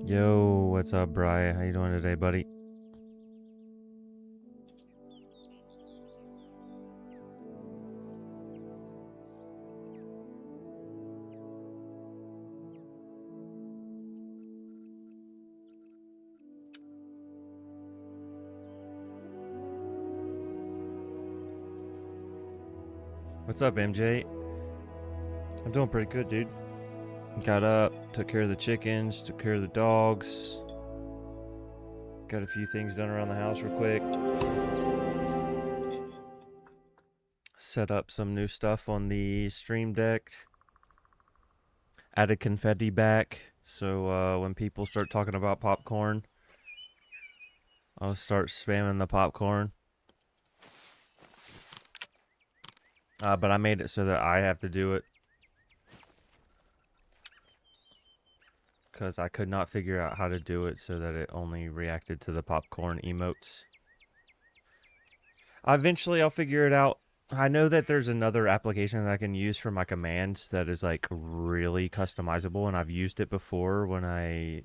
Yo, what's up, Bri? How you doing today, buddy? What's up, MJ? I'm doing pretty good, dude. Got up, took care of the chickens, took care of the dogs. Got a few things done around the house real quick. Set up some new stuff on the stream deck. Added confetti back, so when people start talking about popcorn, I'll start spamming the popcorn. But I made it so that I have to do it, because I could not figure out how to do it so that it only reacted to the popcorn emotes. Eventually I'll figure it out. I know that there's another application that I can use for my commands that is like really customizable, and I've used it before when I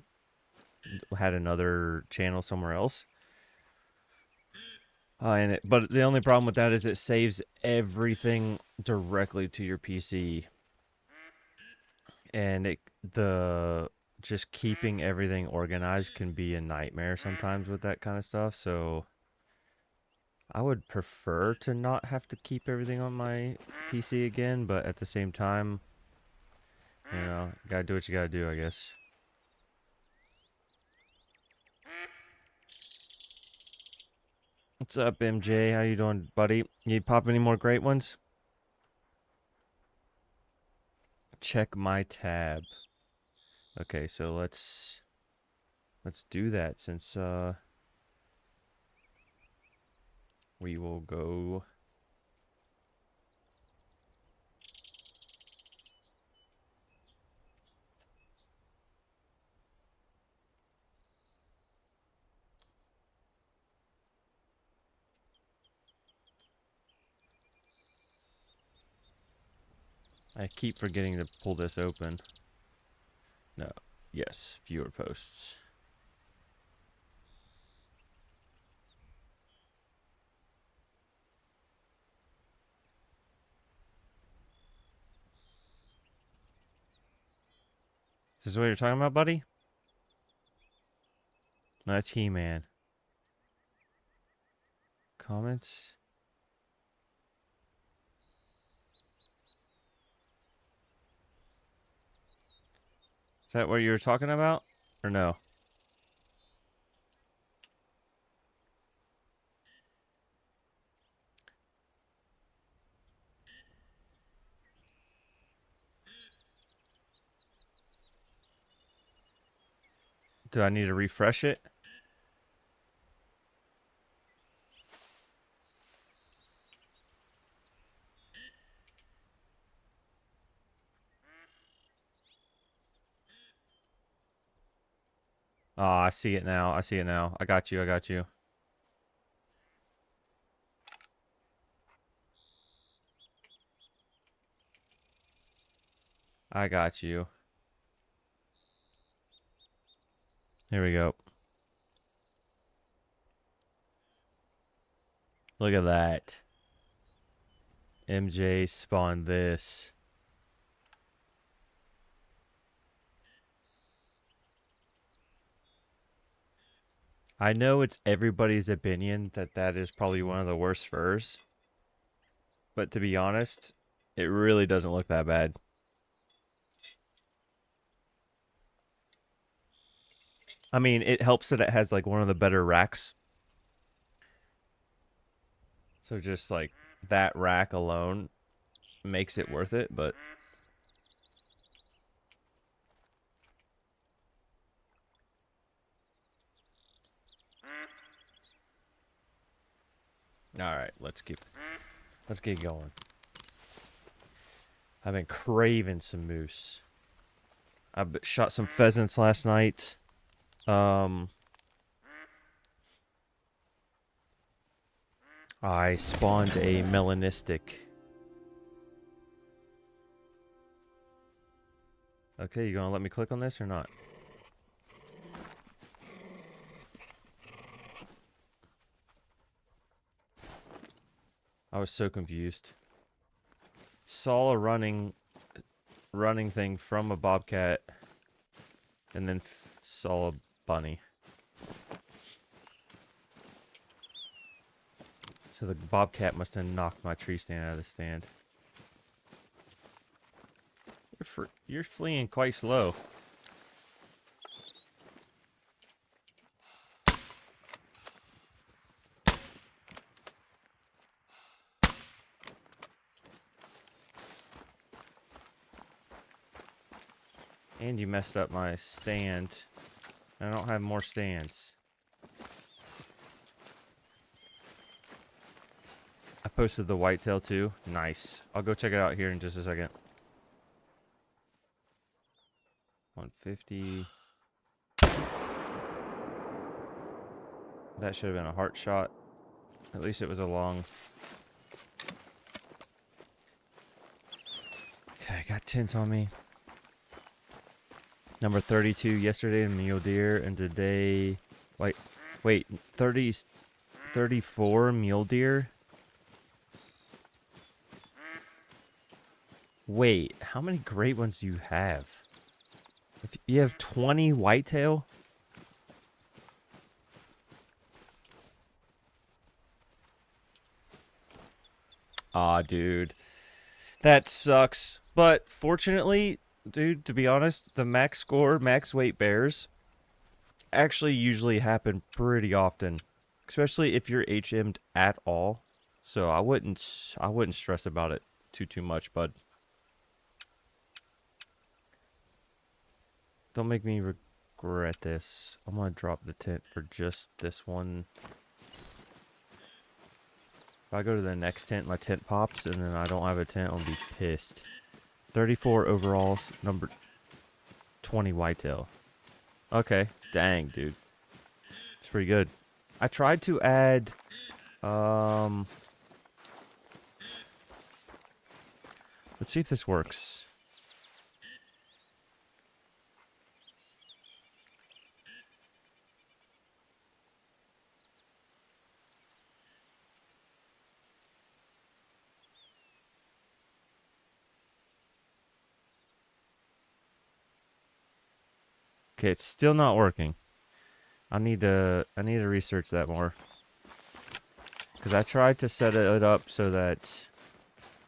had another channel somewhere else. But the only problem with that is it saves everything directly to your PC, and just keeping everything organized can be a nightmare sometimes with that kind of stuff. So I would prefer to not have to keep everything on my PC again, but at the same time, you know, gotta do what you gotta do, I guess. What's up, MJ? How you doing, buddy? You pop any more great ones? Check my tab. Okay, so let's do that, since we will go. I keep forgetting to pull this open. No. Yes, viewer posts. Is this what you're talking about, buddy? No, that's He-Man. Comments? Is that what you were talking about? Or no? Do I need to refresh it? Oh, I see it now. I see it now. I got you. I got you. I got you. Here we go. Look at that. MJ spawned this. I know it's everybody's opinion that that is probably one of the worst furs. But to be honest, it really doesn't look that bad. I mean, it helps that it has like one of the better racks. So just like that rack alone makes it worth it, but all right, let's get going. I've been craving some moose. I shot some pheasants last night. I spawned a melanistic. Okay, you gonna let me click on this or not? I was so confused. Saw a running thing from a bobcat, and then saw a bunny. So the bobcat must have knocked my tree stand out of the stand. You're fleeing quite slow. And you messed up my stand. I don't have more stands. I posted the whitetail too. Nice. I'll go check it out here in just a second. 150. That should have been a heart shot. At least it was a long. Okay, I got tint on me. Number 32 yesterday in mule deer, and today, wait, 34 mule deer. Wait, how many great ones do you have? If you have 20 whitetail? Aw, dude. That sucks. But fortunately, dude, to be honest, the max score, max weight bears actually usually happen pretty often. Especially if you're HM'd at all. So I wouldn't stress about it too much, bud. Don't make me regret this. I'm gonna drop the tent for just this one. If I go to the next tent, my tent pops, and then I don't have a tent, I'll be pissed. 34 overalls, number 20 whitetail. Okay, dang, dude. It's pretty good. I tried to add, let's see if this works. Okay, it's still not working. I need to research that more. Because I tried to set it up so that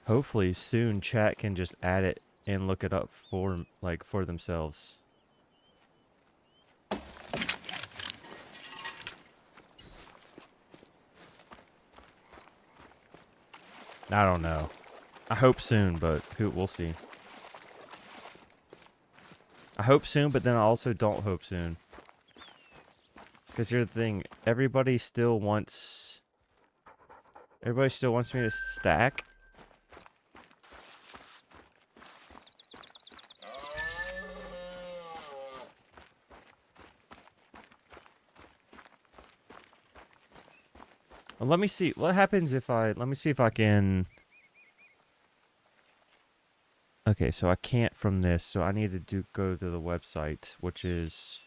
hopefully soon chat can just add it and look it up for themselves. I don't know. I hope soon, but we'll see. I hope soon, but then I also don't hope soon. Because here's the thing, everybody still wants me to stack. Well, let me see what happens if let me see if I can. Okay, so I can't from this, so I need to go to the website, which is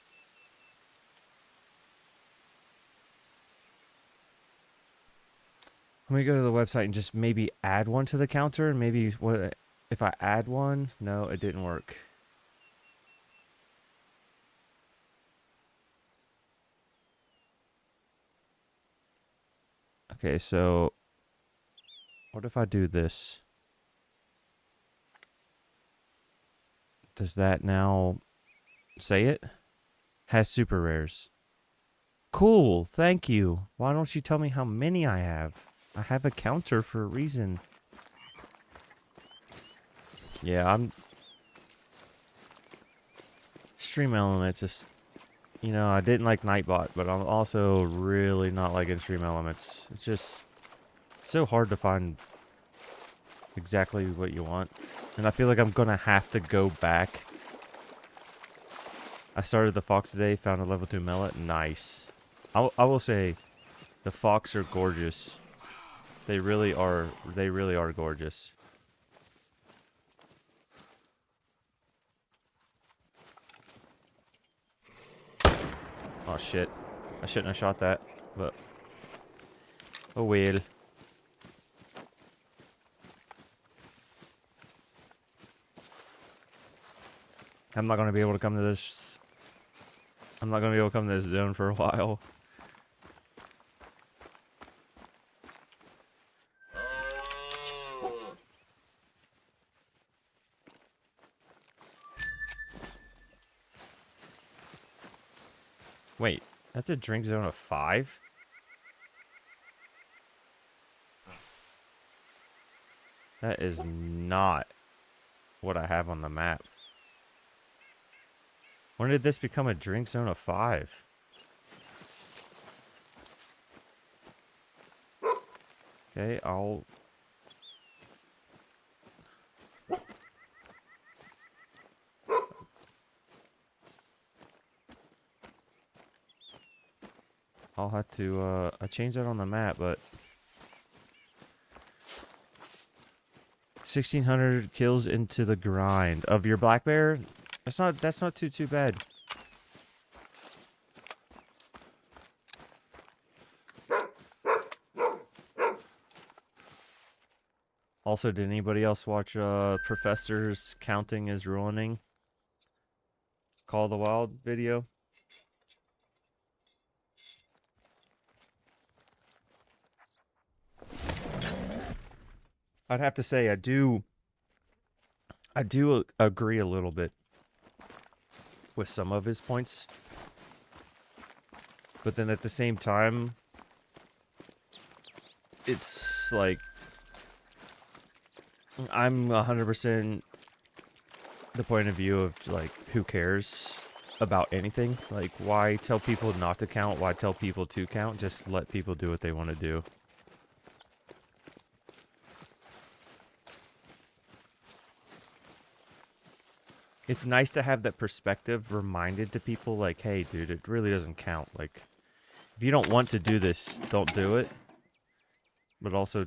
let me go to the website and just maybe add one to the counter, and maybe what if I add one? No, it didn't work. Okay, so what if I do this? Does that now say it? Has super rares. Cool, thank you. Why don't you tell me how many I have? I have a counter for a reason. Yeah, Stream Elements is, you know, I didn't like Nightbot, but I'm also really not liking Stream Elements. It's just so hard to find exactly what you want. And I feel like I'm gonna have to go back. I started the Fox today, found a level 2 mellet. Nice. I will say, the Fox are gorgeous. They really are gorgeous. Oh shit. I shouldn't have shot that, but oh well. I'm not gonna be able to come to this. I'm not gonna be able to come to this zone for a while. Wait, that's a drink zone of 5? That is not what I have on the map. When did this become a drink zone of 5? Okay, I'll have to I changed that on the map, but 1,600 kills into the grind of your black bear. That's not too bad. Also, did anybody else watch Professor's Counting is Ruining Call of the Wild video? I'd have to say I do agree a little bit with some of his points. But then at the same time, it's like I'm 100% the point of view of like, who cares about anything? Like, why tell people not to count? Why tell people to count? Just let people do what they want to do. It's nice to have that perspective reminded to people, like, hey, dude, it really doesn't count. Like, if you don't want to do this, don't do it. But also,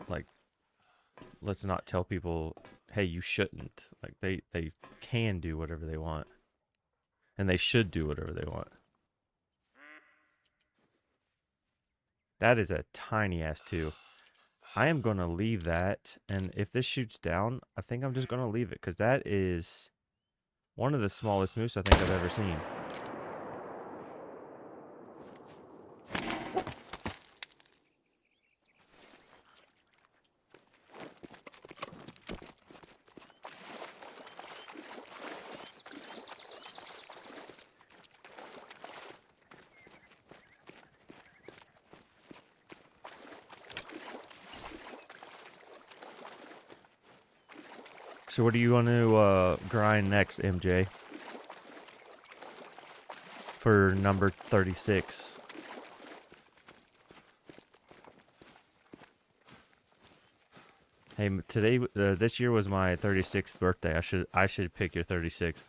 like, let's not tell people, hey, you shouldn't. Like, they can do whatever they want. And they should do whatever they want. That is a tiny ass 2. I am going to leave that, and if this shoots down, I think I'm just going to leave it, because that is one of the smallest moose I think I've ever seen. So what do you want to grind next, MJ? For number 36. Hey, today, this year was my 36th birthday. I should pick your 36th.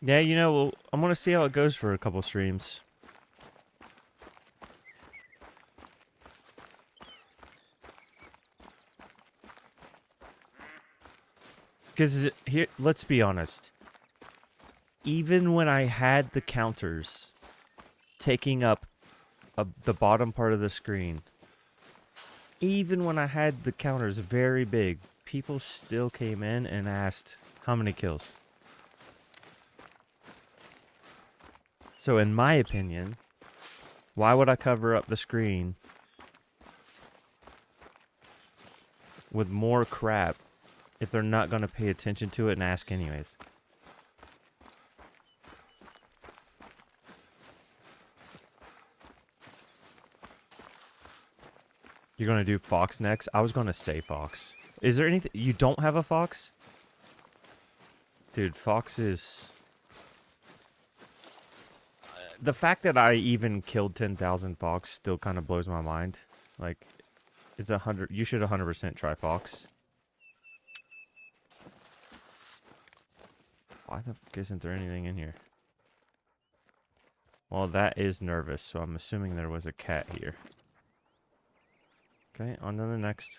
Yeah, you know, well, I'm going to see how it goes for a couple streams. Because here, let's be honest. Even when I had the counters taking up the bottom part of the screen, even when I had the counters very big, people still came in and asked how many kills. So in my opinion, why would I cover up the screen with more crap if they're not going to pay attention to it and ask anyways? You're going to do Fox next? I was going to say Fox. Is there anything... You don't have a Fox? Dude, Fox is... The fact that I even killed 10,000 Fox still kind of blows my mind. Like, it's 100. You should 100% try Fox. Why the fuck isn't there anything in here? Well, that is nervous, so I'm assuming there was a cat here. Okay, on to the next.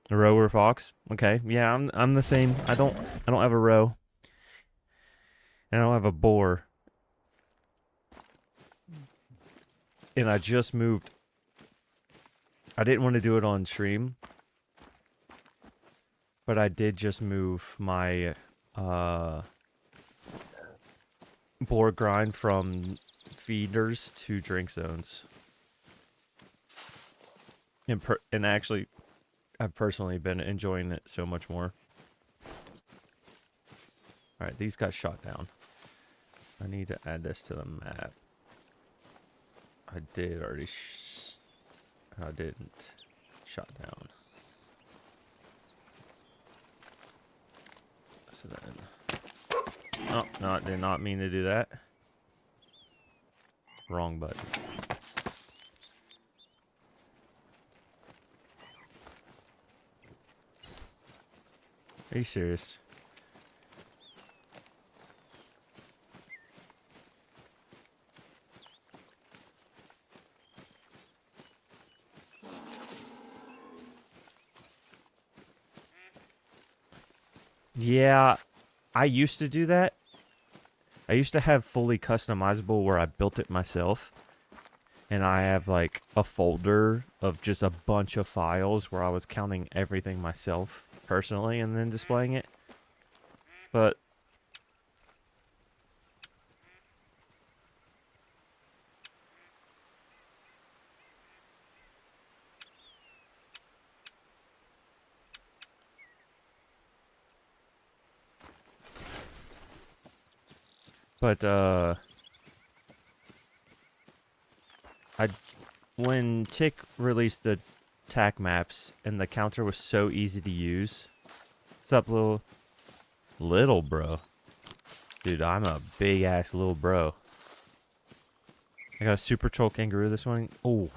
A roe or fox? Okay, yeah, I'm the same. I don't have a roe. And I don't have a boar. And I just moved. I didn't want to do it on stream, but I did just move my boar grind from feeders to drink zones. And actually, I've personally been enjoying it so much more. Alright, these got shot down. I need to add this to the map. I did already. I didn't. Shot down. So then. Oh, no, I did not mean to do that. Wrong button. Are you serious? Yeah, I used to do that. I used to have fully customizable where I built it myself. And I have like a folder of just a bunch of files where I was counting everything myself personally and then displaying it. But when Tick released the TAC maps and the counter was so easy to use. What's up, little bro? Dude, I'm a big ass little bro. I got a super troll kangaroo this morning. Oh.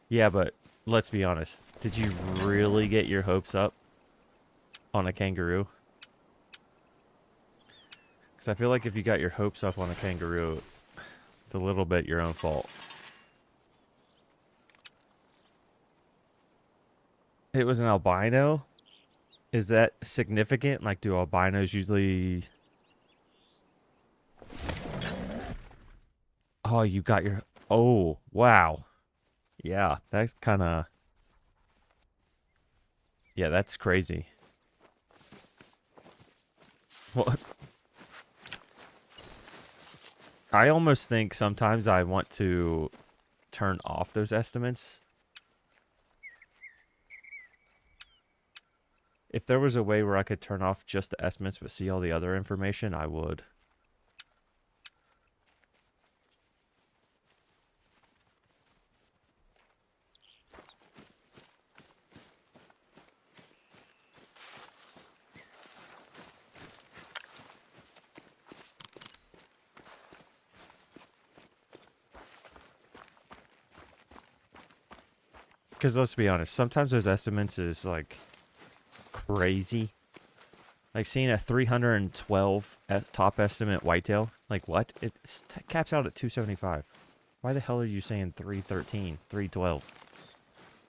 Yeah, but let's be honest. Did you really get your hopes up on a kangaroo? Because I feel like if you got your hopes up on a kangaroo, it's a little bit your own fault. It was an albino? Is that significant? Like, do albinos usually... Oh, you got your... Oh, wow. Yeah, that's kind of... Yeah, that's crazy. What? I almost think sometimes I want to turn off those estimates. If there was a way where I could turn off just the estimates but see all the other information, I would. Because let's be honest, sometimes those estimates is like crazy. Like seeing a 312 top estimate whitetail. Like what? It caps out at 275. Why the hell are you saying 313, 312?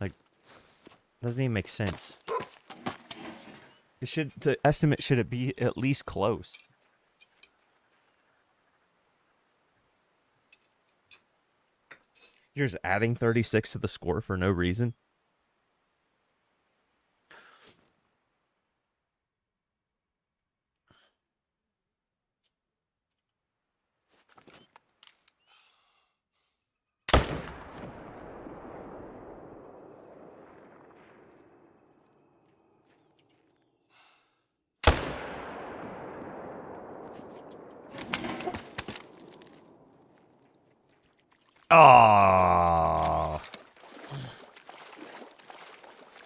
Like, doesn't even make sense. The estimate should it be at least close. You're just adding 36 to the score for no reason. Ah.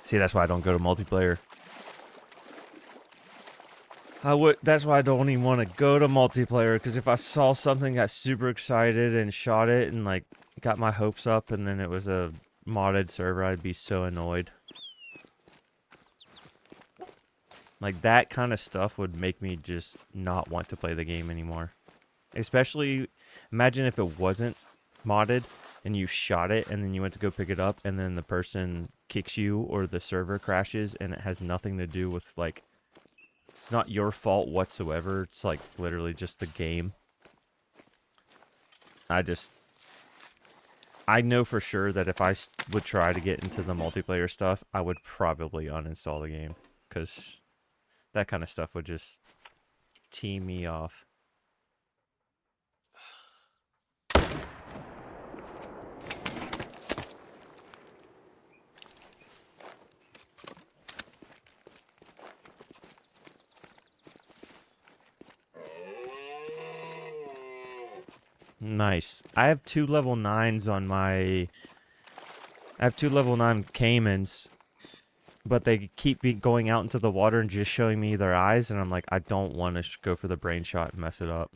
See, that's why I don't go to multiplayer. That's why I don't even want to go to multiplayer, because if I saw something, got super excited and shot it and like got my hopes up, and then it was a modded server, I'd be so annoyed. Like that kind of stuff would make me just not want to play the game anymore. Especially, imagine if it wasn't modded and you shot it and then you went to go pick it up and then the person kicks you or the server crashes and it has nothing to do with like, it's not your fault whatsoever. It's like literally just the game. I know for sure that if I would try to get into the multiplayer stuff, I would probably uninstall the game because that kind of stuff would just tee me off. Nice. I have 2 level 9s on my... I have 2 level 9 Caimans, but they keep going out into the water and just showing me their eyes, and I'm like, I don't want to go for the brain shot and mess it up.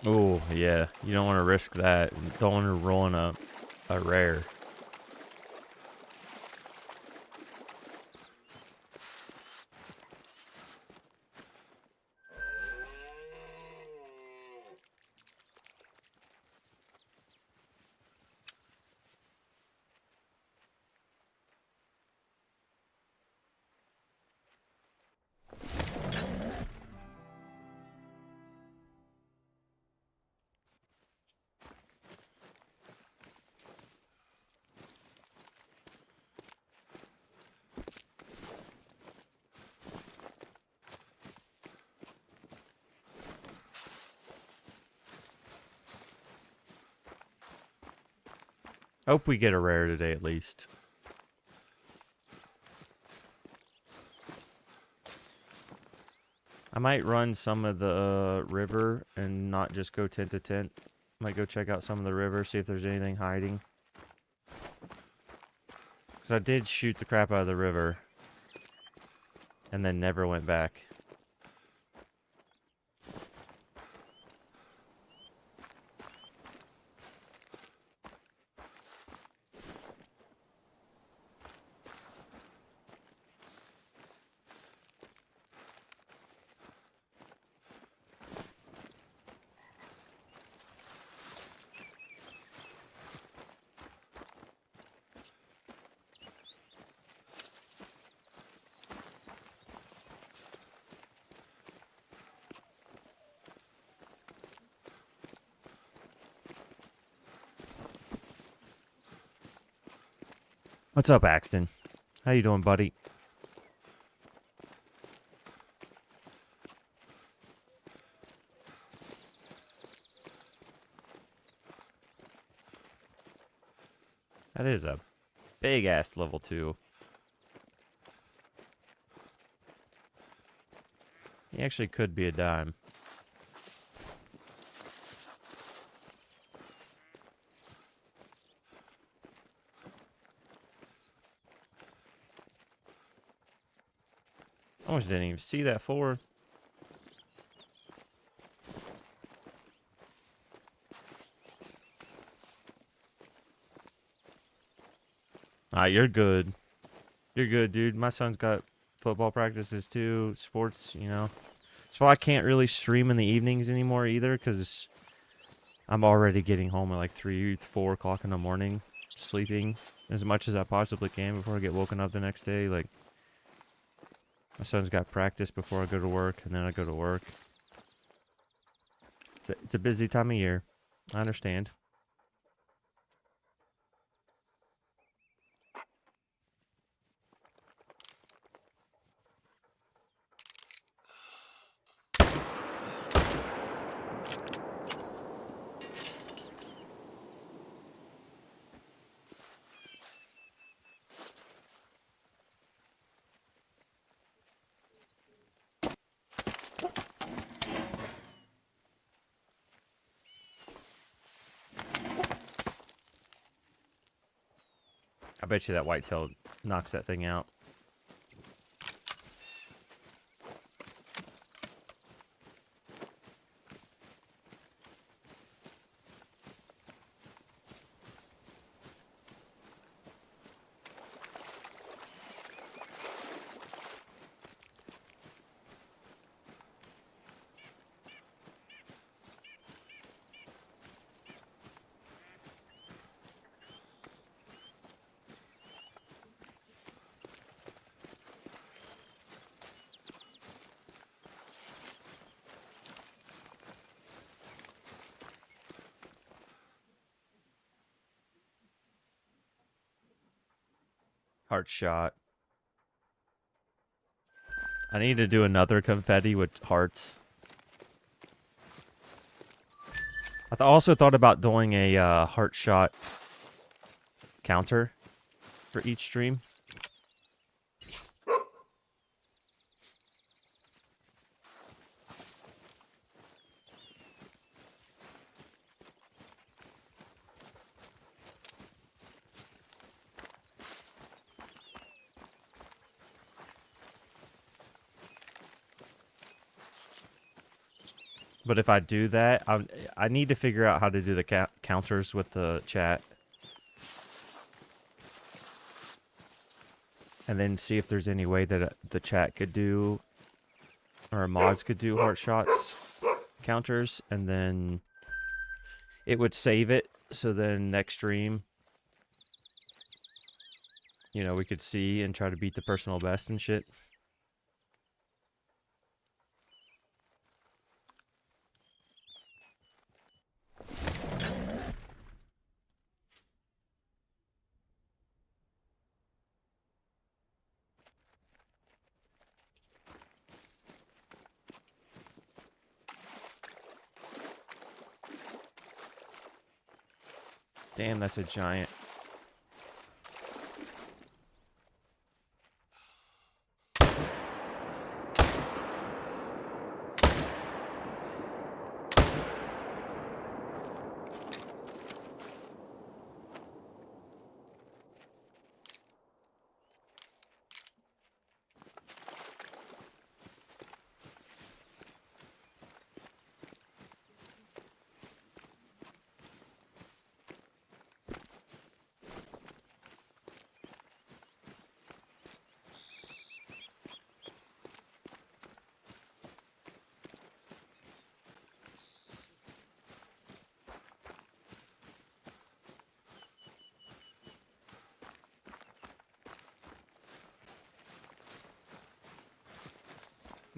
Oh, yeah. You don't want to risk that. You don't want to roll in a rare. Hope we get a rare today at least. I might run some of the river and not just go tent to tent. Might go check out some of the river, see if there's anything hiding. Because I did shoot the crap out of the river and then never went back. What's up, Axton? How you doing, buddy? That is a big-ass level 2. He actually could be a dime. I almost didn't even see that 4. You're good. You're good, dude. My son's got football practices too, sports, you know. So I can't really stream in the evenings anymore either, because I'm already getting home at like 3, 4 o'clock in the morning, sleeping as much as I possibly can before I get woken up the next day. Like, my son's got practice before I go to work, and then I go to work. It's a busy time of year. I understand. I bet you that whitetail knocks that thing out. Heart shot. I need to do another confetti with hearts. I also thought about doing a heart shot counter for each stream. But if I do that, I need to figure out how to do the counters with the chat. And then see if there's any way that the chat could do, or mods could do heart shots counters, and then it would save it. So then next stream, you know, we could see and try to beat the personal best and shit. Damn, that's a giant.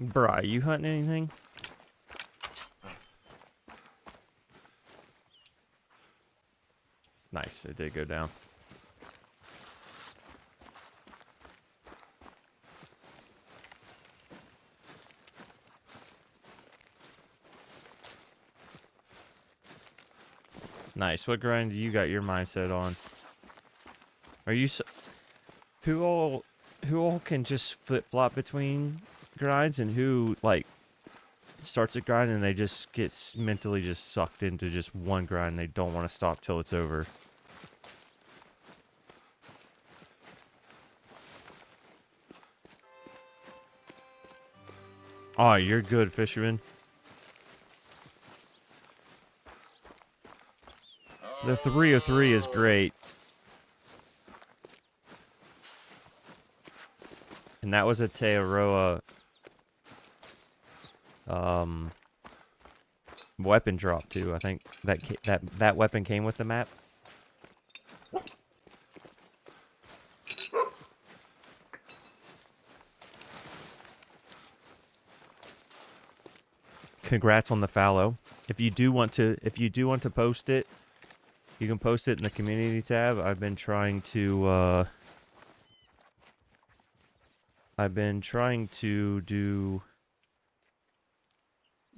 Bruh, you hunting anything? Nice, it did go down. Nice. What grind do you got your mindset on? Are you who all can just flip-flop between grinds, and who like starts a grind and they just get mentally just sucked into just one grind and they don't want to stop till it's over? Oh, you're good, fisherman. The 303 is great. And that was a Tearoa weapon drop too. I think that weapon came with the map. Congrats on the fallow. If you do want to post it, you can post it in the community tab. I've been trying to do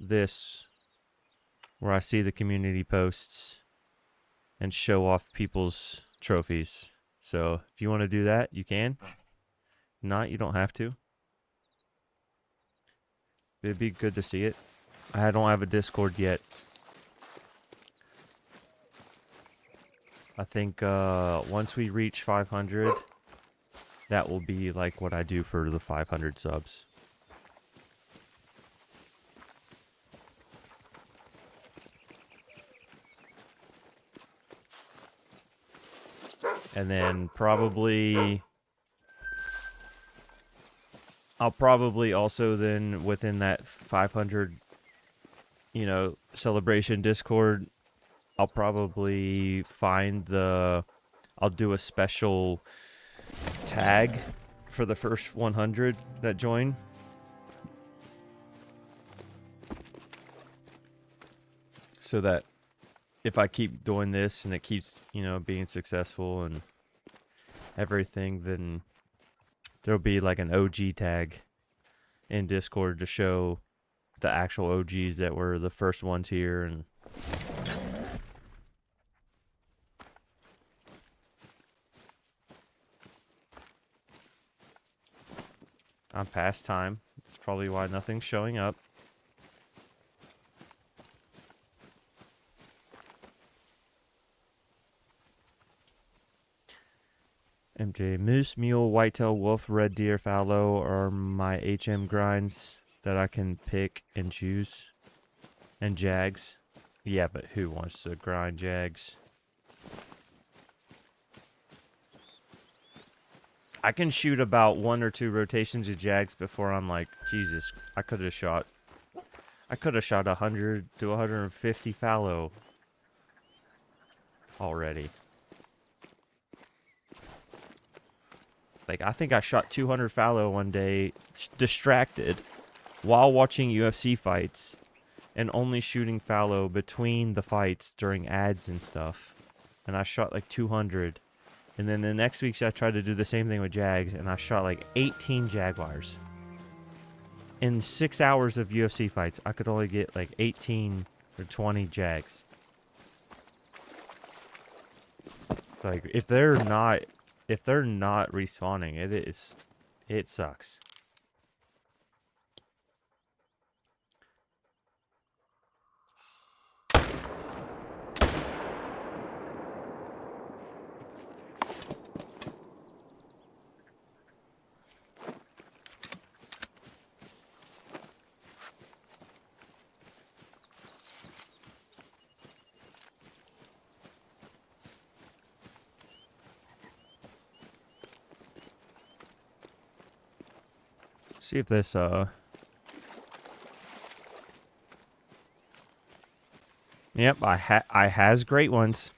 this where I see the community posts and show off people's trophies. So if you want to do that, you can. Not, you don't have to. It'd be good to see it. I don't have a Discord yet. I think once we reach 500, that will be like what I do for the 500 subs. And then I'll probably also then within that 500, celebration Discord, I'll probably I'll do a special tag for the first 100 that join. So that if I keep doing this and it keeps, being successful and everything, then there'll be like an OG tag in Discord to show the actual OGs that were the first ones here. And I'm past time. That's probably why nothing's showing up. MJ, moose, mule, whitetail, wolf, red deer, fallow are my HM grinds that I can pick and choose. And jags. Yeah, but who wants to grind jags? I can shoot about 1 or 2 rotations of jags before I'm like, Jesus, I could have shot 100 to 150 fallow already. Like, I think I shot 200 fallow one day, distracted, while watching UFC fights, and only shooting fallow between the fights during ads and stuff. And I shot like 200. And then the next week I tried to do the same thing with jags, and I shot like 18 jaguars. In 6 hours of UFC fights, I could only get like 18 or 20 jags. It's like, if they're not respawning, it sucks. See if this Yep, I has great ones.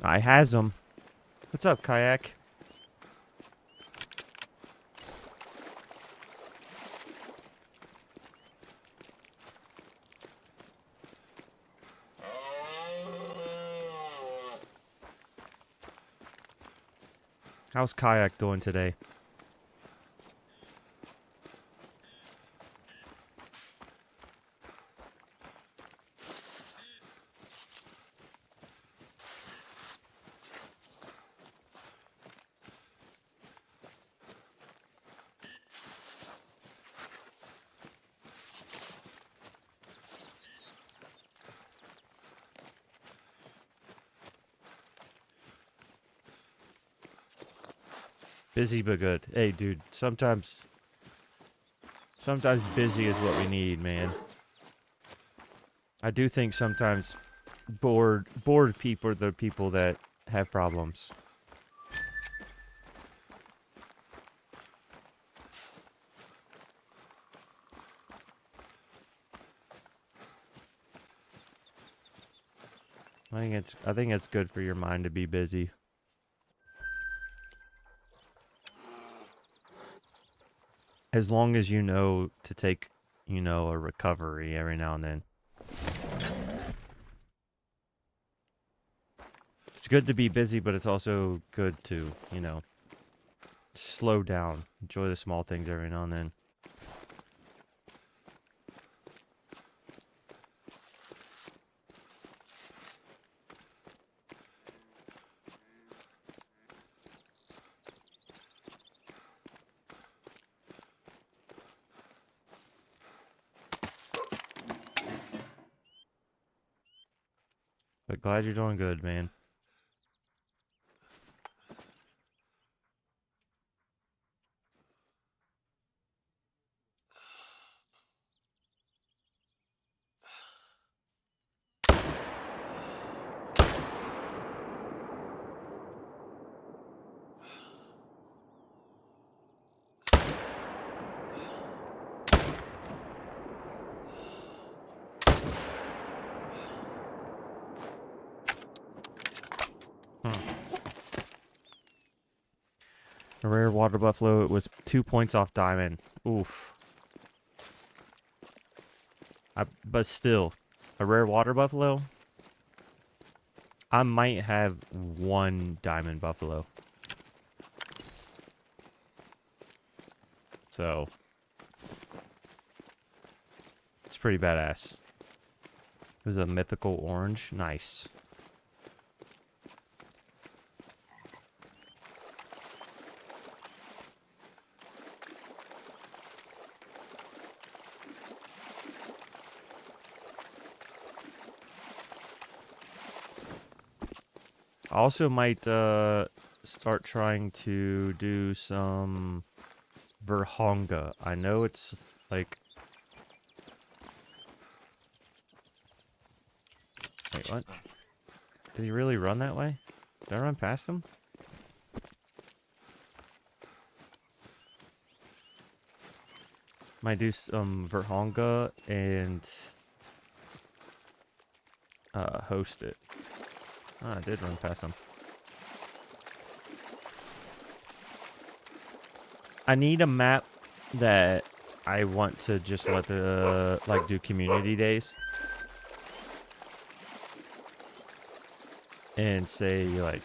I has them. What's up, Kayak? How's Kayak doing today? Busy but good. Hey, dude, sometimes busy is what we need, man. I do think sometimes bored people are the people that have problems. I think it's good for your mind to be busy. As long as you know to take, a recovery every now and then. It's good to be busy, but it's also good to, slow down. Enjoy the small things every now and then. glad you're doing good, man. A rare water buffalo. It was 2 points off diamond. Oof. But still, a rare water buffalo. I might have 1 diamond buffalo. So, it's pretty badass. It was a mythical orange. Nice. I also might start trying to do some Verhonga. I know it's like... Wait, what? Did he really run that way? Did I run past him? Might do some Verhonga and host it. Ah, I did run past him. I need a map that I want to just let the, like, do community days. And say, like,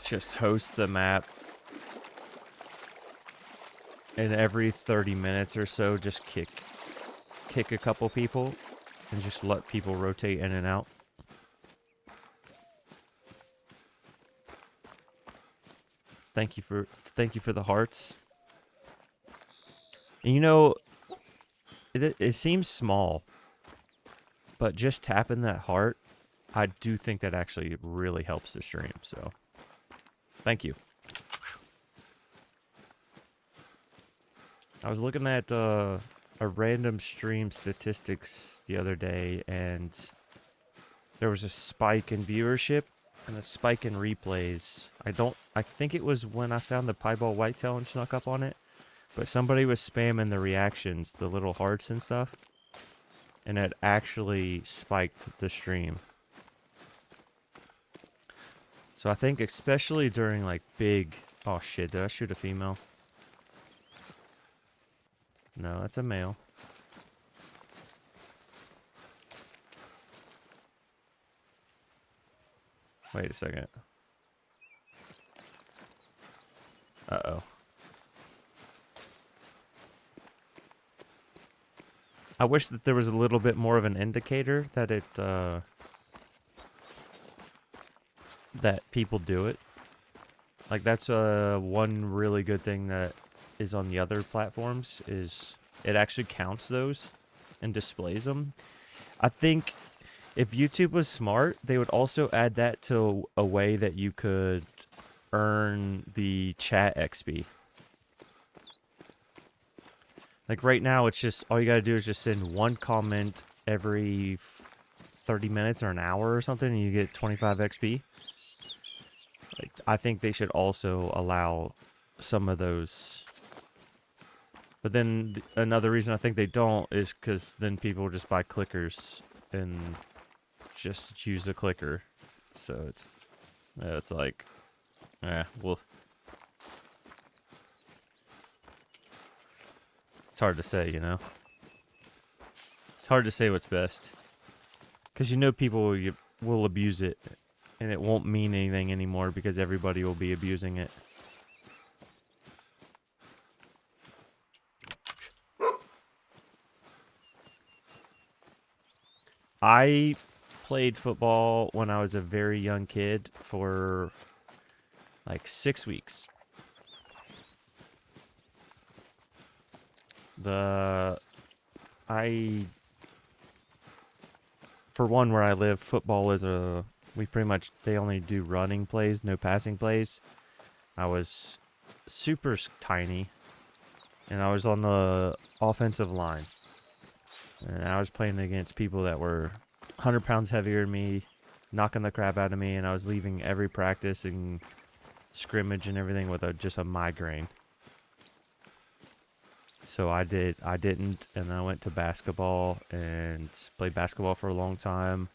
just host the map. And every 30 minutes or so, just kick a couple people. And just let people rotate in and out. Thank you for the hearts. And you know, it seems small, but just tapping that heart, I do think that actually really helps the stream. So, thank you. I was looking at a random stream statistics the other day, and there was a spike in viewership and a spike in replays. I think it was when I found the piebald whitetail and snuck up on it. But somebody was spamming the reactions, the little hearts and stuff. And it actually spiked the stream. So I think especially during like big... Oh shit, did I shoot a female? No, that's a male. Wait a second. Uh-oh. I wish that there was a little bit more of an indicator that it, that people do it. Like, that's one really good thing that is on the other platforms, is it actually counts those and displays them. I think if YouTube was smart, they would also add that to a way that you could earn the chat XP. Like right now, it's just, all you gotta do is just send 1 comment every 30 minutes or an hour or something, and you get 25 XP. Like, I think they should also allow some of those. But then another reason I think they don't is because then people just buy clickers and just use a clicker. So it's like, well, it's hard to say, you know? It's hard to say what's best. Because you know people will abuse it, and it won't mean anything anymore because everybody will be abusing it. I played football when I was a very young kid for like 6 weeks. I for one, where I live, football is they only do running plays, no passing plays. I was super tiny, and I was on the offensive line. And I was playing against people that were 100 pounds heavier than me, knocking the crap out of me, and I was leaving every practice and scrimmage and everything with just a migraine. So I didn't, and I went to basketball and played basketball for a long time.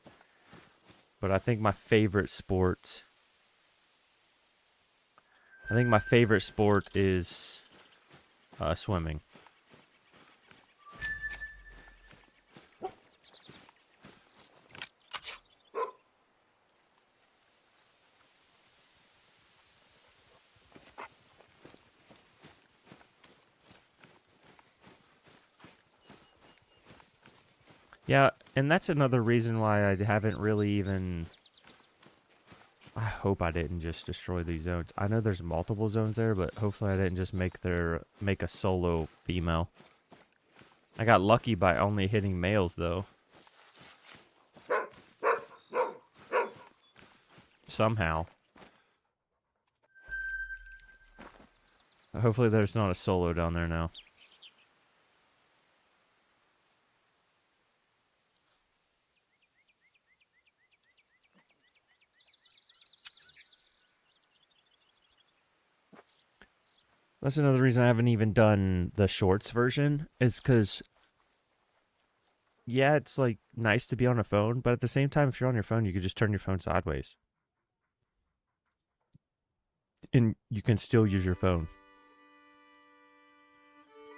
But I think my favorite sport is swimming. Yeah, and that's another reason why I haven't really even... I hope I didn't just destroy these zones. I know there's multiple zones there, but hopefully I didn't just make a solo female. I got lucky by only hitting males, though. Somehow. Hopefully there's not a solo down there now. That's another reason I haven't even done the shorts version. Is because, yeah, it's like nice to be on a phone, but at the same time, if you're on your phone, you could just turn your phone sideways. And you can still use your phone.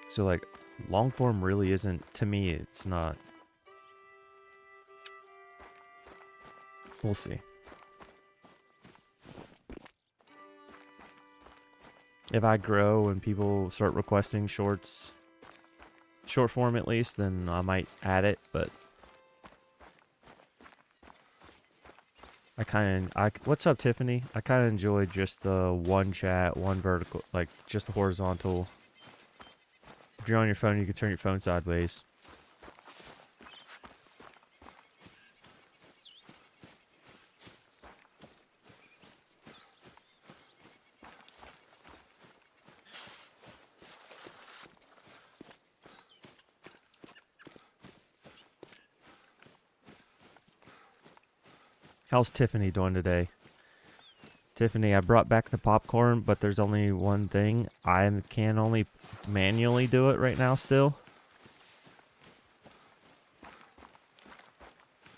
So, like, long form really isn't, to me, it's not. We'll see. If I grow and people start requesting shorts, short form at least, then I might add it, but what's up, Tiffany? I kind of enjoy just the one chat, one vertical, like just the horizontal. If you're on your phone, you can turn your phone sideways. How's Tiffany doing today? Tiffany, I brought back the popcorn, but there's only one thing. I can only manually do it right now still.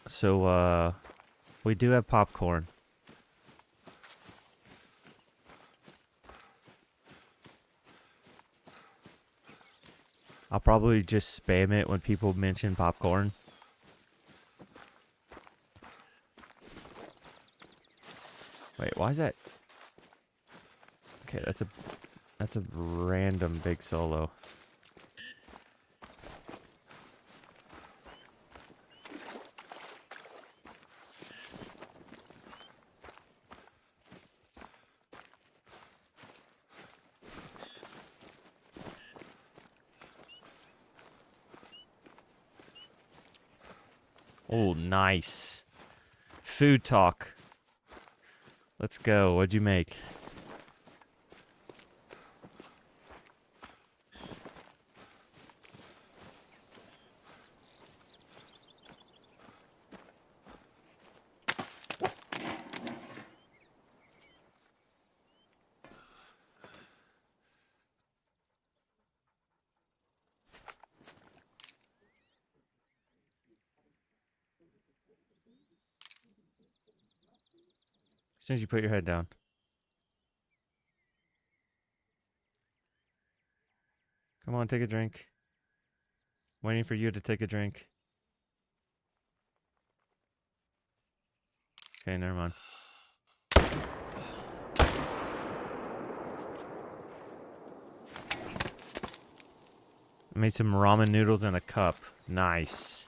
So, we do have popcorn. I'll probably just spam it when people mention popcorn. Wait, why is that? Okay, that's a random big solo. Oh, nice. Food talk. Let's go. What'd you make? As soon as you put your head down. Come on, take a drink. Waiting for you to take a drink. Okay, never mind. I made some ramen noodles in a cup. Nice.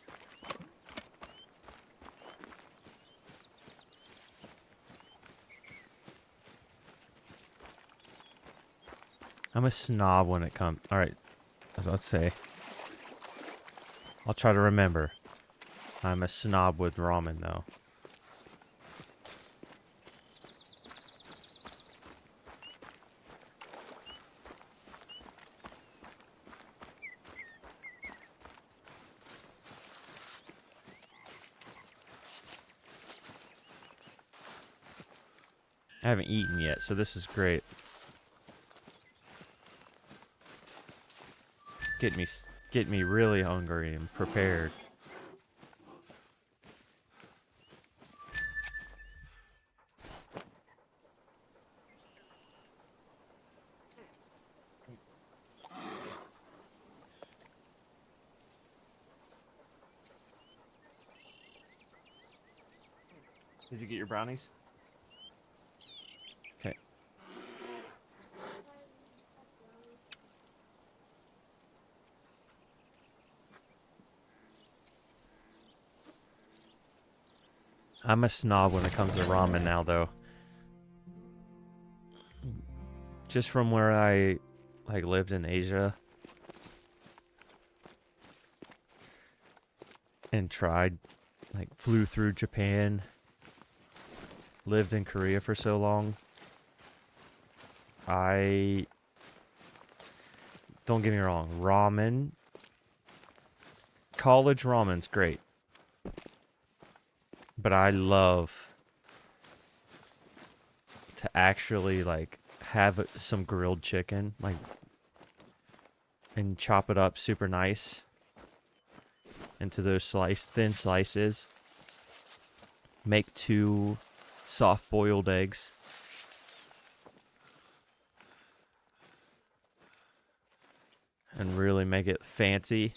I'm a snob when it comes. Alright. I was about to say. I'll try to remember. I'm a snob with ramen, though. I haven't eaten yet, so this is great. Get me really hungry and prepared. Did you get your brownies? Okay. I'm a snob when it comes to ramen now, though. Just from where I lived in Asia and flew through Japan, lived in Korea for so long. Don't get me wrong, ramen, college ramen's great. But I love to actually have some grilled chicken, and chop it up super nice into those thin slices. Make 2 soft-boiled eggs. And really make it fancy.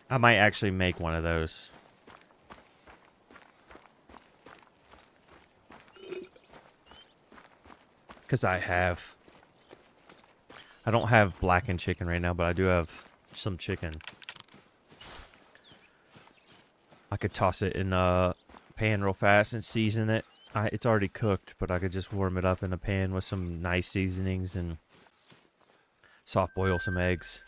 I might actually make one of those. Because I don't have blackened chicken right now, but I do have some chicken. I could toss it in a pan real fast and season it. It's already cooked, but I could just warm it up in a pan with some nice seasonings and soft boil some eggs.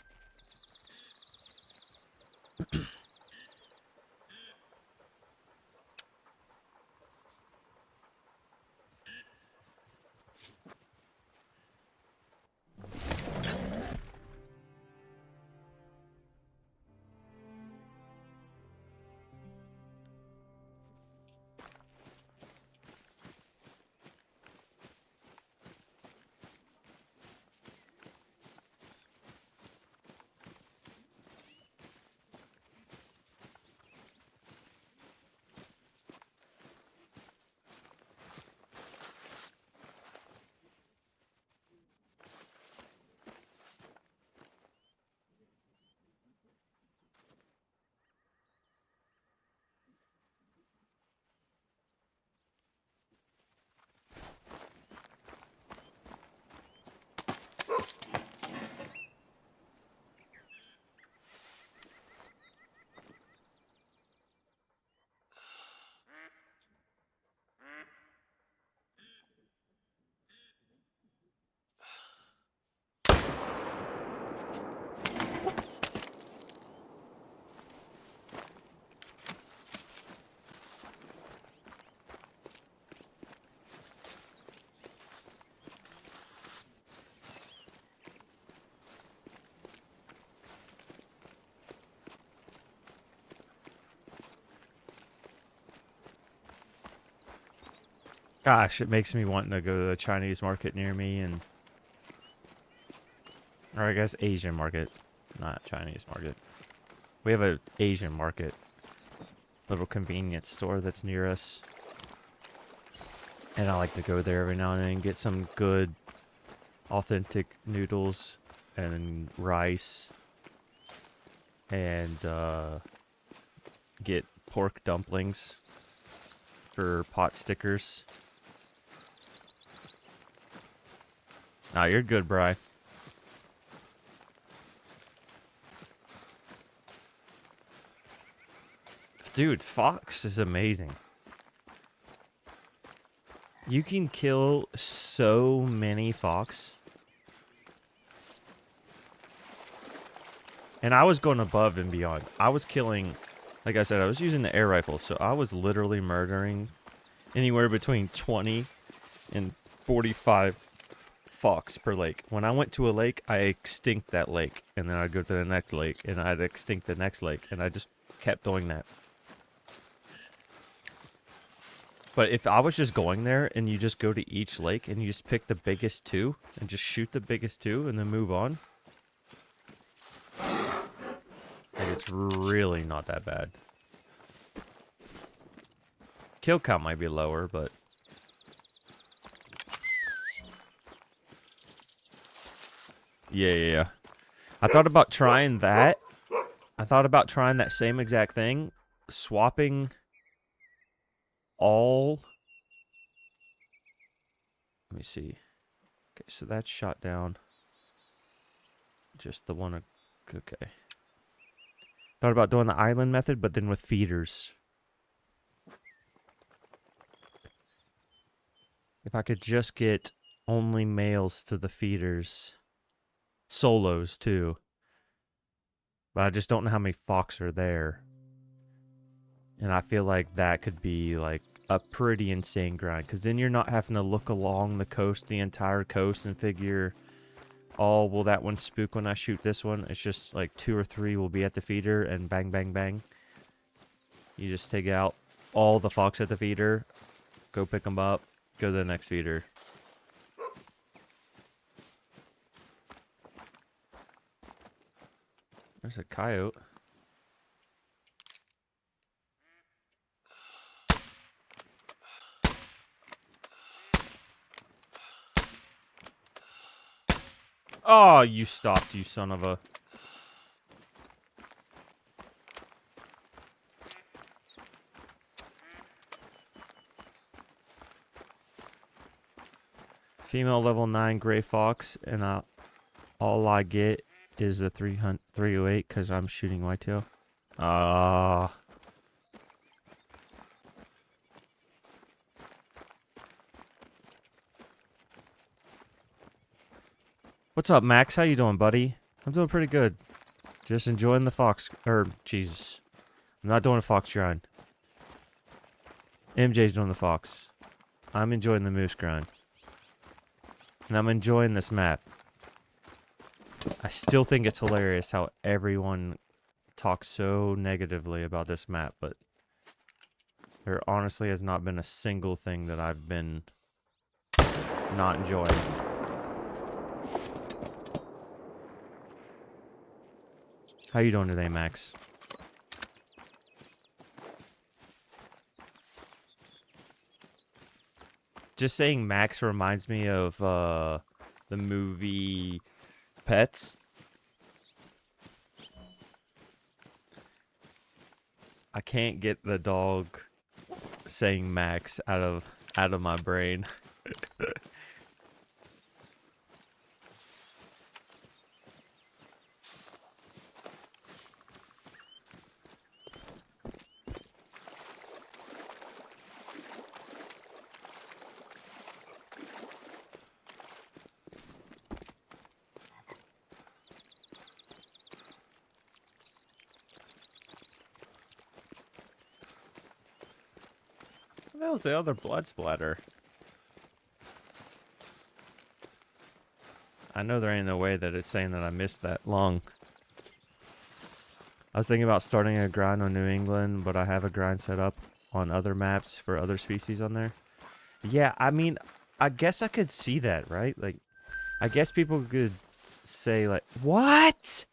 Gosh, it makes me want to go to the Chinese market near me or I guess Asian market, not Chinese market. We have an Asian market, little convenience store that's near us. And I like to go there every now and then and get some good, authentic noodles and rice and get pork dumplings for pot stickers. Nah, you're good, Bri. Dude, fox is amazing. You can kill so many fox. And I was going above and beyond. I was killing, like I said, I was using the air rifle, so I was literally murdering anywhere between 20 and 45 fox per lake. When I went to a lake, I extinct that lake, and then I'd go to the next lake, and I'd extinct the next lake, and I just kept doing that. But if I was just going there, and you just go to each lake, and you just pick the biggest two, and just shoot the biggest two, and then move on, like, it's really not that bad. Kill count might be lower, but... Yeah. I thought about trying that. I thought about trying that same exact thing. Swapping all... Let me see. Okay, so that's shot down. Just the one... Okay. Thought about doing the island method, but then with feeders. If I could just get only males to the feeders. Solos, too. But I just don't know how many fox are there. And I feel like that could be, like, a pretty insane grind. Because then you're not having to look along the coast, the entire coast, and figure... Oh, will that one spook when I shoot this one? It's just like 2 or 3 will be at the feeder and bang, bang, bang. You just take out all the fox at the feeder, go pick them up, go to the next feeder. There's a coyote. Oh, you stopped, you son of a... Female level 9 gray fox, and all I get is the 308 because I'm shooting whitetail. What's up, Max? How you doing, buddy? I'm doing pretty good. Just enjoying the fox... Jesus. I'm not doing a fox grind. MJ's doing the fox. I'm enjoying the moose grind. And I'm enjoying this map. I still think it's hilarious how everyone talks so negatively about this map, but there honestly has not been a single thing that I've been not enjoying. How you doing today, Max? Just saying Max reminds me of the movie Pets. I can't get the dog saying Max out of my brain. What the hell's the other blood splatter? I know there ain't no way that it's saying that I missed that lung. I was thinking about starting a grind on New England, but I have a grind set up on other maps for other species on there. Yeah, I mean, I guess I could see that, right? Like, I guess people could say, like, what?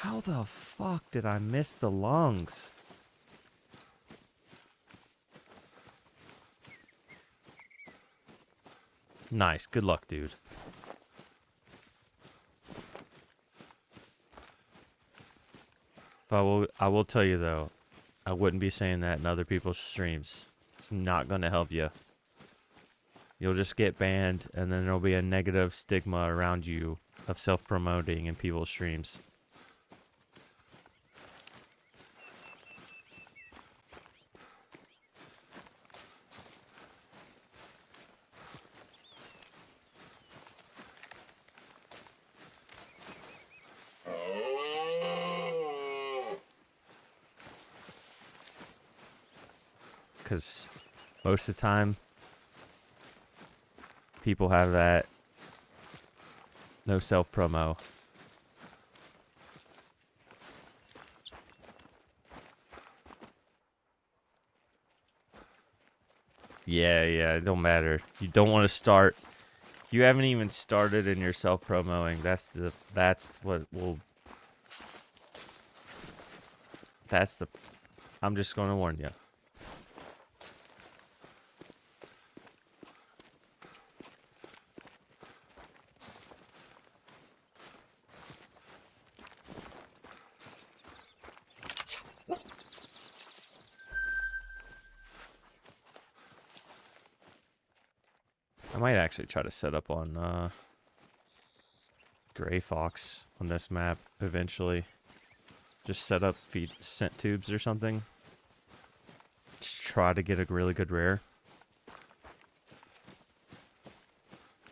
How the fuck did I miss the lungs? Nice. Good luck, dude. But I will tell you though, I wouldn't be saying that in other people's streams. It's not going to help you. You'll just get banned, and then there'll be a negative stigma around you of self-promoting in people's streams. Because most of the time, people have that no self-promo. Yeah, it don't matter. You don't want to start. You haven't even started in your self-promoting. I'm just going to warn you. I might actually try to set up on Gray Fox on this map eventually. Just set up scent tubes or something. Just try to get a really good rare.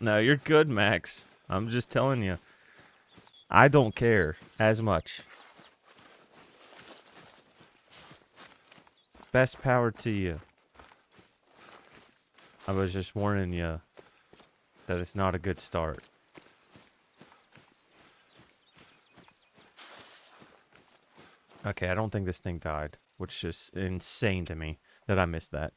No, you're good, Max. I'm just telling you. I don't care as much. Best power to you. I was just warning you that it's not a good start. Okay, I don't think this thing died, which is insane to me that I missed that.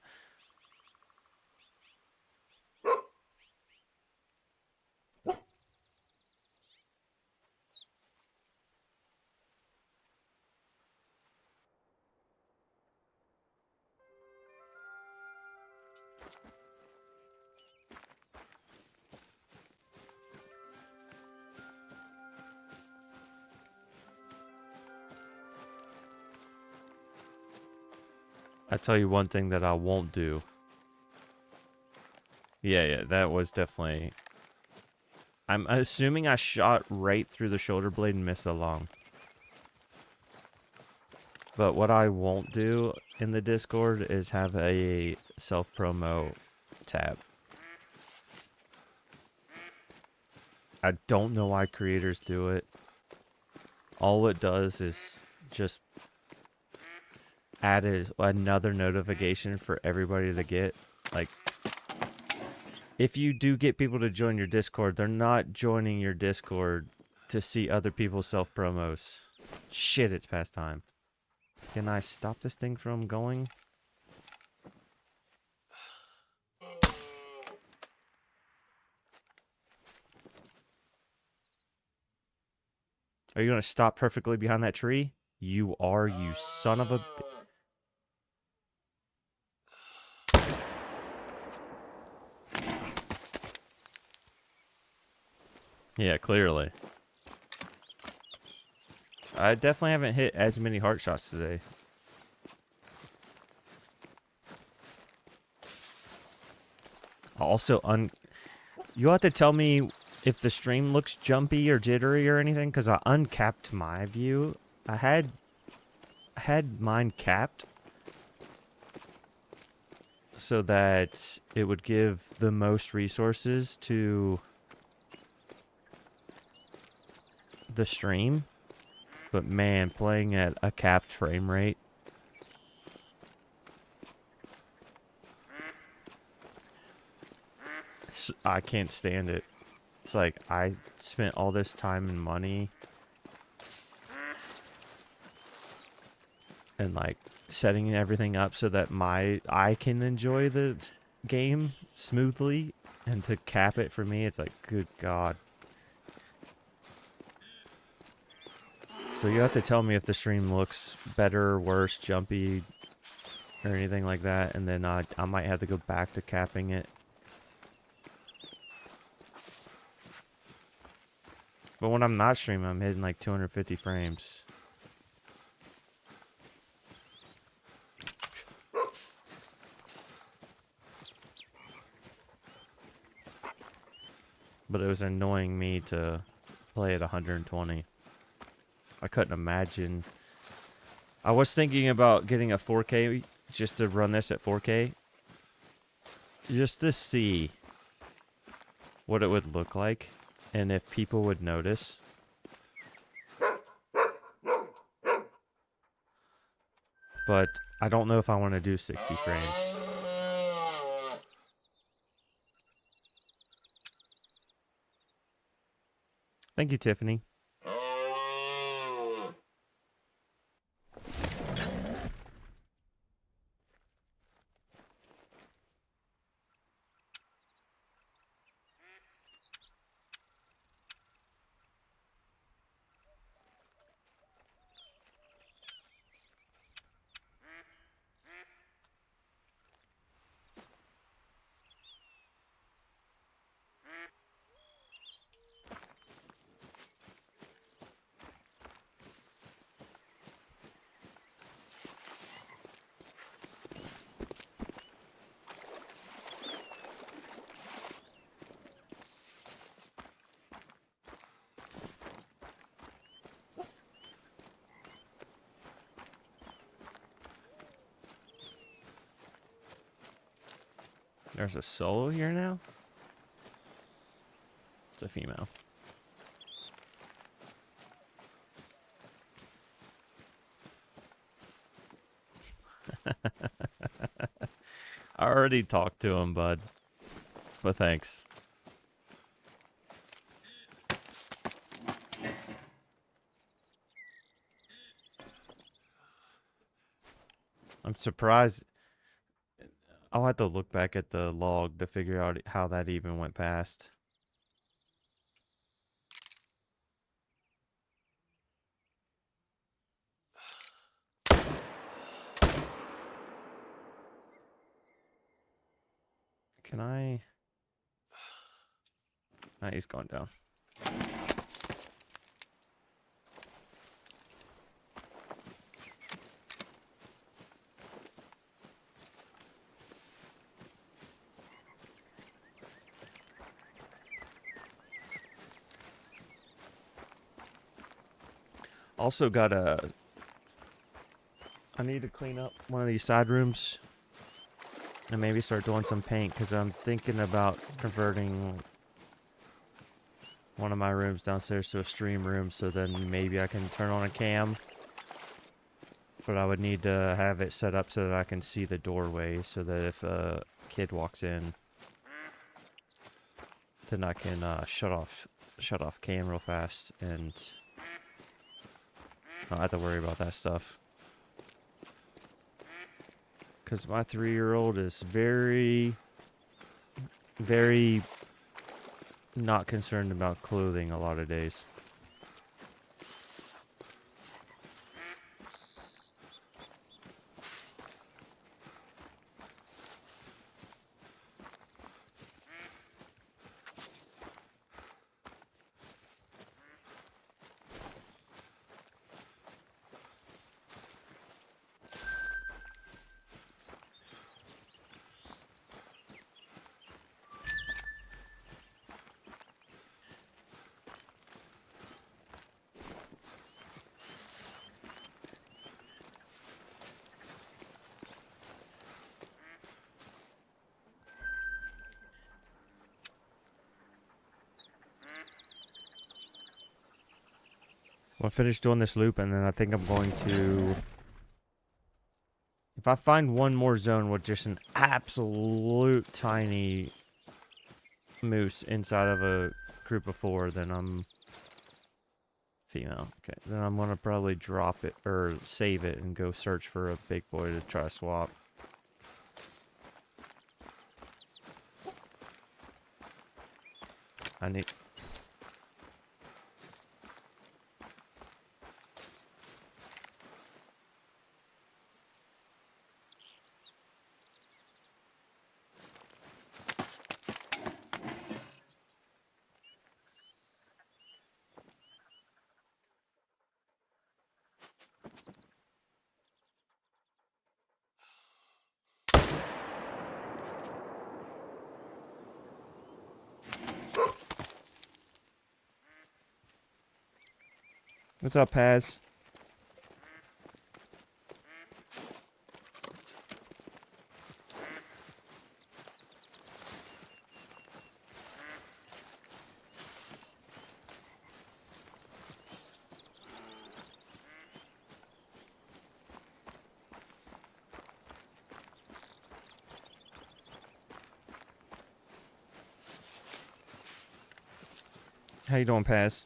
I tell you one thing that I won't do. Yeah, that was definitely... I'm assuming I shot right through the shoulder blade and missed a lung. But what I won't do in the Discord is have a self-promo tab. I don't know why creators do it. All it does is just add another notification for everybody to get. Like, if you do get people to join your Discord, they're not joining your Discord to see other people's self-promos. Shit, it's past time. Can I stop this thing from going? Are you going to stop perfectly behind that tree? You are, you son of a... Yeah, clearly. I definitely haven't hit as many heart shots today. Also, you'll have to tell me if the stream looks jumpy or jittery or anything, because I uncapped my view. I had mine capped so that it would give the most resources to the stream. But man, playing at a capped frame rate, I can't stand it. It's like I spent all this time and money and like setting everything up so that I can enjoy the game smoothly, and to cap it for me, it's like, good God. So you have to tell me if the stream looks better, worse, jumpy, or anything like that, and then I might have to go back to capping it. But when I'm not streaming, I'm hitting like 250 frames. But it was annoying me to play at 120. I couldn't imagine. I was thinking about getting a 4K just to run this at 4K. Just to see what it would look like and if people would notice. But I don't know if I want to do 60 frames. Thank you, Tiffany. There's a solo here now? It's a female. I already talked to him, bud. But thanks. I'm surprised. I'll have to look back at the log to figure out how that even went past. Can I? Nah, he's going down. Also got a... I need to clean up one of these side rooms. And maybe start doing some paint, because I'm thinking about converting one of my rooms downstairs to a stream room, so then maybe I can turn on a cam. But I would need to have it set up so that I can see the doorway, so that if a kid walks in, then I can shut off cam real fast and not have to worry about that stuff. Because my 3-year-old is very, very not concerned about clothing a lot of days. I'll finish doing this loop, and then I think I'm going to... If I find one more zone with just an absolute tiny moose inside of a group of 4, then I'm... Female. Okay, then I'm going to probably drop it, or save it, and go search for a big boy to try to swap. I need... What's up, Paz? How you doing, Paz?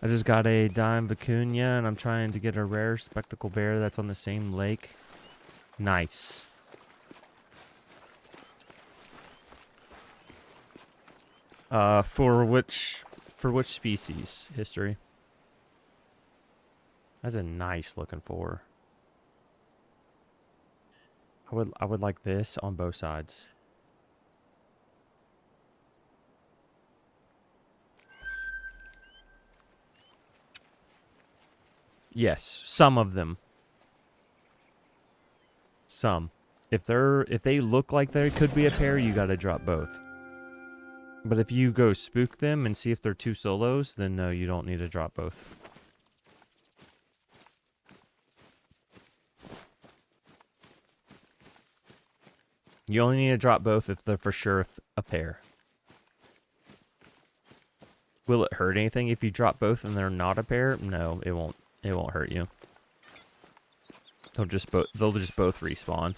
I just got a dime vicuña, and I'm trying to get a rare spectacle bear that's on the same lake. Nice. For which species? History. That's a nice looking four. I would like this on both sides. Yes, some of them. Some. If they look like they could be a pair, you gotta drop both. But if you go spook them and see if they're two solos, then no, you don't need to drop both. You only need to drop both if they're for sure a pair. Will it hurt anything if you drop both and they're not a pair? No, it won't. It won't hurt you. They'll just both respawn.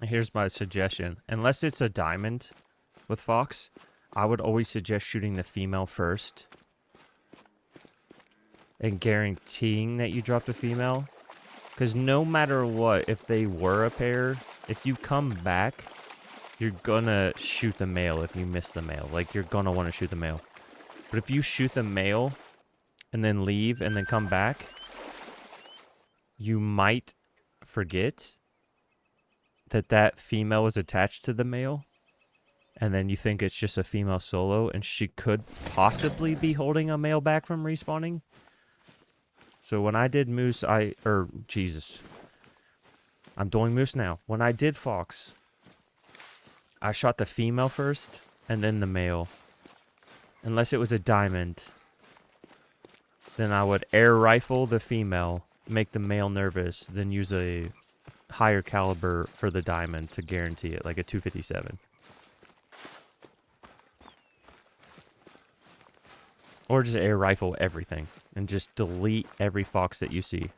Here's my suggestion. Unless it's a diamond with Fox, I would always suggest shooting the female first and guaranteeing that you drop the female. Because no matter what, if they were a pair, if you come back, you're gonna shoot the male if you miss the male. Like, you're gonna want to shoot the male. But if you shoot the male and then leave and then come back, you might forget that female was attached to the male, and then you think it's just a female solo, and she could possibly be holding a male back from respawning. So when I did Moose, I'm doing Moose now. When I did Fox, I shot the female first, and then the male. Unless it was a diamond, then I would air rifle the female, make the male nervous, then use a higher caliber for the diamond to guarantee it, like a 257. Or just air rifle everything and just delete every Fox that you see.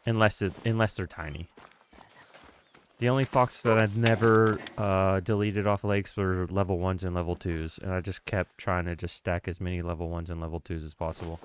Unless they're tiny. The only Fox that I've never deleted off lakes were level 1s and level 2s, and I just kept trying to just stack as many level 1s and level 2s as possible.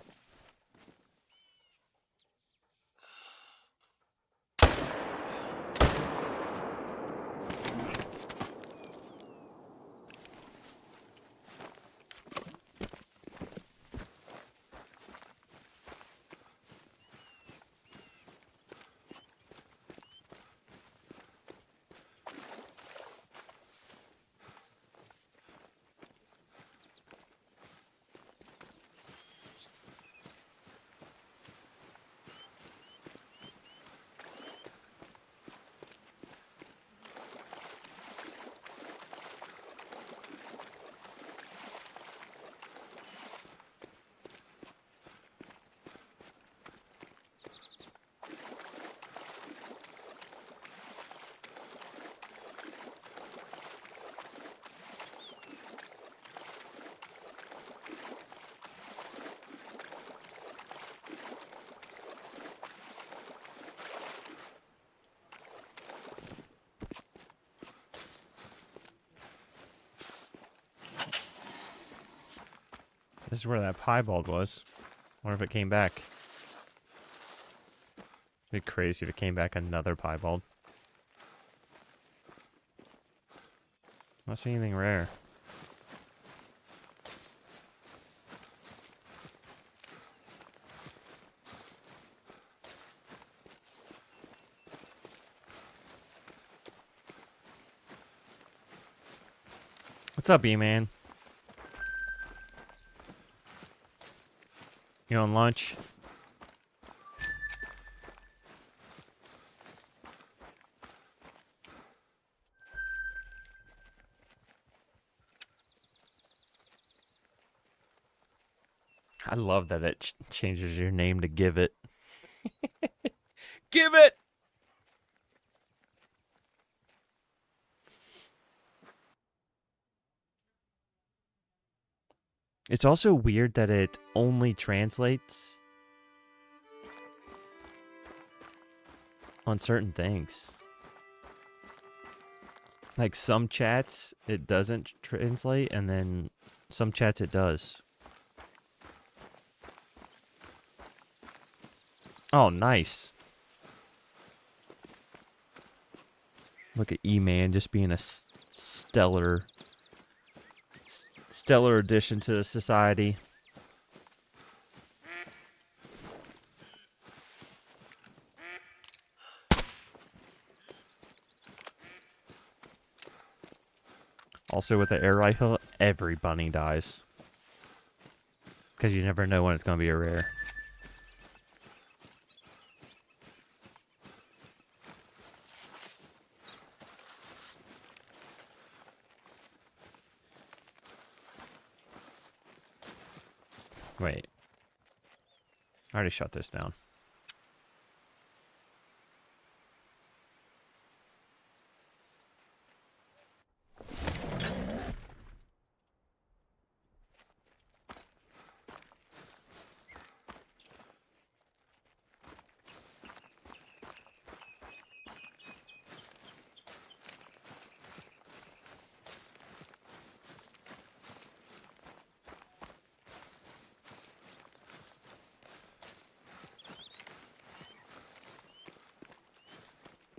This is where that piebald was. Wonder if it came back. It'd be crazy if it came back another piebald. Not see anything rare. What's up, E-Man? You on lunch? I love that it changes your name to Give It. Give It! It's also weird that it only translates on certain things. Like some chats, it doesn't translate, and then some chats it does. Oh, nice. Look at E-Man just being a stellar addition to society. Also, with the air rifle, every bunny dies. Because you never know when it's going to be a rare. Wait. I already shut this down.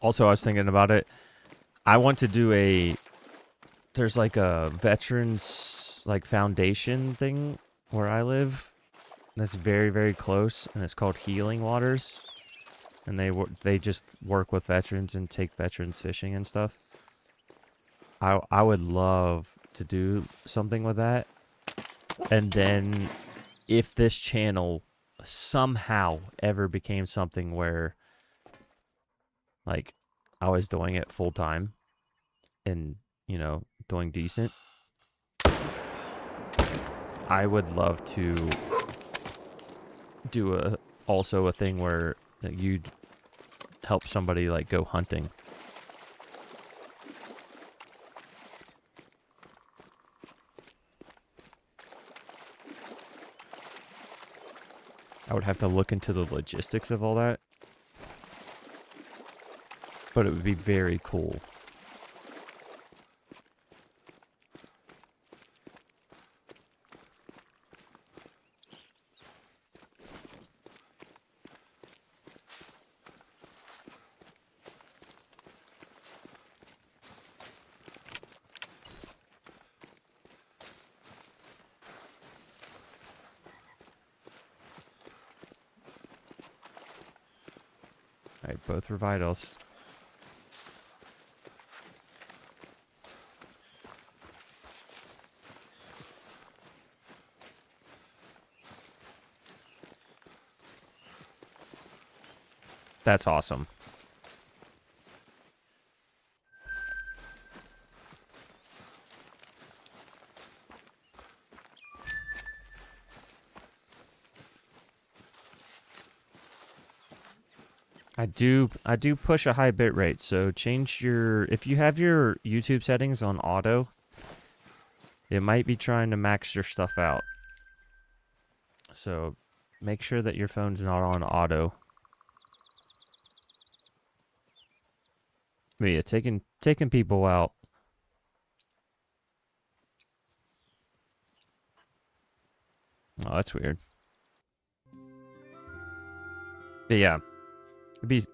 Also, I was thinking about it. I want to do there's like a veterans like foundation thing where I live. That's very, very close, and it's called Healing Waters. And they just work with veterans and take veterans fishing and stuff. I would love to do something with that. And then if this channel somehow ever became something where like I was doing it full time and, you know, doing decent, I would love to do also a thing where you'd help somebody like go hunting. I would have to look into the logistics of all that, but it would be very cool. Alright, both were vitals. That's awesome. I do push a high bit rate, so change if you have your YouTube settings on auto, it might be trying to max your stuff out. So make sure that your phone's not on auto. But yeah, taking people out. Oh, that's weird. But yeah,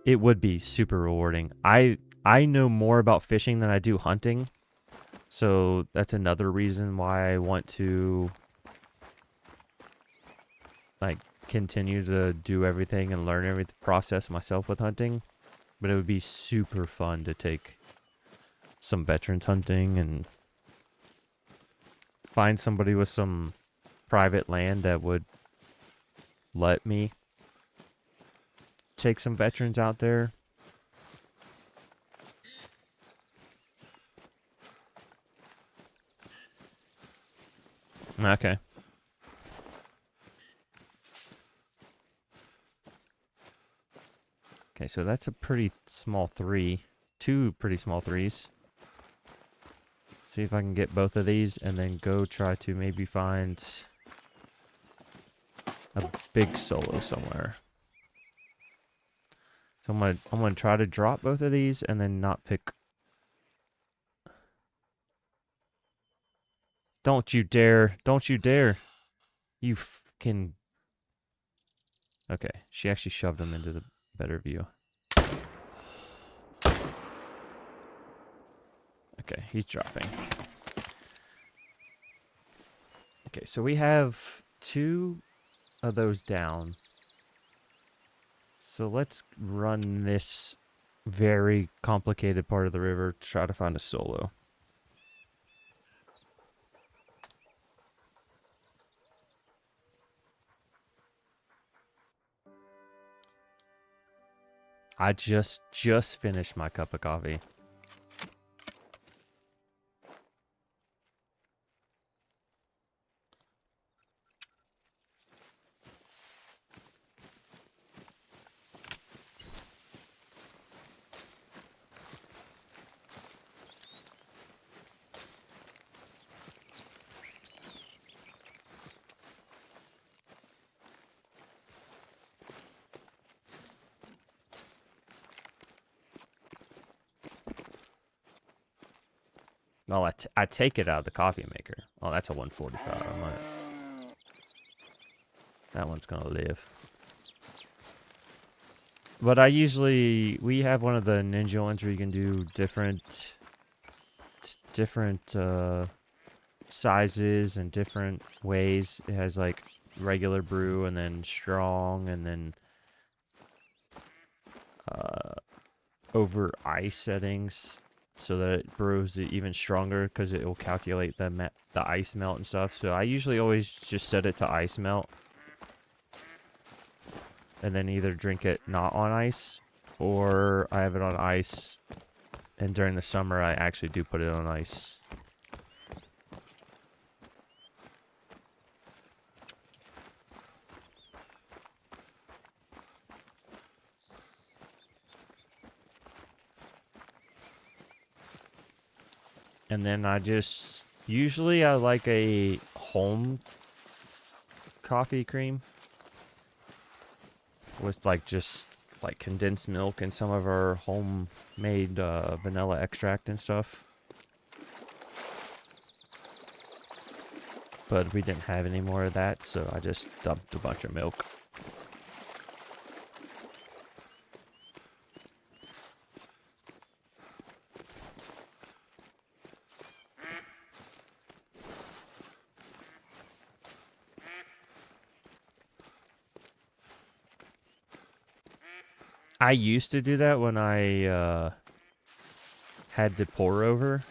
it would be super rewarding. I know more about fishing than I do hunting, so that's another reason why I want to like continue to do everything and learn every process myself with hunting. But it would be super fun to take some veterans hunting and find somebody with some private land that would let me take some veterans out there. Okay. Okay, so that's a pretty small 3. 2 pretty small 3s. See if I can get both of these and then go try to maybe find a big solo somewhere. So I'm gonna try to drop both of these and then not pick. Don't you dare! Don't you dare! You fucking. Okay, she actually shoved them into the better view. Okay, he's dropping. Okay, so we have 2 of those down. So let's run this very complicated part of the river to try to find a solo. I just finished my cup of coffee. Oh, I take it out of the coffee maker. Oh, that's a 145. That one's gonna live. But we have one of the ninja ones where you can do different sizes and different ways. It has like regular brew and then strong and then over ice settings so that it brews it even stronger because it will calculate the ice melt and stuff. So I usually always just set it to ice melt and then either drink it not on ice or I have it on ice, and during the summer I actually do put it on ice. And then usually I like a home coffee cream with just condensed milk and some of our homemade vanilla extract and stuff. But we didn't have any more of that, so I just dumped a bunch of milk. I used to do that when I had the pour over,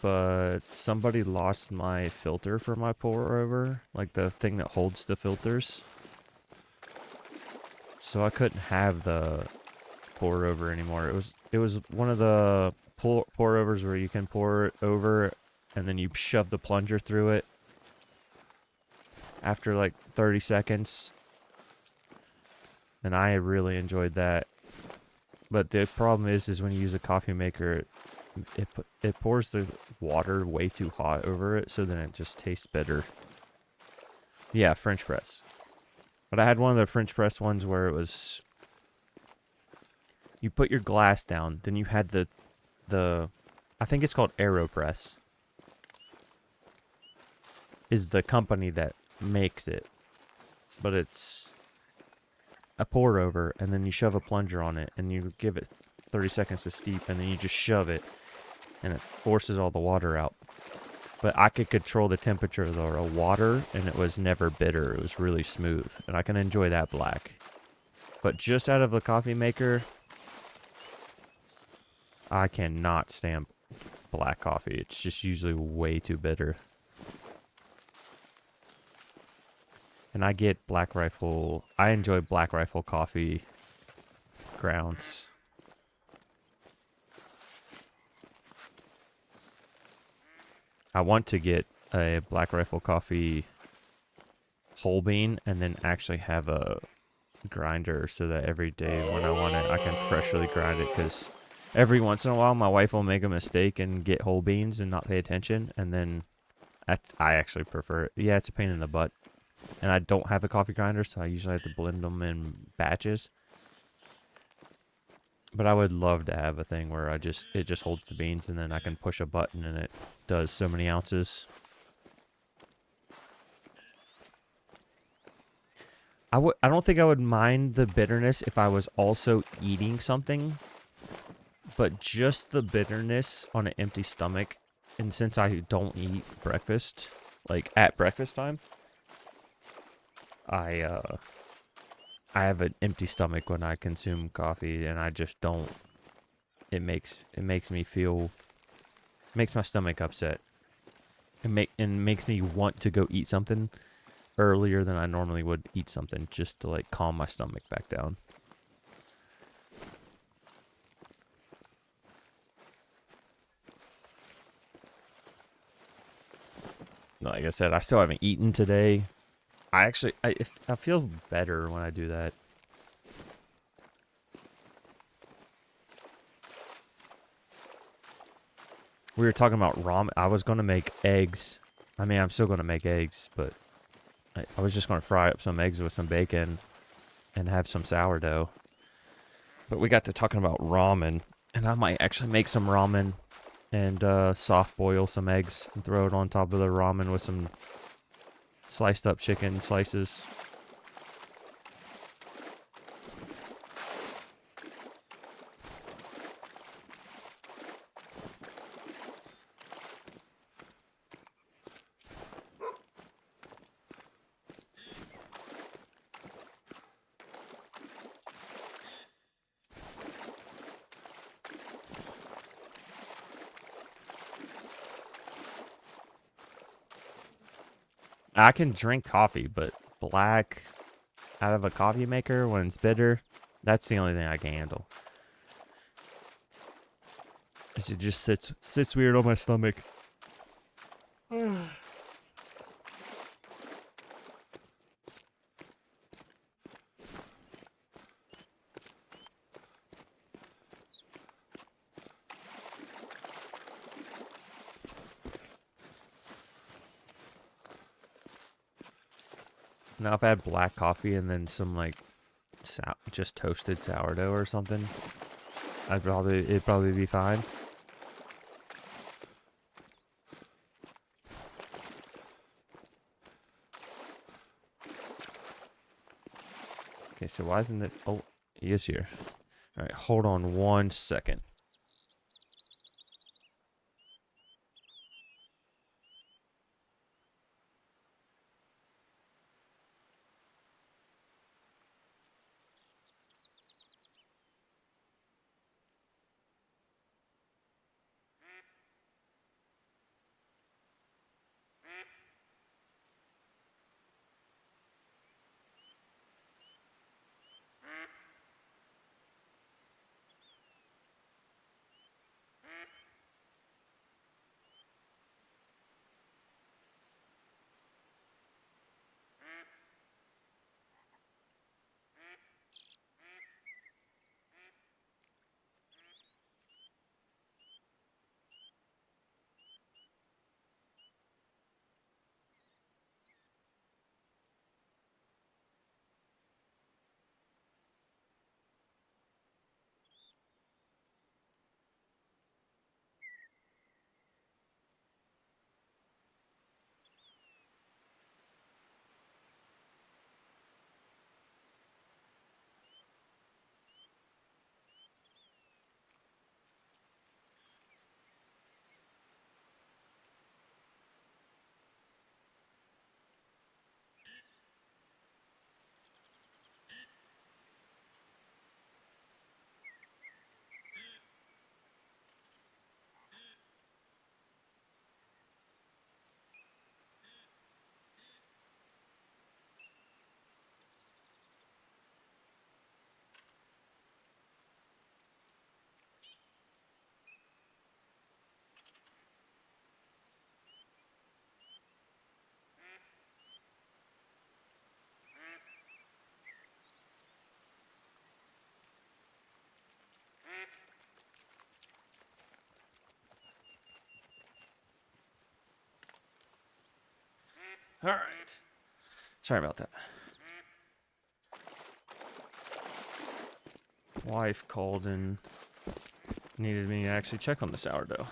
but somebody lost my filter for my pour over, like the thing that holds the filters. So I couldn't have the pour over anymore. It was one of the pour overs where you can pour it over and then you shove the plunger through it after like 30 seconds. And I really enjoyed that. But the problem is when you use a coffee maker, it pours the water way too hot over it, so then it just tastes bitter. Yeah, French press. But I had one of the French press ones where it was, you put your glass down, then you had the I think it's called AeroPress, is the company that makes it, but it's a pour over, and then you shove a plunger on it, and you give it 30 seconds to steep, and then you just shove it, and it forces all the water out. But I could control the temperature of the water, and it was never bitter. It was really smooth, and I can enjoy that black. But just out of the coffee maker, I cannot stand black coffee. It's just usually way too bitter. And I get Black Rifle. I enjoy Black Rifle coffee grounds. I want to get a Black Rifle coffee whole bean and then actually have a grinder so that every day when I want it, I can freshly grind it. Because every once in a while, my wife will make a mistake and get whole beans and not pay attention. And then I actually prefer it. Yeah, it's a pain in the butt. And I don't have a coffee grinder, so I usually have to blend them in batches. But I would love to have a thing where it just holds the beans and then I can push a button and it does so many ounces. I don't think I would mind the bitterness if I was also eating something, but just the bitterness on an empty stomach, and since I don't eat breakfast, like at breakfast time, I have an empty stomach when I consume coffee, and I just don't. It makes me feel, makes my stomach upset. And makes me want to go eat something earlier than I normally would eat something, just to like calm my stomach back down. Like I said, I still haven't eaten today. I feel better when I do that. We were talking about ramen. I was going to make eggs. I mean, I'm still going to make eggs, but I was just going to fry up some eggs with some bacon and have some sourdough. But we got to talking about ramen, and I might actually make some ramen and soft boil some eggs and throw it on top of the ramen with some sliced up chicken slices. I can drink coffee, but black out of a coffee maker when it's bitter, that's the only thing I can handle. It just sits weird on my stomach. Now, if I had black coffee and then some like just toasted sourdough or something, it'd probably be fine. Okay, so why isn't it? Oh, he is here. All right, hold on 1 second. All right. Sorry about that. Wife called and needed me to actually check on the sourdough.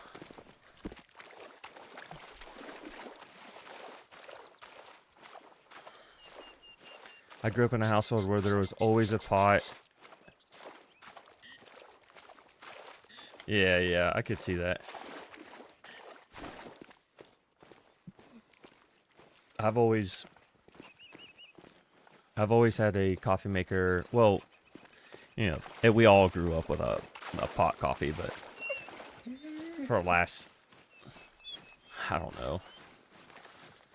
I grew up in a household where there was always a pot. Yeah, I could see that. I've always had a coffee maker. Well, you know, we all grew up with a pot coffee, but for the last, I don't know,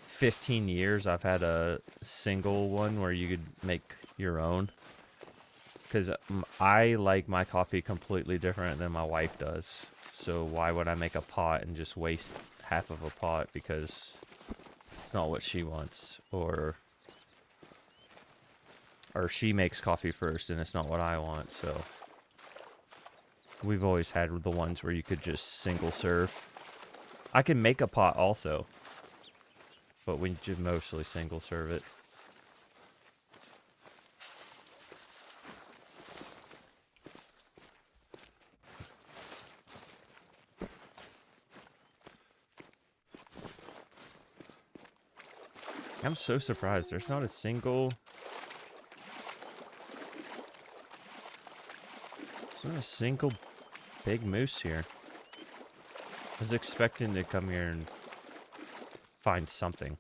15 years, I've had a single one where you could make your own. Because I like my coffee completely different than my wife does. So why would I make a pot and just waste half of a pot because it's not what she wants, or she makes coffee first and it's not what I want. So we've always had the ones where you could just single serve. I can make a pot also, but we just mostly single serve it. I'm so surprised there's not a single... There's not a single big moose here. I was expecting to come here and find something.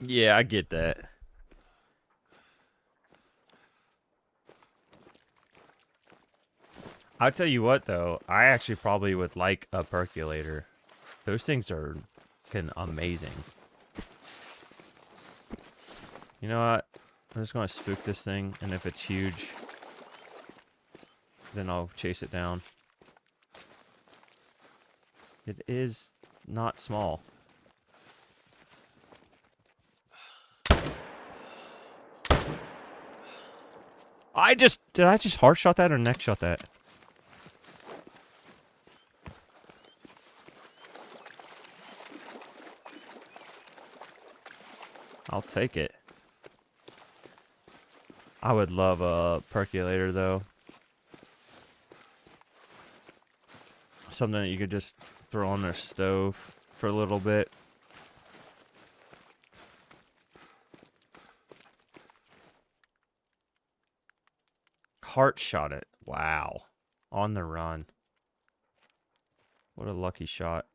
Yeah, I get that. I'll tell you what, though. I actually probably would like a percolator. Those things are amazing. You know what? I'm just going to spook this thing, and if it's huge, then I'll chase it down. It is not small. Did I just heart shot that or neck shot that? I'll take it. I would love a percolator, though. Something that you could just throw on the stove for a little bit. Heart shot it. Wow. On the run. What a lucky shot.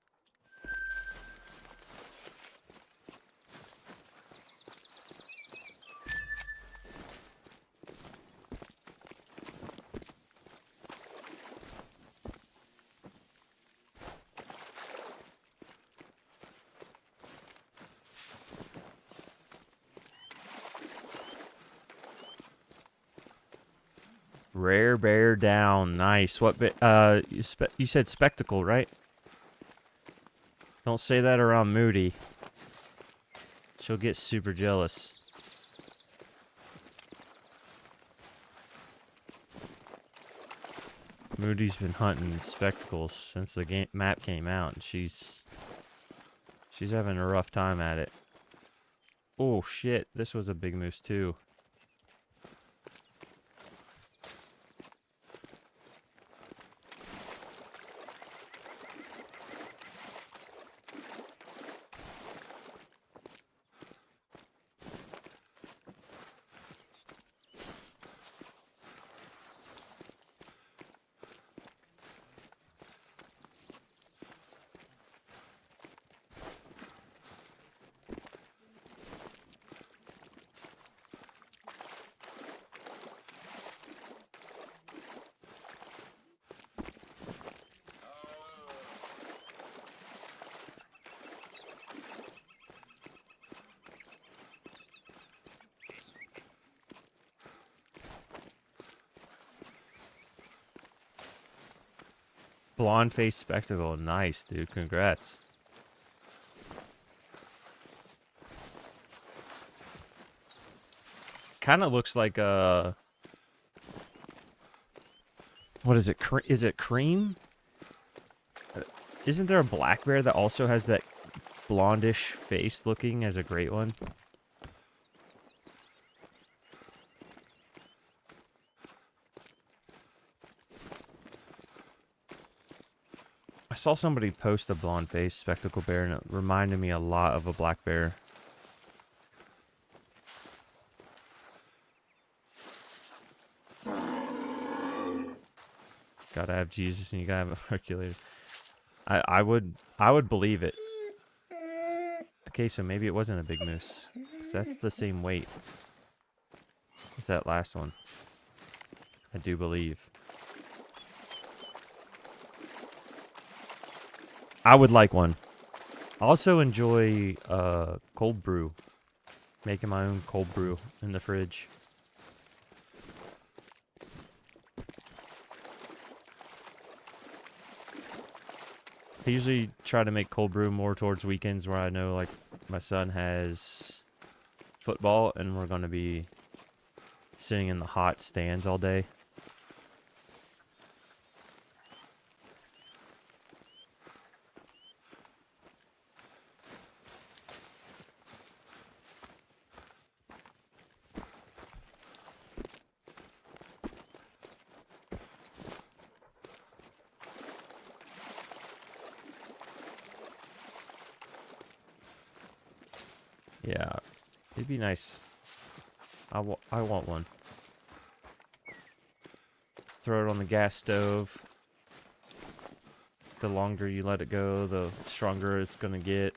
Rare bear down. Nice. What bit? You said spectacle, right? Don't say that around Moody. She'll get super jealous. Moody's been hunting spectacles since the map came out, and she's having a rough time at it. Oh shit! This was a big moose too. Blonde face spectacle. Nice, dude. Congrats. Kind of looks like what is it? Is it cream? Isn't there a black bear that also has that blondish face looking as a great one? I saw somebody post a blonde face spectacle bear and it reminded me a lot of a black bear. Gotta have Jesus and you gotta have a Hercules. I would believe it. Okay, so maybe it wasn't a big moose. 'Cause that's the same weight as that last one. I do believe. I would like one. I also enjoy cold brew. Making my own cold brew in the fridge. I usually try to make cold brew more towards weekends where I know, like, my son has football and we're going to be sitting in the hot stands all day. Yeah, it'd be nice. I want one. Throw it on the gas stove. The longer you let it go, the stronger it's gonna get.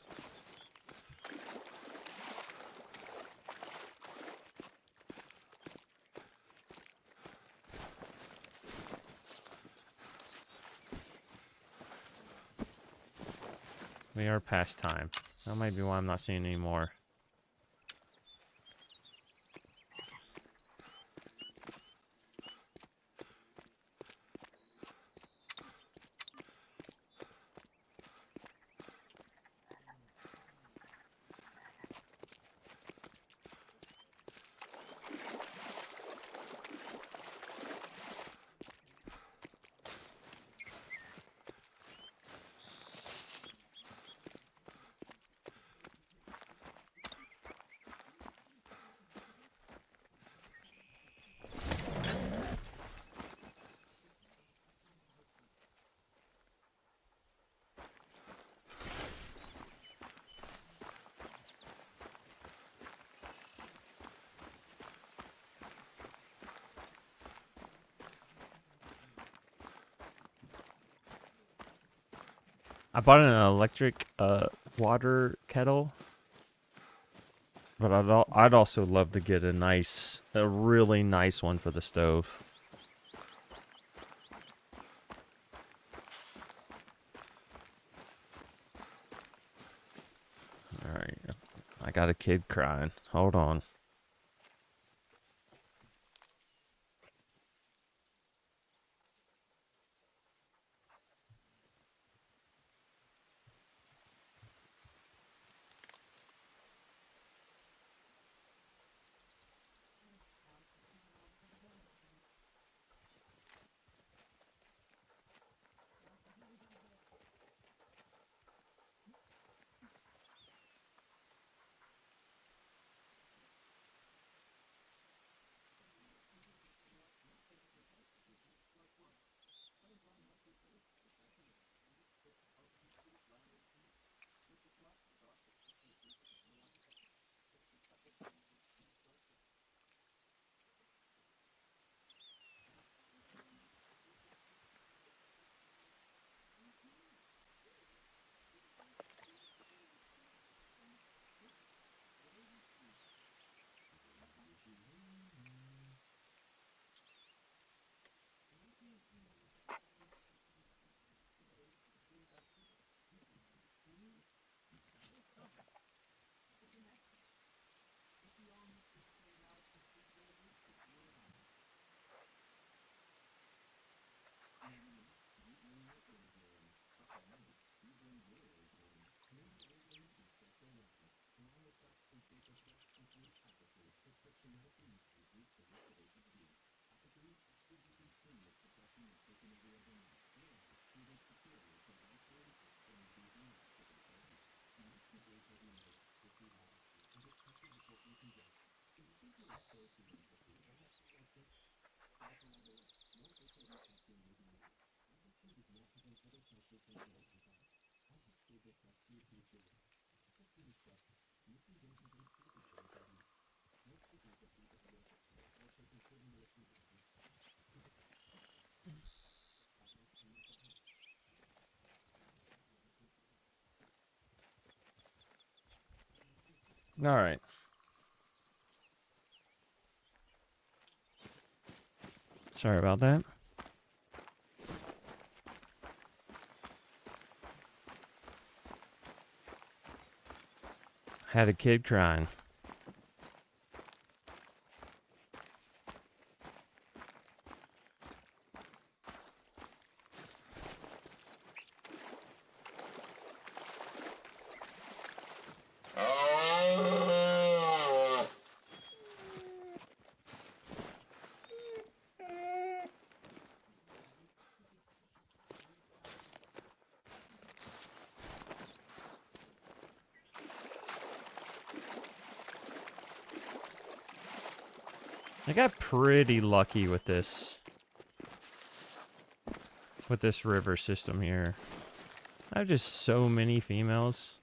We are past time. That might be why I'm not seeing any more. I bought an electric water kettle, but I'd also love to get a really nice one for the stove. All right, I got a kid crying. Hold on. All right. Sorry about that. Had a kid crying. I got pretty lucky with this river system here. I have just so many females.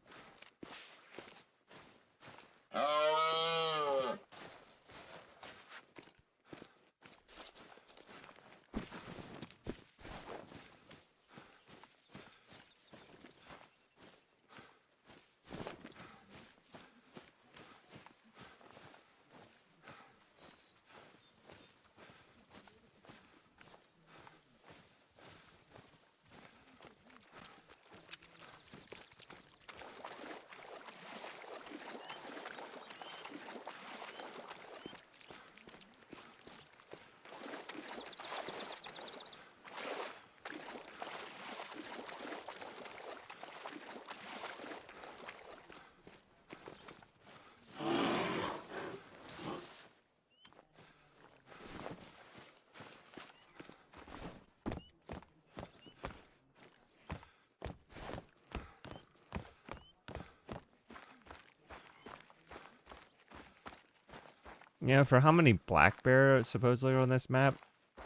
Yeah, for how many black bear supposedly are on this map,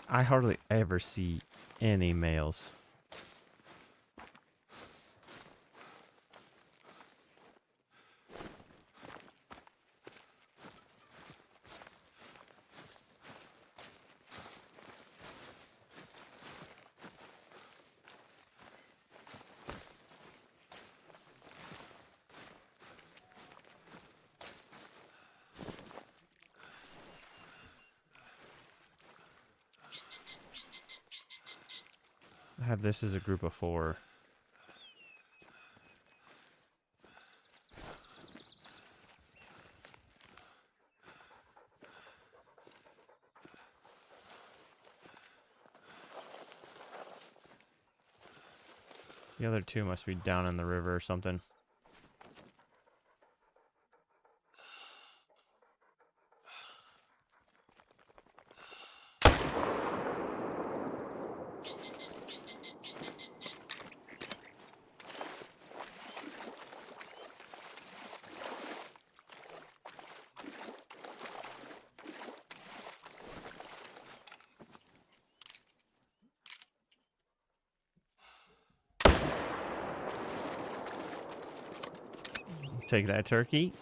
I hardly ever see any males. I have this as a group of 4. The other 2 must be down in the river or something. Take that, turkey.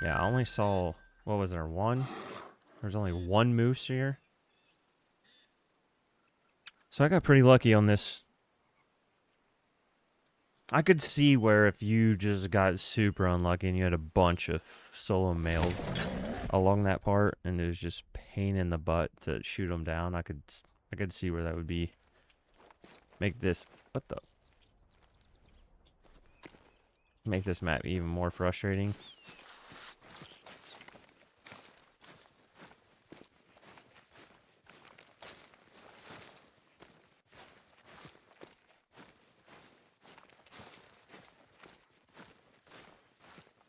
Yeah, I only saw, what was there, one? There's only one moose here. So I got pretty lucky on this. I could see where if you just got super unlucky and you had a bunch of solo males along that part and it was just pain in the butt to shoot them down, I could see where that would be. Make this, what the? Make this map even more frustrating.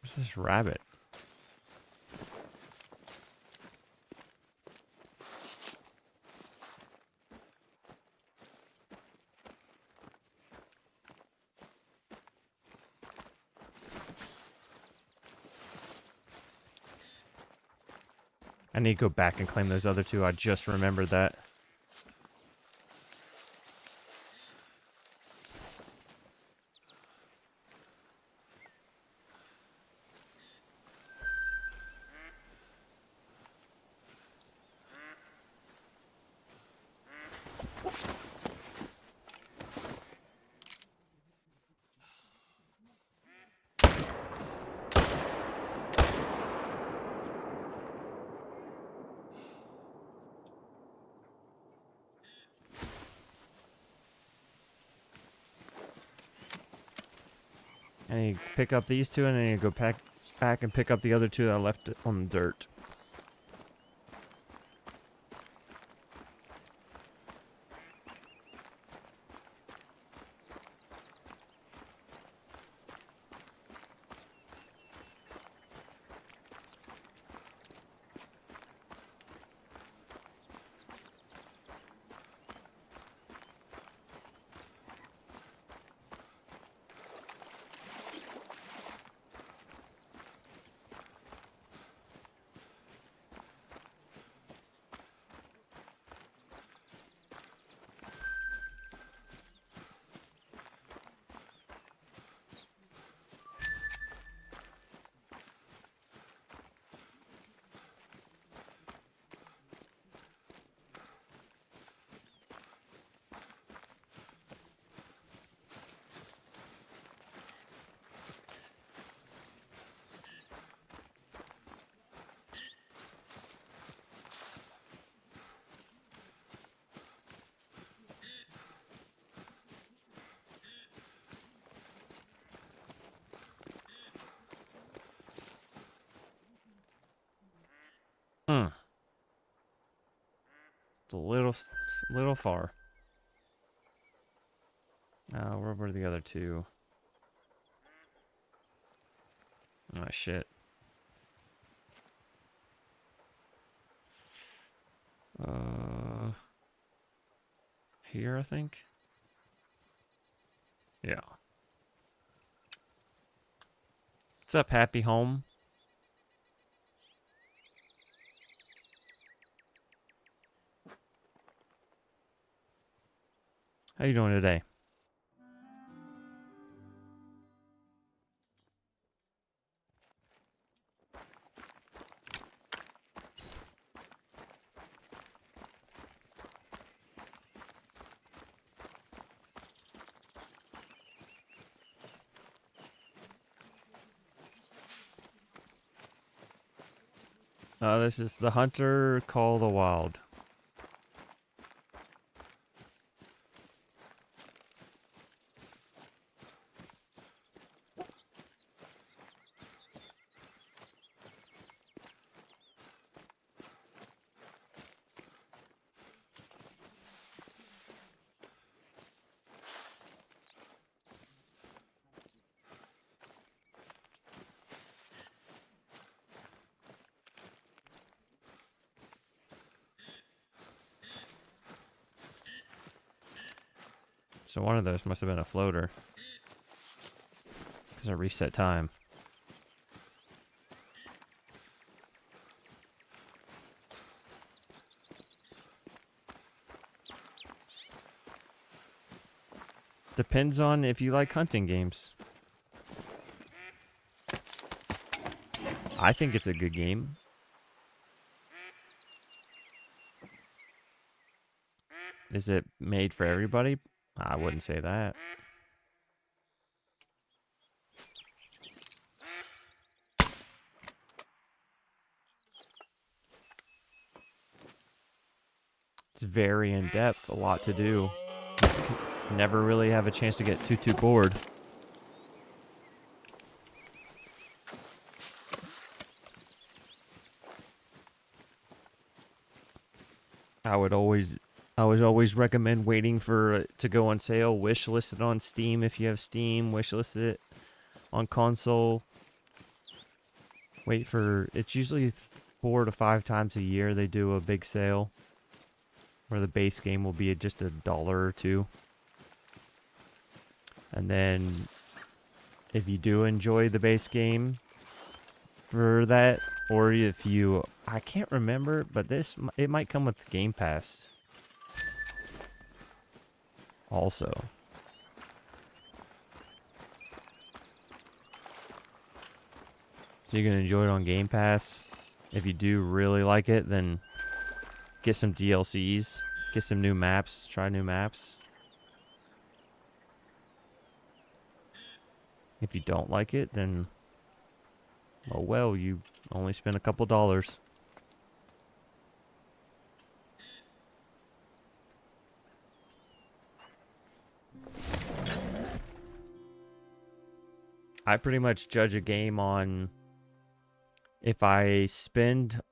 Where's this rabbit? I need to go back and claim those other two. I just remembered that. I need to pick up these two, and I need to go back and pick up the other two that I left on the dirt. It's a little far. Where were the other two? Oh, shit. Here, I think? Yeah. What's up, happy home? How you doing today? This is the Hunter Call the Wild. So one of those must have been a floater. Because I reset time. Depends on if you like hunting games. I think it's a good game. Is it made for everybody? I wouldn't say that. It's very in-depth, a lot to do. Never really have a chance to get too bored. I would always recommend waiting for it to go on sale. Wishlist it on Steam if you have Steam. Wishlist it on console. Wait for, it's usually 4 to 5 times a year they do a big sale where the base game will be just $1 or $2. And then if you do enjoy the base game for that, or if you, I can't remember, but it might come with Game Pass also. So you can enjoy it on Game Pass. If you do really like it, then get some DLCs, get some new maps, try new maps. If you don't like it, then, oh well, you only spent a couple dollars. I pretty much judge a game on if I spend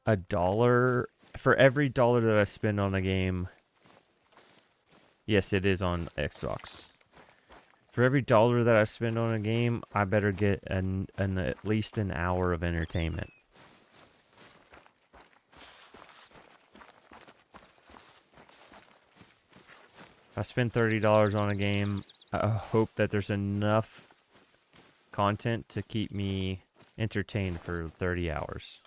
$1 for every $1 that I spend on a game. Yes, it is on Xbox. For every $1 that I spend on a game, I better get at least an hour of entertainment. If I spend $30 on a game, I hope that there's enough content to keep me entertained for 30 hours.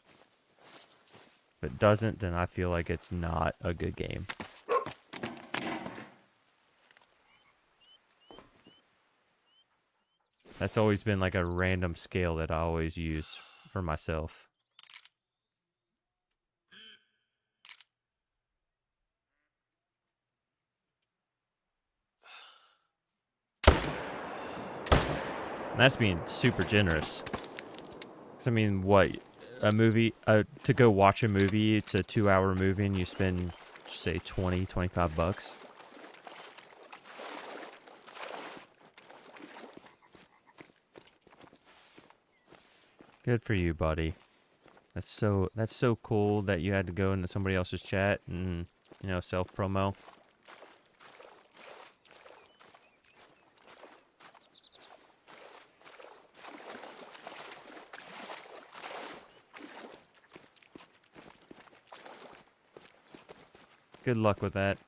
If it doesn't, then I feel like it's not a good game. That's always been like a random scale that I always use for myself. And that's being super generous. 'Cause I mean, what, a movie, to go watch a movie, it's a 2-hour movie and you spend, say, $20-25. Good for you, buddy. That's so cool that you had to go into somebody else's chat and, you know, self-promo. Good luck with that.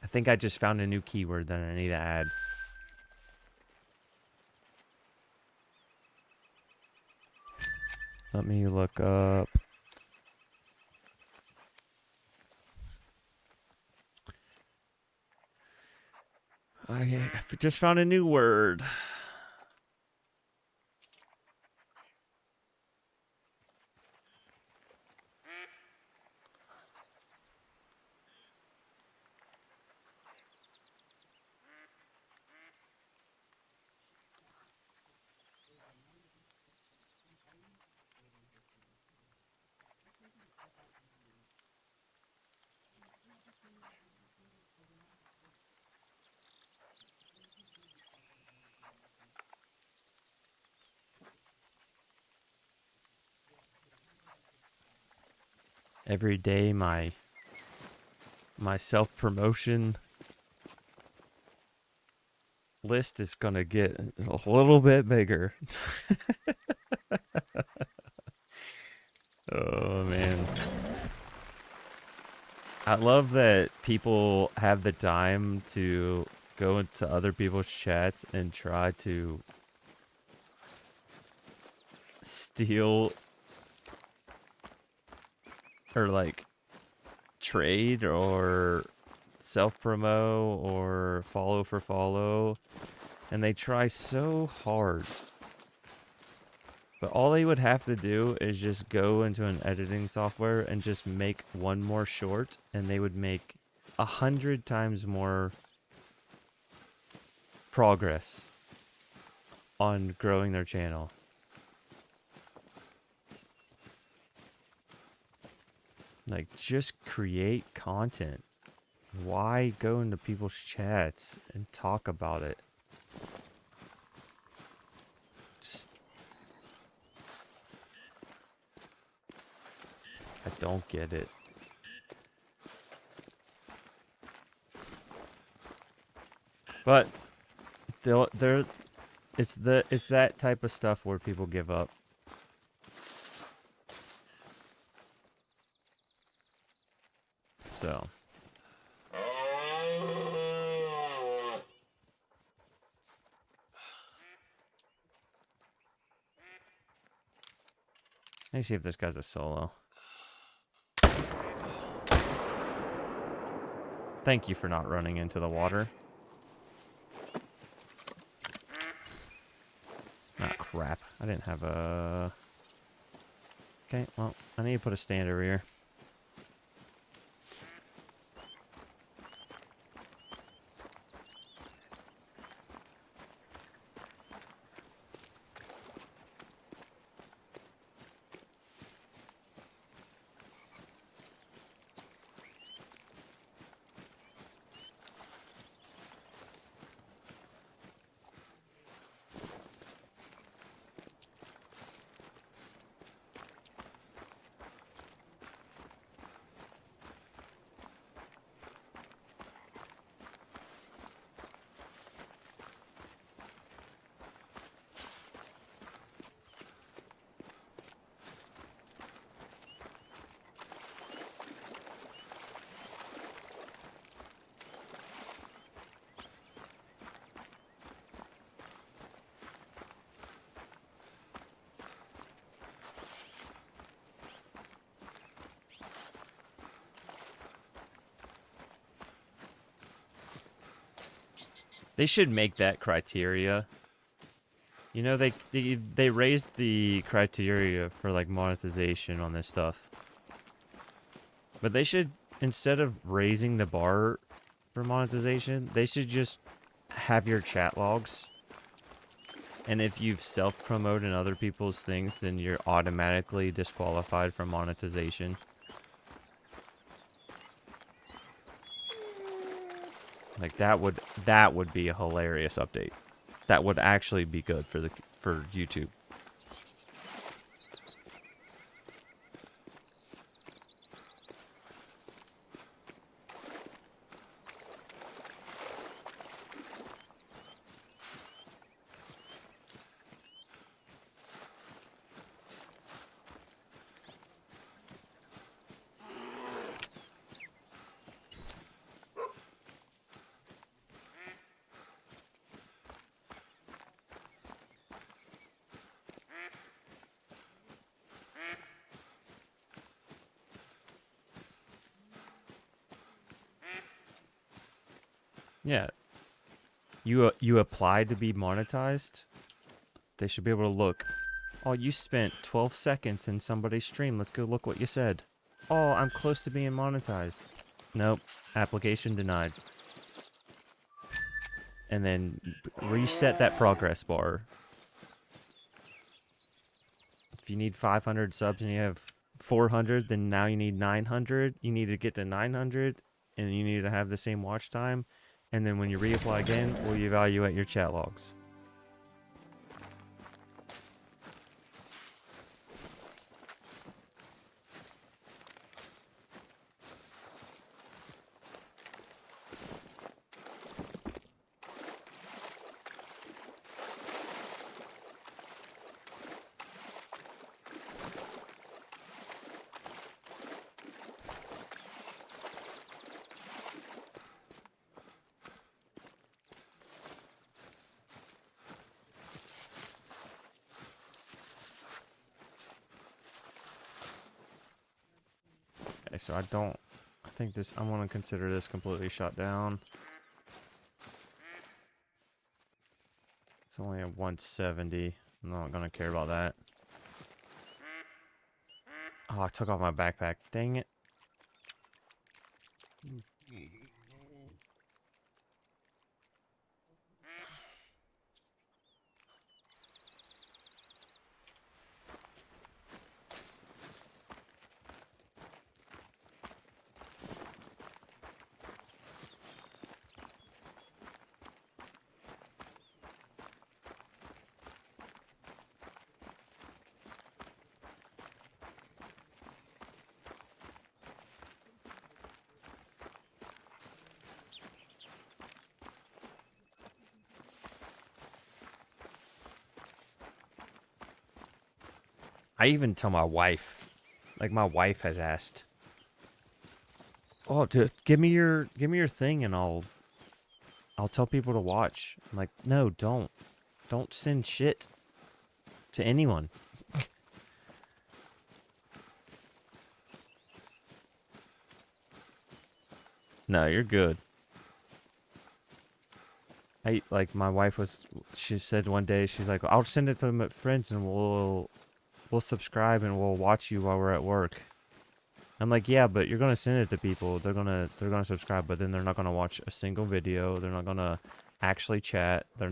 I think I just found a new keyword that I need to add. Let me look up. I just found a new word. Every day my self-promotion list is gonna get a little bit bigger. Oh man. I love that people have the time to go into other people's chats and try to steal or like trade or self promo or follow for follow, and they try so hard. But all they would have to do is just go into an editing software and just make one more short, and they would make 100 times more progress on growing their channel. Like, just create content. Why go into people's chats and talk about it? Just, I don't get it. But it's that type of stuff where people give up. So let me see if this guy's a solo. Thank you for not running into the water. Ah, crap. I didn't have a... Okay, well, I need to put a stand over here. They should make that criteria. You know, they raised the criteria for like monetization on this stuff. But they should, instead of raising the bar for monetization, they should just have your chat logs. And if you've self-promoted other people's things, then you're automatically disqualified from monetization. Like that would be a hilarious update. That would actually be good for YouTube. Yeah. You applied to be monetized? They should be able to look. Oh, you spent 12 seconds in somebody's stream. Let's go look what you said. Oh, I'm close to being monetized. Nope. Application denied. And then reset that progress bar. If you need 500 subs and you have 400, then now you need 900. You need to get to 900, and you need to have the same watch time. And then when you reapply again, we'll evaluate your chat logs. Okay, so I think this, I want to consider this completely shut down. It's only at 170. I'm not going to care about that. Oh, I took off my backpack. Dang it. I even tell my wife, like my wife has asked, "Oh, dude, give me your thing and I'll tell people to watch." I'm like, "No, don't send shit to anyone." No, you're good. Like my wife she said one day, she's like, "I'll send it to my friends and we'll subscribe and we'll watch you while we're at work." I'm like, "Yeah, but you're gonna send it to people. They're gonna subscribe, but then they're not gonna watch a single video. They're not gonna actually chat. They're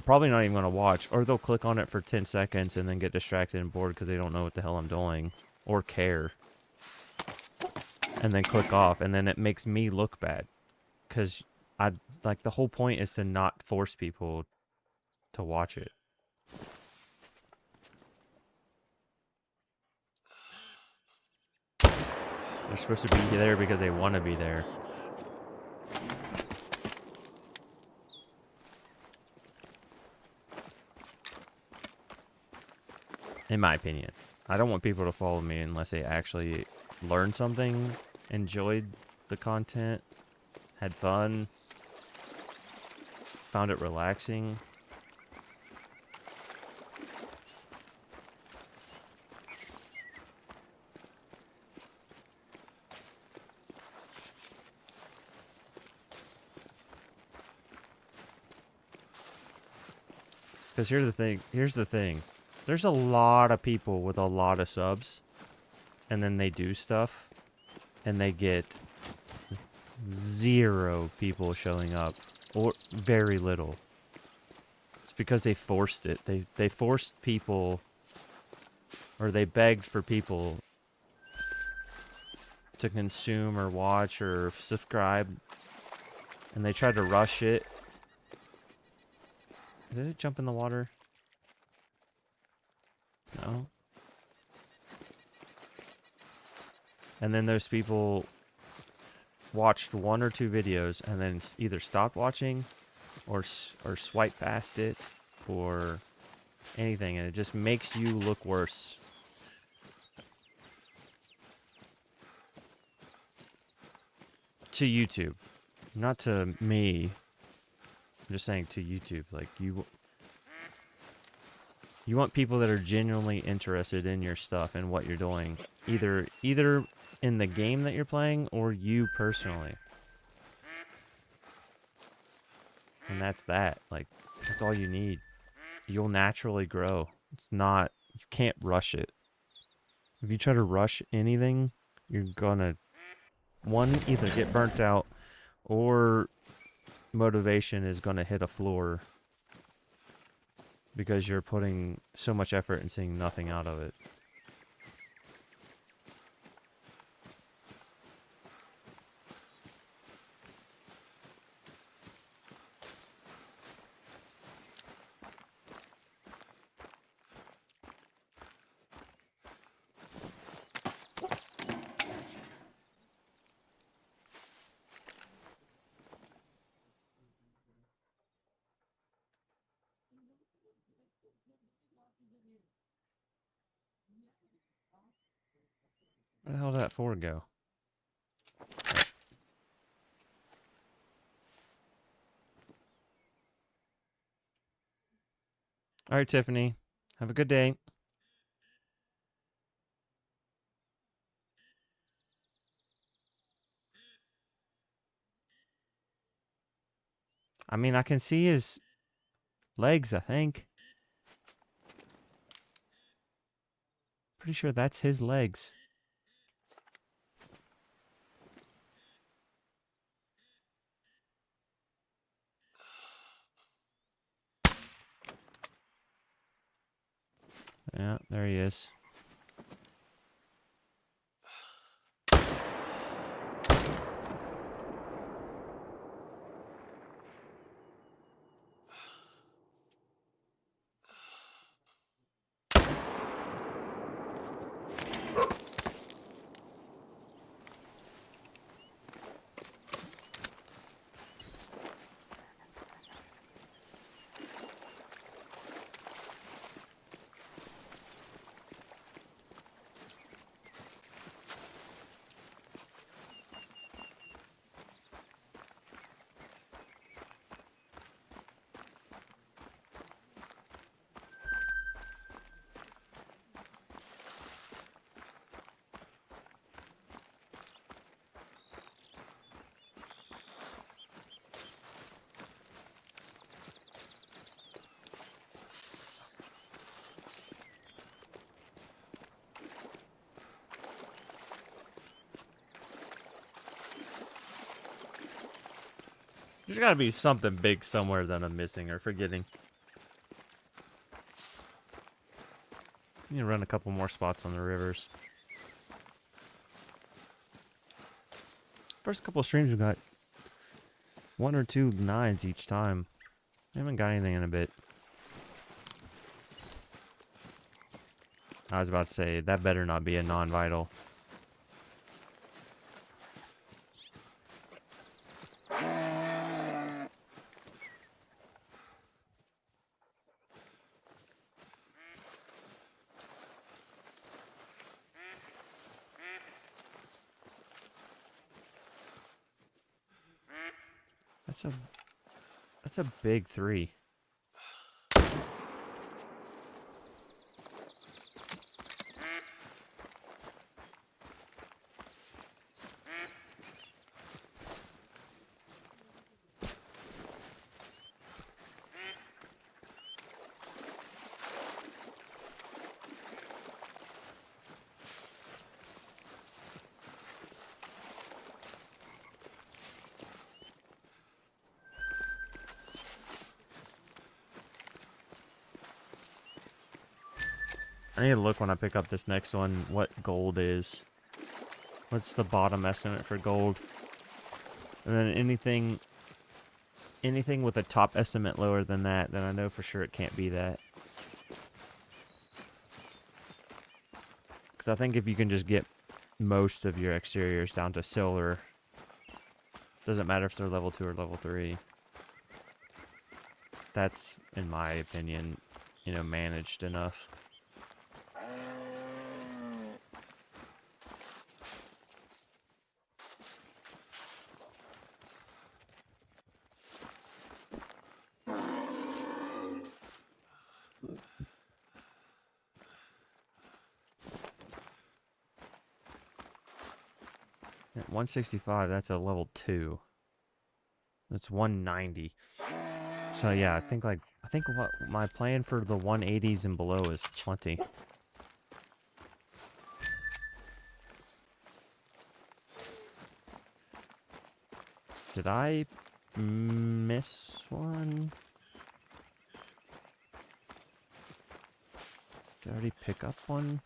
probably not even gonna watch, or they'll click on it for 10 seconds and then get distracted and bored because they don't know what the hell I'm doing or care, and then click off, and then it makes me look bad because I like the whole point is to not force people to watch it. They're supposed to be there because they want to be there. In my opinion, I don't want people to follow me unless they actually learned something, enjoyed the content, had fun, found it relaxing. Because here's the thing. There's a lot of people with a lot of subs, and then they do stuff, and they get 0 people showing up, or very little. It's because they forced it. They forced people, or they begged for people to consume or watch or subscribe, and they tried to rush it. Did it jump in the water? No. And then those people watched 1 or 2 videos and then either stopped watching or swipe past it or anything, and it just makes you look worse. To YouTube, not to me. I'm just saying to YouTube, like you want people that are genuinely interested in your stuff and what you're doing, either in the game that you're playing or you personally. And that's that. Like, that's all you need. You'll naturally grow. You can't rush it. If you try to rush anything, you're gonna, one, either get burnt out or motivation is gonna hit a floor because you're putting so much effort and seeing nothing out of it. Where the hell did that forward go? All right, Tiffany. Have a good day. I mean, I can see his legs, I think. Pretty sure that's his legs. Yeah, there he is. There's gotta be something big somewhere that I'm missing or forgetting. I need to run a couple more spots on the rivers. First couple streams we got 1 or 2 9s each time. I haven't got anything in a bit. I was about to say, that better not be a non-vital. That's a big 3. I need to look when I pick up this next one what gold is. What's the bottom estimate for gold? And then anything with a top estimate lower than that, then I know for sure it can't be that. Because I think if you can just get most of your exteriors down to silver, doesn't matter if they're level 2 or level 3. That's, in my opinion, you know, managed enough. At 165, that's a level 2. That's 190. So yeah, I think what my plan for the 180s and below is plenty. Did I miss one? Did I already pick up one?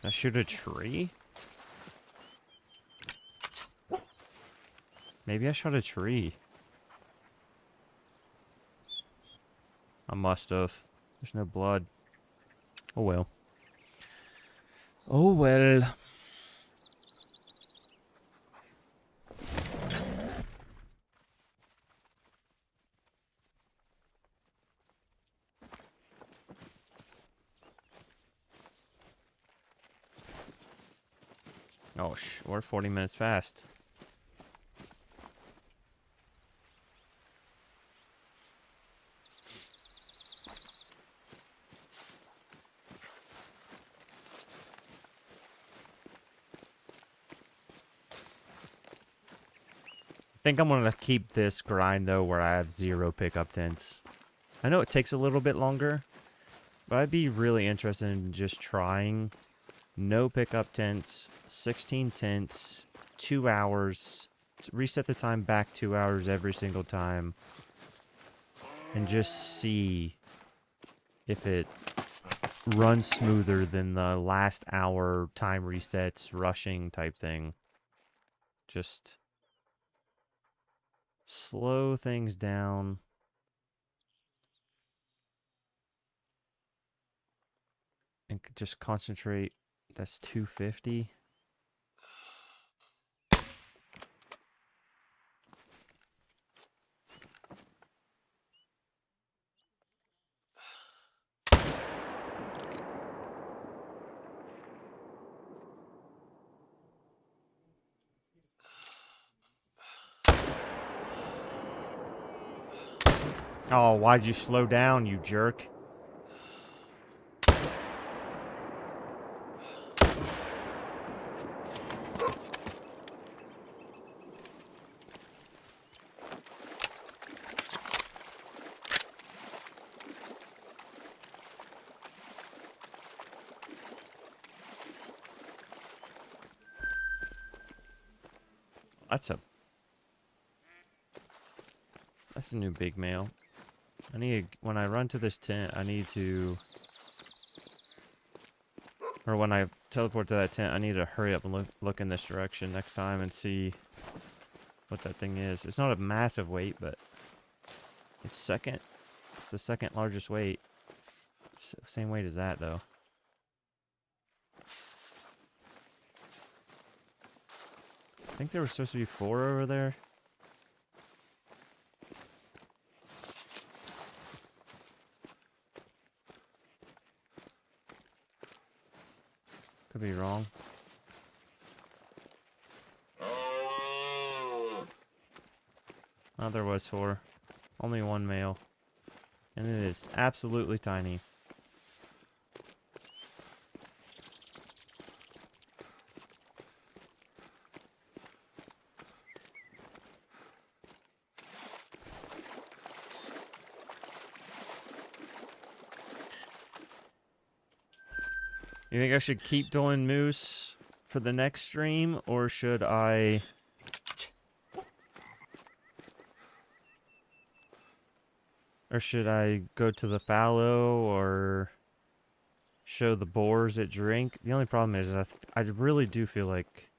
Did I shoot a tree? Maybe I shot a tree. I must have. There's no blood. Oh well. Oh well. Oh, we're 40 minutes past. think I'm going to keep this grind, though, where I have 0 pickup tents. I know it takes a little bit longer, but I'd be really interested in just trying no pickup tents, 16 tents, 2 hours, reset the time back 2 hours every single time, and just see if it runs smoother than the last hour time resets, rushing type thing. Just slow things down. And just concentrate. That's 250. Oh, why'd you slow down, you jerk? That's a new big male. When I run to this tent, I need to, or when I teleport to that tent, I need to hurry up and look in this direction next time and see what that thing is. It's not a massive weight, but it's the second largest weight. It's the same weight as that, though. I think there were supposed to be 4 over there. Could be wrong. Oh, there was 4. Only 1 male. And it is absolutely tiny. You think I should keep doing moose for the next stream, or should I... Or should I go to the fallow, or show the boars at drink? The only problem is I really do feel like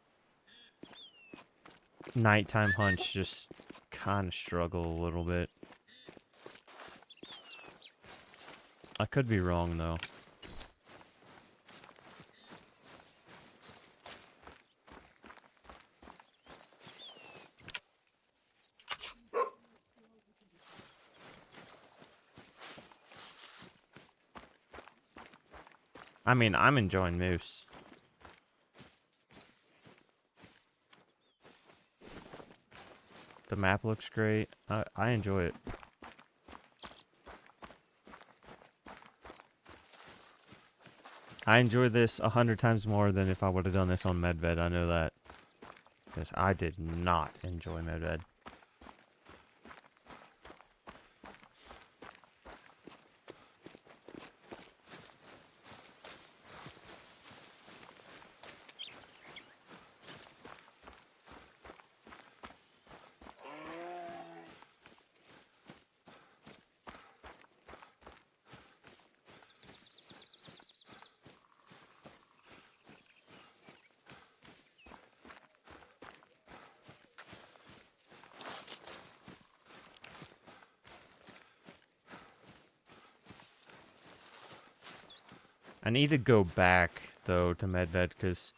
nighttime hunts just kind of struggle a little bit. I could be wrong, though. I mean, I'm enjoying moose. The map looks great. I enjoy it. I enjoy this 100 times more than if I would have done this on Medved. I know that. Because I did not enjoy Medved. I need to go back, though, to Medved, because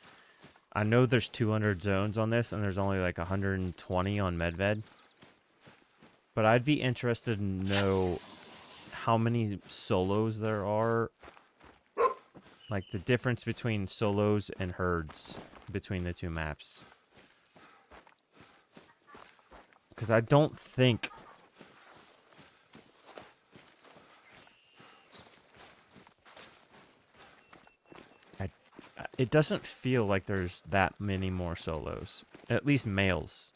I know there's 200 zones on this, and there's only like 120 on Medved. But I'd be interested to know how many solos there are. Like, the difference between solos and herds between the two maps. Because I don't think... It doesn't feel like there's that many more solos. At least males.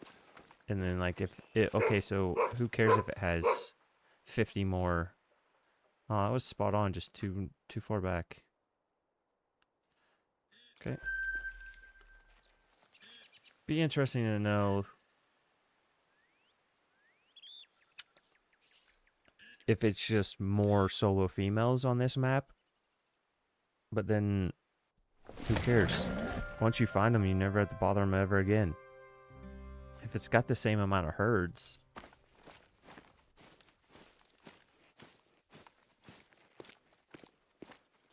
And then like if it, okay, so who cares if it has 50 more? Oh, I was spot on, just too far back. Okay. Be interesting to know if it's just more solo females on this map. But then, who cares? Once you find them, you never have to bother them ever again. If it's got the same amount of herds.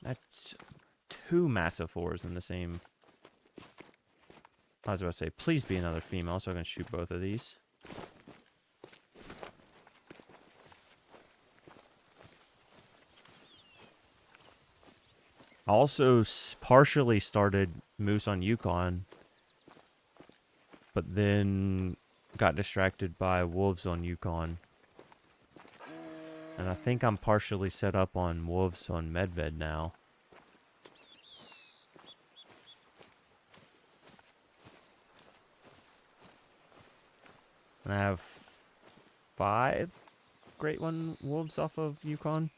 That's 2 massive 4s in the same. I was about to say, please be another female so I can shoot both of these. Also partially started moose on Yukon, but then got distracted by wolves on Yukon. And I think I'm partially set up on wolves on Medved now. And I have 5 Great One wolves off of Yukon.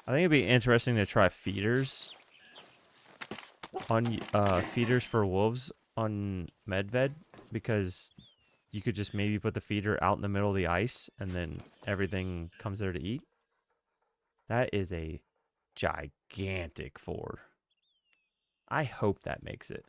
I think it'd be interesting to try feeders on feeders for wolves on Medved, because you could just maybe put the feeder out in the middle of the ice and then everything comes there to eat. That is a gigantic 4. I hope that makes it.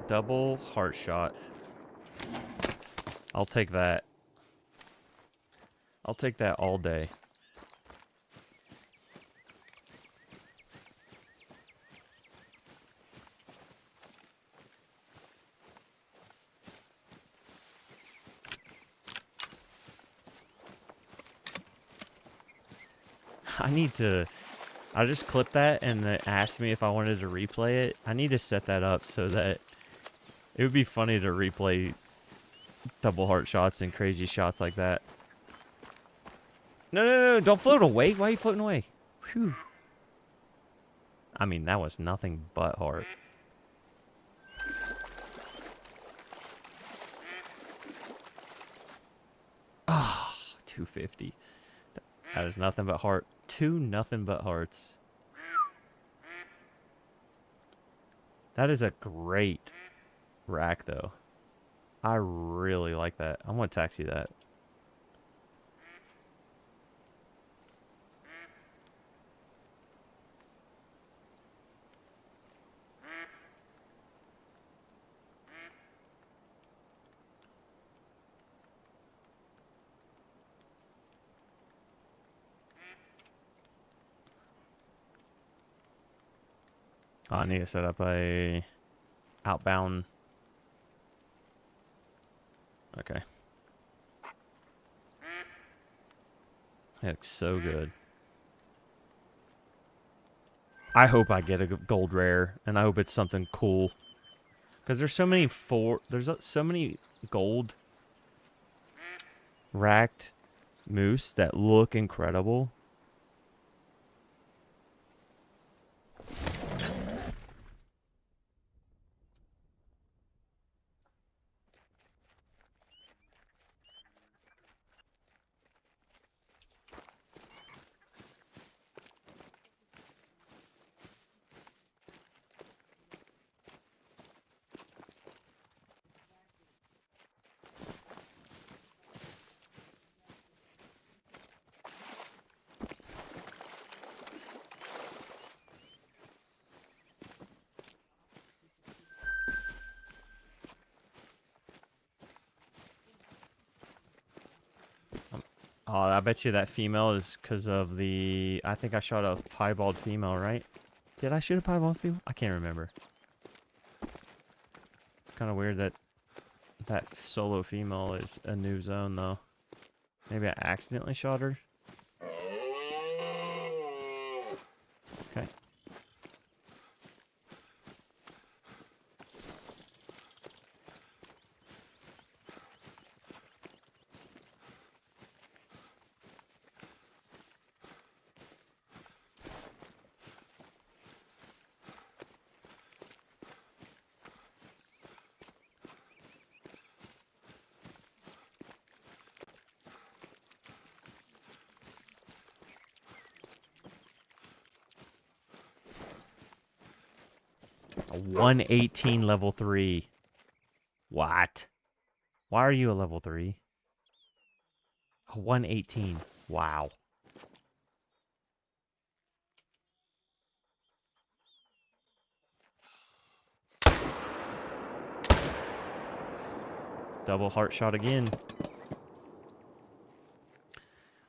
Double heart shot. I'll take that. I'll take that all day. I just clipped that and it asked me if I wanted to replay it. I need to set that up so that it would be funny to replay double heart shots and crazy shots like that. No, don't float away. Why are you floating away? Whew. I mean, that was nothing but heart. Ah, 250. That is nothing but heart. 2 nothing but hearts. That is a great rack, though. I really like that. I'm going to taxi that. Oh, I need to set up a outbound. Okay. It looks so good. I hope I get a gold rare, and I hope it's something cool. Because there's so many there's so many gold racked moose that look incredible. Oh, I bet you that female is because of the... I think I shot a piebald female, right? Did I shoot a piebald female? I can't remember. It's kind of weird that that solo female is a new zone, though. Maybe I accidentally shot her. Okay. A 118 level 3. What? Why are you a level 3? A 118. Wow. Double heart shot again.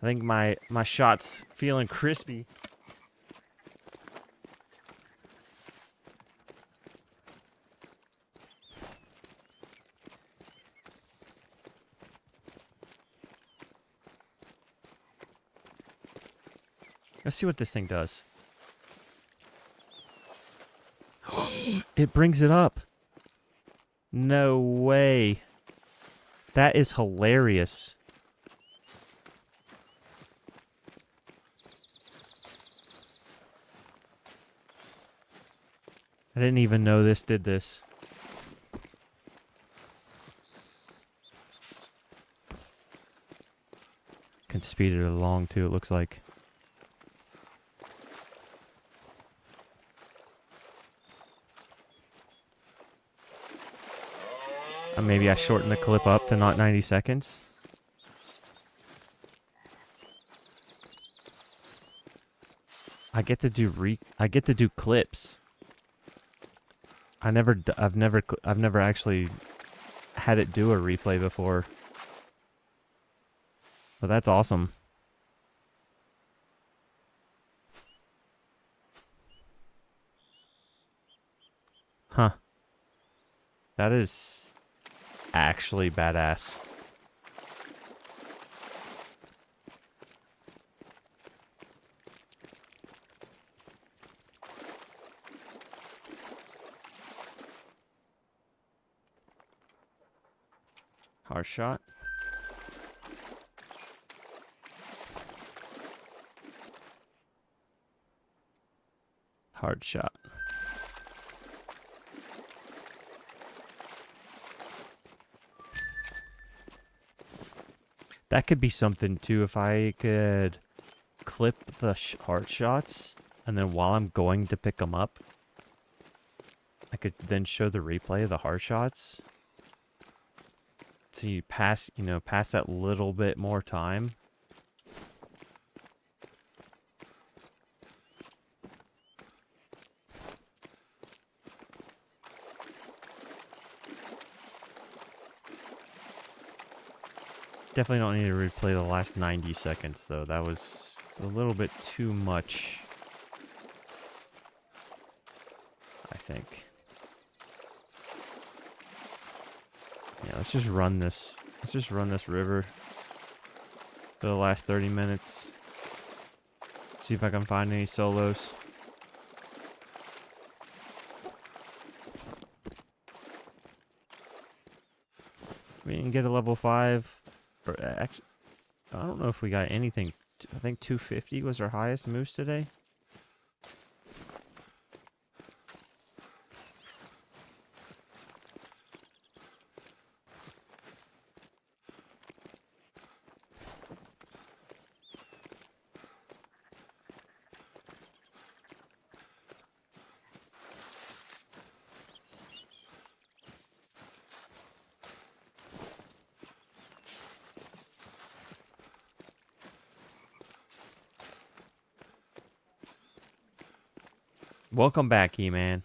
I think my shot's feeling crispy. Let's see what this thing does. It brings it up. No way. That is hilarious. I didn't even know this did this. Can speed it along too, it looks like. Maybe I shorten the clip up to not 90 seconds. I get to do clips. I've never actually had it do a replay before. But that's awesome. Huh. That is actually badass. Hard shot. Hard shot. That could be something too, if I could clip the hard shots, and then while I'm going to pick them up, I could then show the replay of the hard shots. So you pass that little bit more time. Definitely don't need to replay the last 90 seconds, though. That was a little bit too much, I think. Yeah, let's just run this. Let's just run this river for the last 30 minutes. See if I can find any solos. We didn't get a level 5. Or actually, I don't know if we got anything. I think 250 was our highest moose today. Welcome back, E-Man.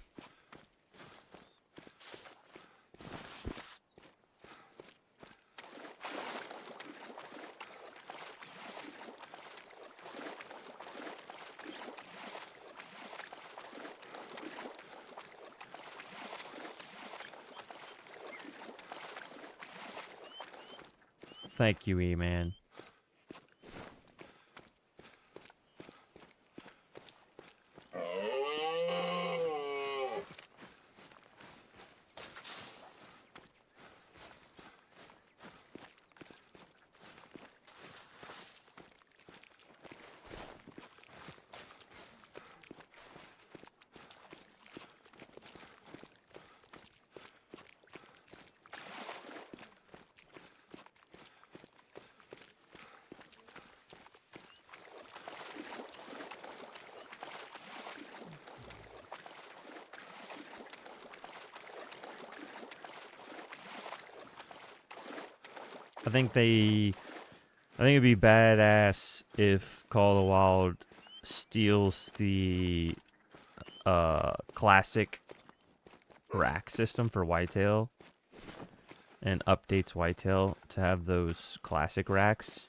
Thank you, E-Man. I think it'd be badass if Call of the Wild steals the classic rack system for Whitetail and updates Whitetail to have those classic racks,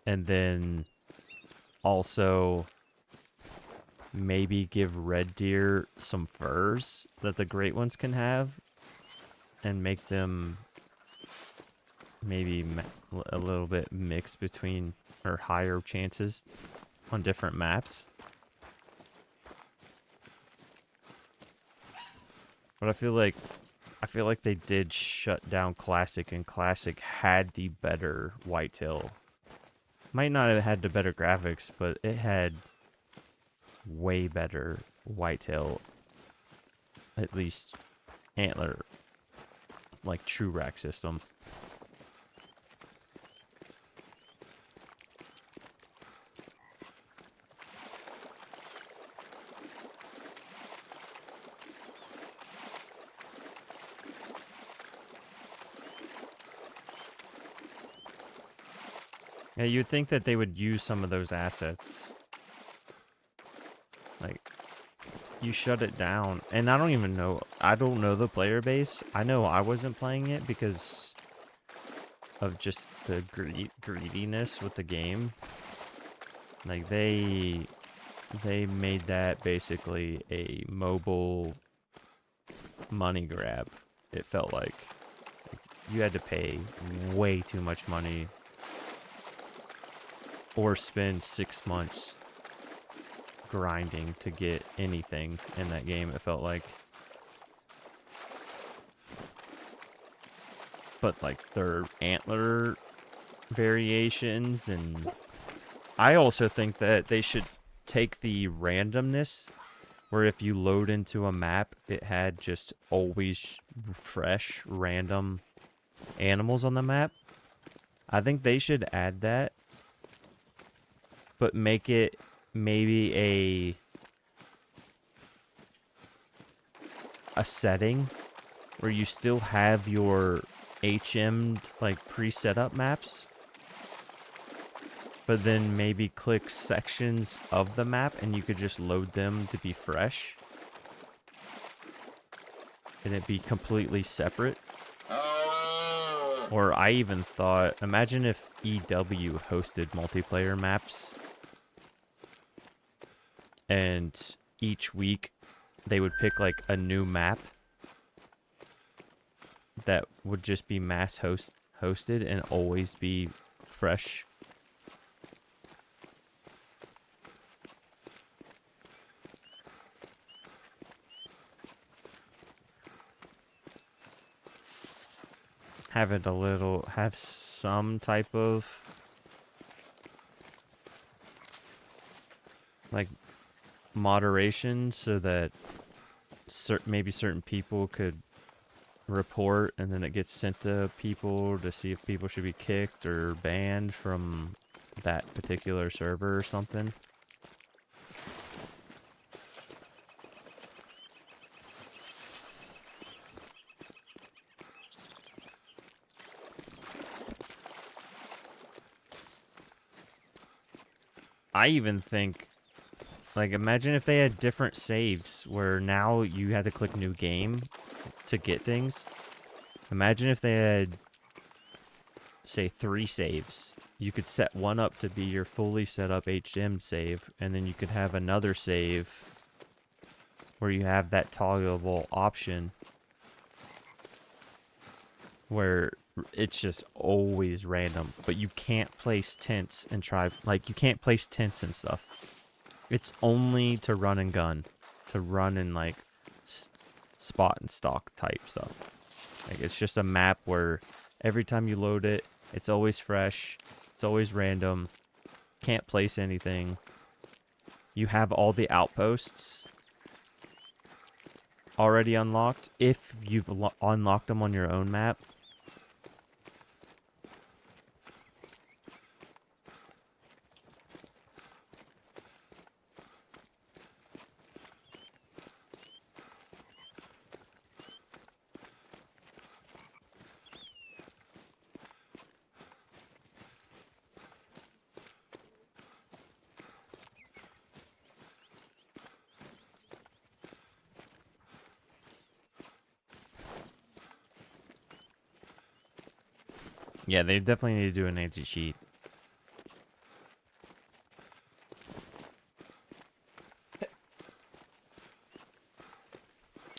and then also maybe give red deer some furs that the great ones can have, and make them maybe a little bit mixed between, or higher chances on different maps. But I feel like they did shut down Classic, and Classic had the better Whitetail. Might not have had the better graphics, but it had way better Whitetail, at least antler, like true rack system. Yeah, you'd think that they would use some of those assets. Like, you shut it down, and I don't know the player base. I know I wasn't playing it because of just the greediness with the game. Like, they made that basically a mobile money grab, it felt like. You had to pay way too much money or spend 6 months grinding to get anything in that game, it felt like. But like their antler variations, and I also think that they should take the randomness where if you load into a map, it had just always fresh random animals on the map. I think they should add that, but make it maybe a setting where you still have your HM'd like pre-set up maps, but then maybe click sections of the map and you could just load them to be fresh, and it be completely separate. Or I even thought, imagine if EW hosted multiplayer maps, and each week they would pick like a new map that would just be mass hosted and always be fresh. Have some type of like moderation so that maybe certain people could report, and then it gets sent to people to see if people should be kicked or banned from that particular server or something. I even think, like, imagine if they had different saves where now you had to click new game to get things. Imagine if they had, say, 3 saves. You could set one up to be your fully set up HM save, and then you could have another save where you have that toggleable option where it's just always random, but you can't place tents and you can't place tents and stuff. It's only to run and gun, to run and like spot and stalk type stuff. Like, it's just a map where every time you load it, it's always fresh, it's always random, can't place anything. You have all the outposts already unlocked if you've unlocked them on your own map. Yeah, they definitely need to do an anti-cheat.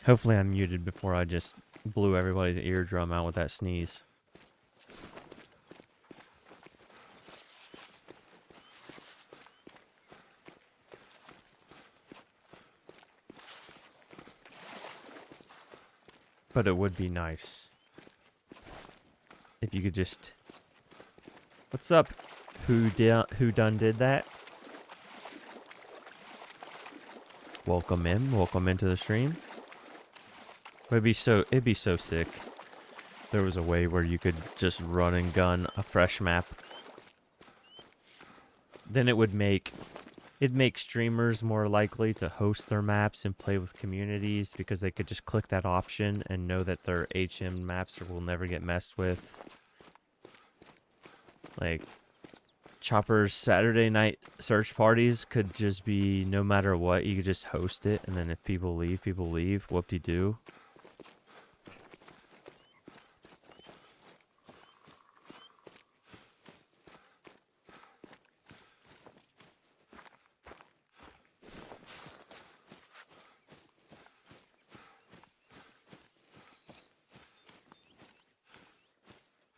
Hopefully I'm muted before I just blew everybody's eardrum out with that sneeze. But it would be nice if you could just... What's up? Who done did that? Welcome into the stream. It'd be so sick. There was a way where you could just run and gun a fresh map. Then it'd make streamers more likely to host their maps and play with communities because they could just click that option and know that their HM maps will never get messed with. Like, Chopper's Saturday night search parties could just be no matter what, you could just host it, and then if people leave, whoop-de-doo.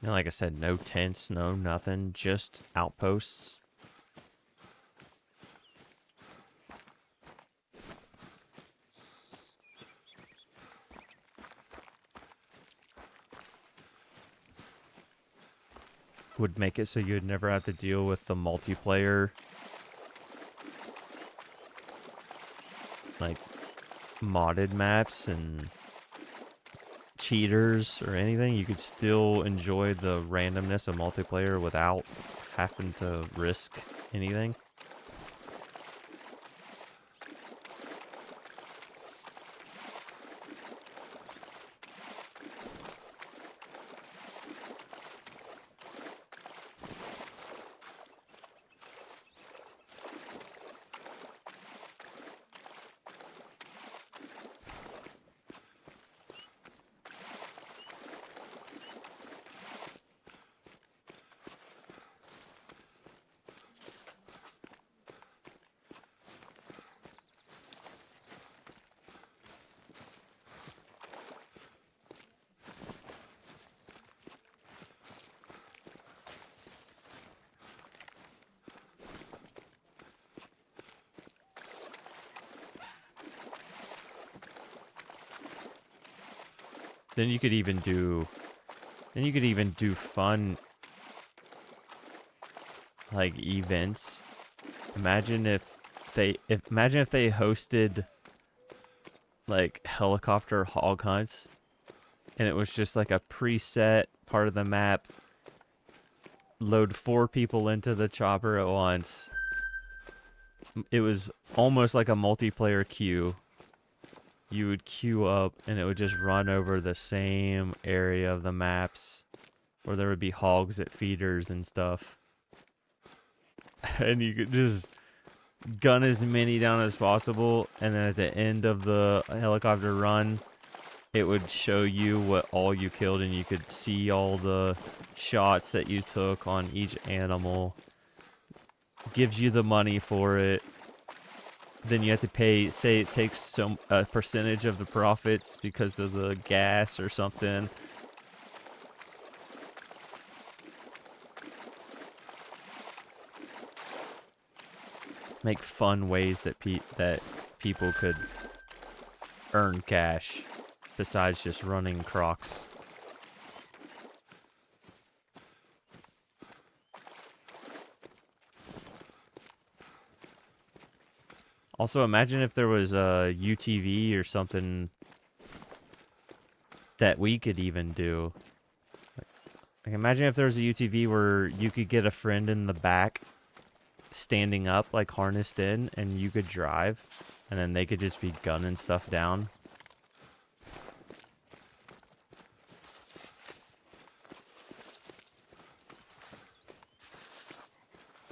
And like I said, no tents, no nothing, just outposts. Would make it so you'd never have to deal with the multiplayer, like, modded maps and cheaters or anything. You could still enjoy the randomness of multiplayer without having to risk anything. Then you could even do fun, like, events. Imagine if they hosted, like, helicopter hog hunts, and it was just like a preset part of the map. Load 4 people into the chopper at once. It was almost like a multiplayer queue. You would queue up, and it would just run over the same area of the maps, where there would be hogs at feeders and stuff. And you could just gun as many down as possible, and then at the end of the helicopter run, it would show you what all you killed, and you could see all the shots that you took on each animal. Gives you the money for it. Then you have to pay, say it takes a percentage of the profits because of the gas or something. Make fun ways that people could earn cash besides just running crocs. Also, imagine if there was a UTV or something that we could even do. Like, imagine if there was a UTV where you could get a friend in the back, standing up, like harnessed in, and you could drive, and then they could just be gunning stuff down.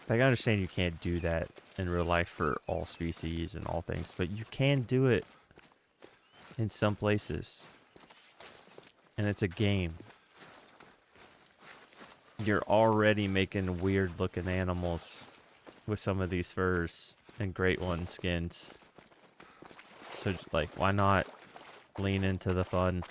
Like, I understand you can't do that in real life for all species and all things, but you can do it in some places. And it's a game. you're already making weird looking animals with some of these furs and great one skins. So like, why not lean into the fun?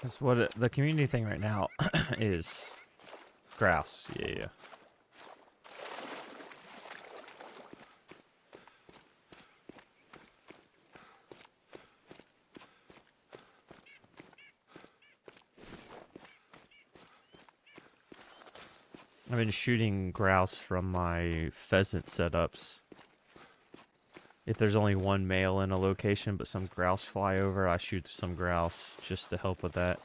That's what the community thing right now is. Grouse. Yeah. I've been shooting grouse from my pheasant setups. If there's only one male in a location but some grouse fly over, I shoot some grouse just to help with that.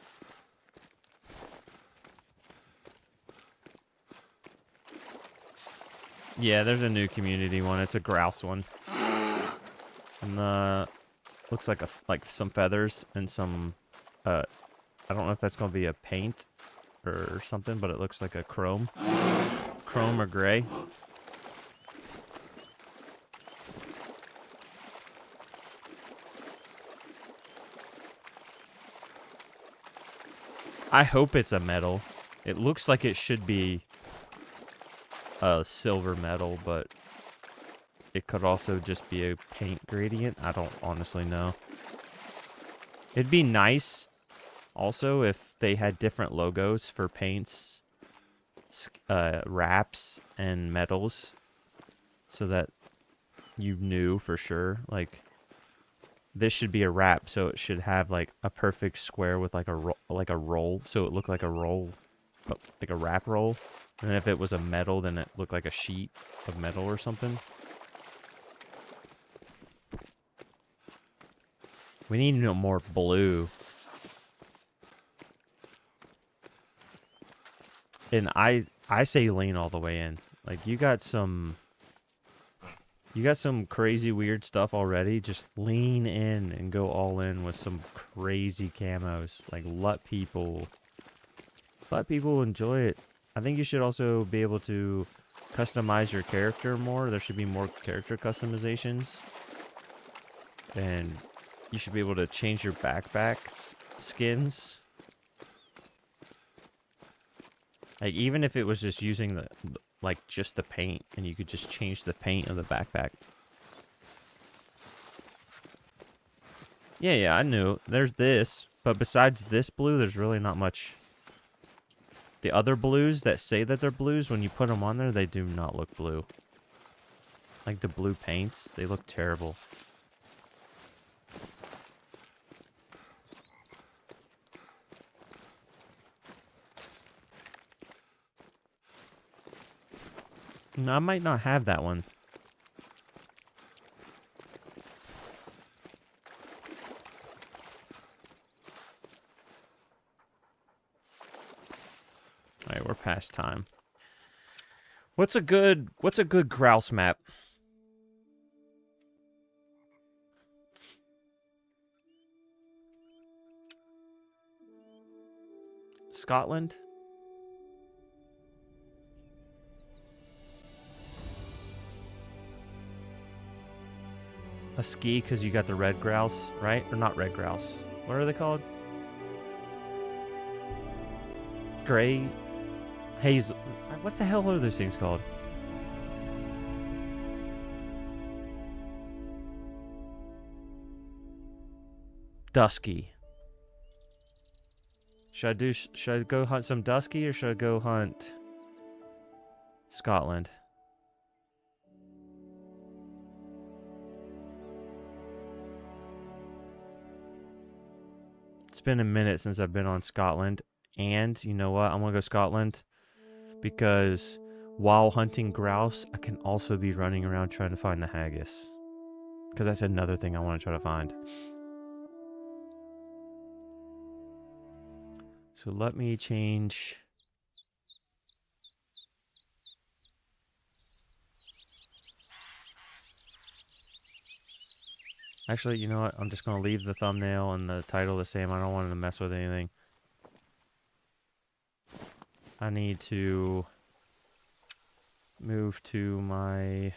Yeah, there's a new community one. It's a grouse one. And looks like some feathers and some I don't know if that's gonna be a paint or something, but it looks like a chrome or gray. I hope it's a metal. It looks like it should be a silver metal, but it could also just be a paint gradient. I don't honestly know. It'd be nice also if they had different logos for paints, wraps, and metals, so that you knew for sure. Like, this should be a wrap, so it should have like a perfect square with like a roll, so it looked like a roll, like a wrap roll. And then if it was a metal, then it looked like a sheet of metal or something. We need more blue. And I say lean all the way in. Like, you got some crazy weird stuff already. Just lean in and go all in with some crazy camos. Like, let people enjoy it. I think you should also be able to customize your character more. There should be more character customizations. And you should be able to change your backpack skins. Like, even if it was just using just the paint, and you could just change the paint of the backpack. Yeah, I knew. There's this, but besides this blue, there's really not much. The other blues that say that they're blues, when you put them on there, they do not look blue. Like the blue paints, they look terrible. No, I might not have that one. Alright, we're past time. What's a good grouse map? Scotland? A ski because you got the red grouse, right? Or not red grouse. What are they called? Gray hazel. What the hell are those things called? Dusky. Should I go hunt some dusky or should I go hunt Scotland? It's been a minute since I've been on Scotland, and you know what? I'm gonna go Scotland because while hunting grouse, I can also be running around trying to find the haggis. Because that's another thing I want to try to find. So let me change. Actually, you know what? I'm just going to leave the thumbnail and the title the same. I don't want to mess with anything. I need to move to my...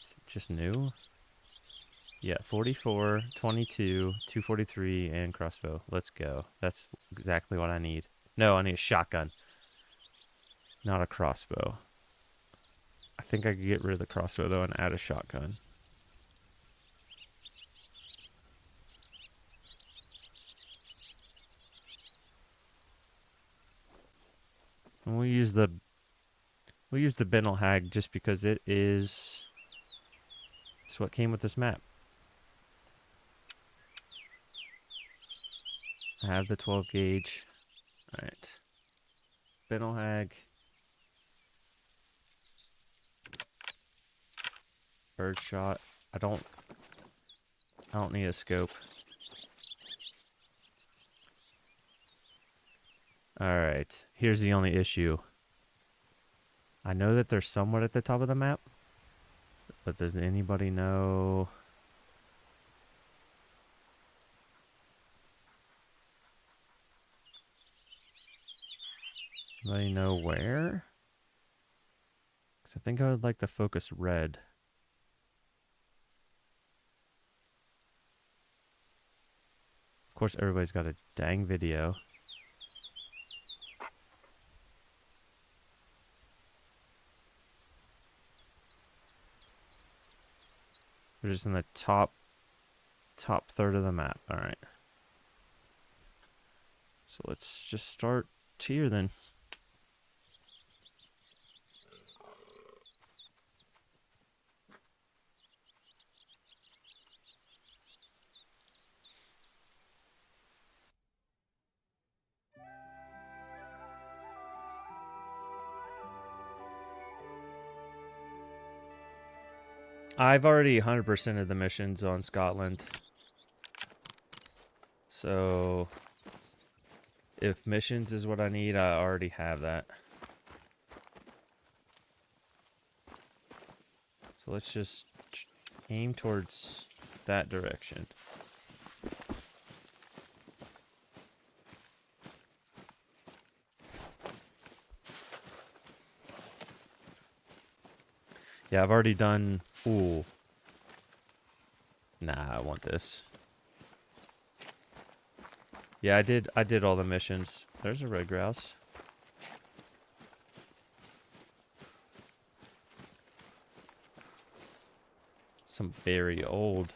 Is it just new? Yeah, 44, 22, 243, and crossbow. Let's go. That's exactly what I need. No, I need a shotgun. Not a crossbow. I think I could get rid of the crossbow, though, and add a shotgun. And we'll use the Bennel Hag just because it's what came with this map. I have the 12 gauge. Alright. Bennel Hag. Bird shot. I don't need a scope. Alright. Here's the only issue. I know that they're somewhat at the top of the map. But does anybody know? Anybody know where? Because I think I would like to focus red. Of course, everybody's got a dang video. We're just in the top third of the map. All right. So let's just start here then. I've already 100% of the missions on Scotland. So if missions is what I need, I already have that. So let's just aim towards that direction. Yeah, I've already done... Ooh. Nah, I want this. Yeah, I did all the missions. There's a red grouse. Some very old.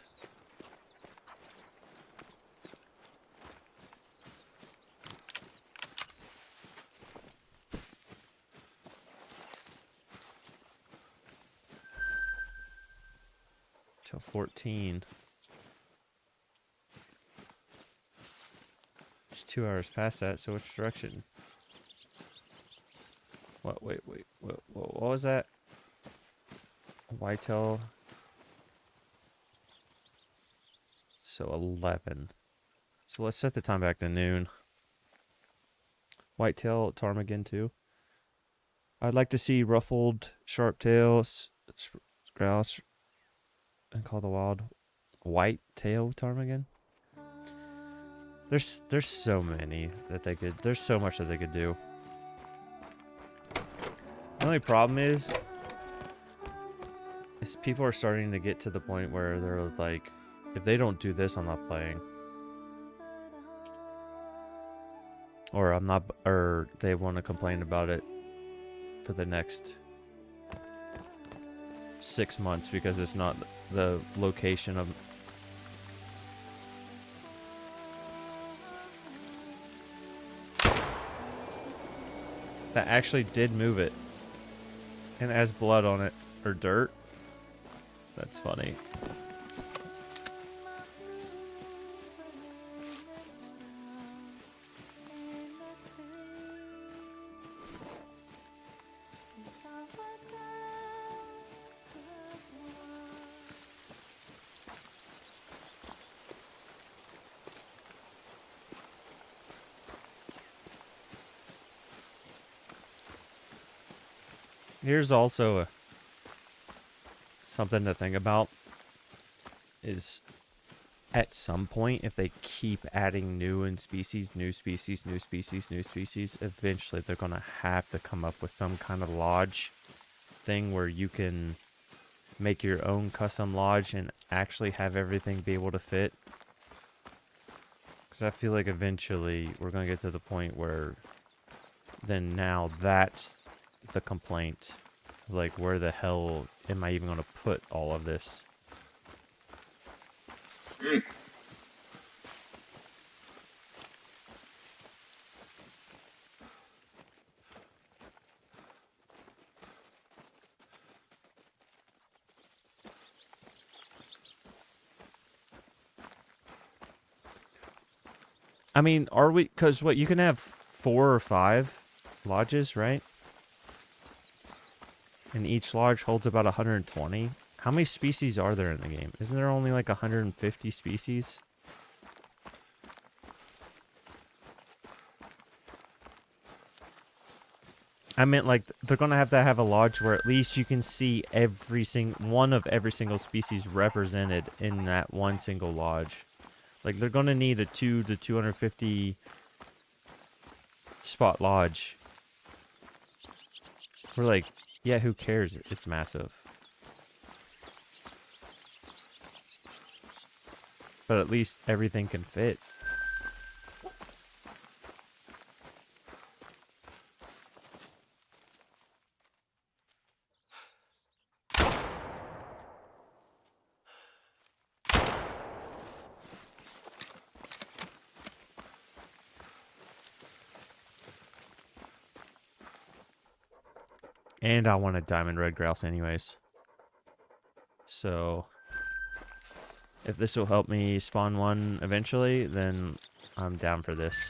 Till 14. It's 2 hours past that, so which direction? What, wait, what was that? Whitetail. So 11. So let's set the time back to noon. Whitetail, ptarmigan too. I'd like to see ruffled, sharp-tail, grouse, and call the wild white-tail ptarmigan. There's so many that they could. There's so much that they could do. The only problem is people are starting to get to the point where they're like, if they don't do this, I'm not playing. Or I'm not, or they want to complain about it for the next 6 months because it's not the location of. That actually did move it. And it has blood on it. Or dirt. That's funny. Here's also something to think about is at some point, if they keep adding new species, eventually they're going to have to come up with some kind of lodge thing where you can make your own custom lodge and actually have everything be able to fit. Because I feel like eventually we're going to get to the point where then now that's the complaint. Like, where the hell am I even going to put all of this? I mean, are we... Because, what, you can have 4 or 5 lodges, right? And each lodge holds about 120. How many species are there in the game? Isn't there only like 150 species? I meant like they're going to have a lodge where at least you can see every single species represented in that one single lodge. Like they're going to need a 2 to 250 spot lodge. We're like, yeah, who cares? It's massive. But at least everything can fit. And I want a diamond red grouse anyways. So, if this will help me spawn one eventually, then I'm down for this.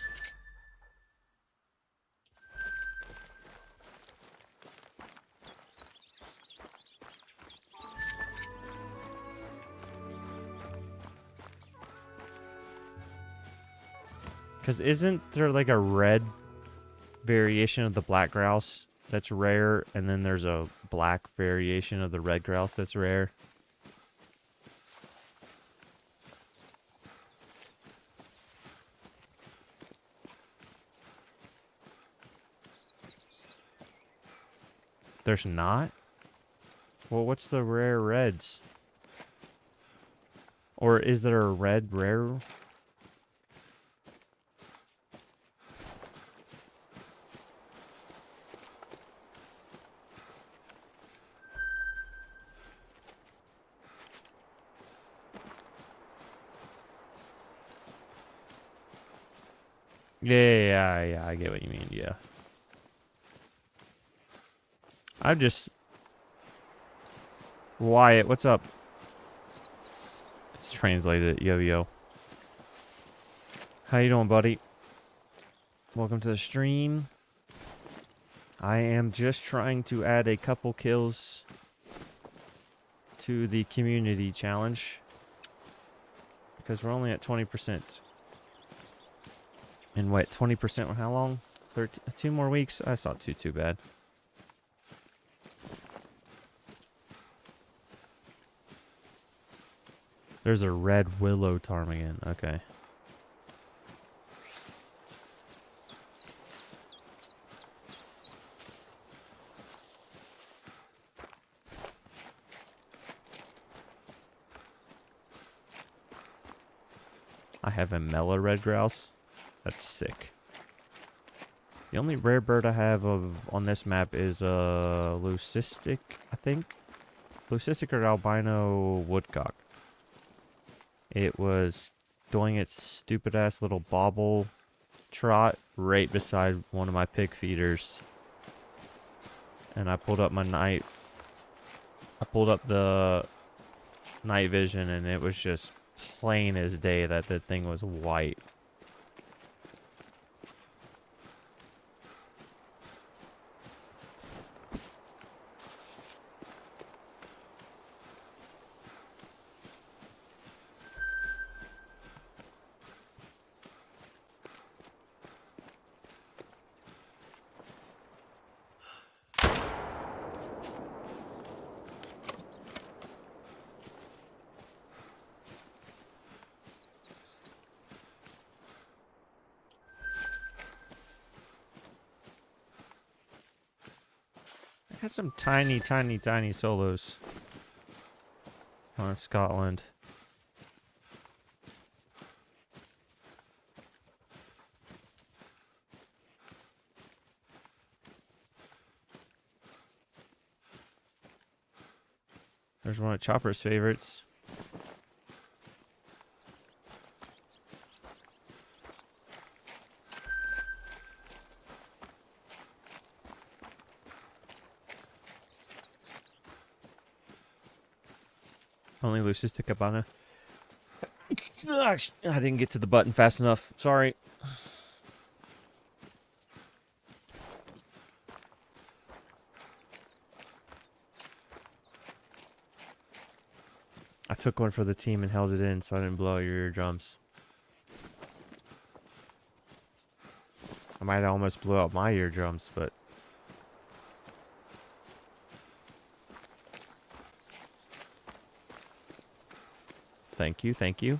Because isn't there like a red variation of the black grouse that's rare, and then there's a black variation of the red grouse that's rare? There's not? Well, what's the rare reds? Or is there a red rare? Yeah, I get what you mean, yeah. I'm just... Wyatt, what's up? It's translated, yo. How you doing, buddy? Welcome to the stream. I am just trying to add a couple kills to the community challenge. Because we're only at 20%. And what, 20% on how long? 2 more weeks? That's not too bad. There's a red willow ptarmigan. Okay. I have a mellow red grouse. That's sick. The only rare bird I have on this map is leucistic, I think. Leucistic or albino woodcock. It was doing its stupid ass little bobble trot right beside one of my pig feeders. And I pulled up my night. I pulled up the night vision and it was just plain as day that the thing was white. I had some tiny, tiny, tiny solos on Scotland. There's one of Chopper's favorites. Only leucistic cabana. Gosh, I didn't get to the button fast enough. Sorry. I took one for the team and held it in so I didn't blow out your eardrums. I might have almost blew out my eardrums, but... Thank you, thank you.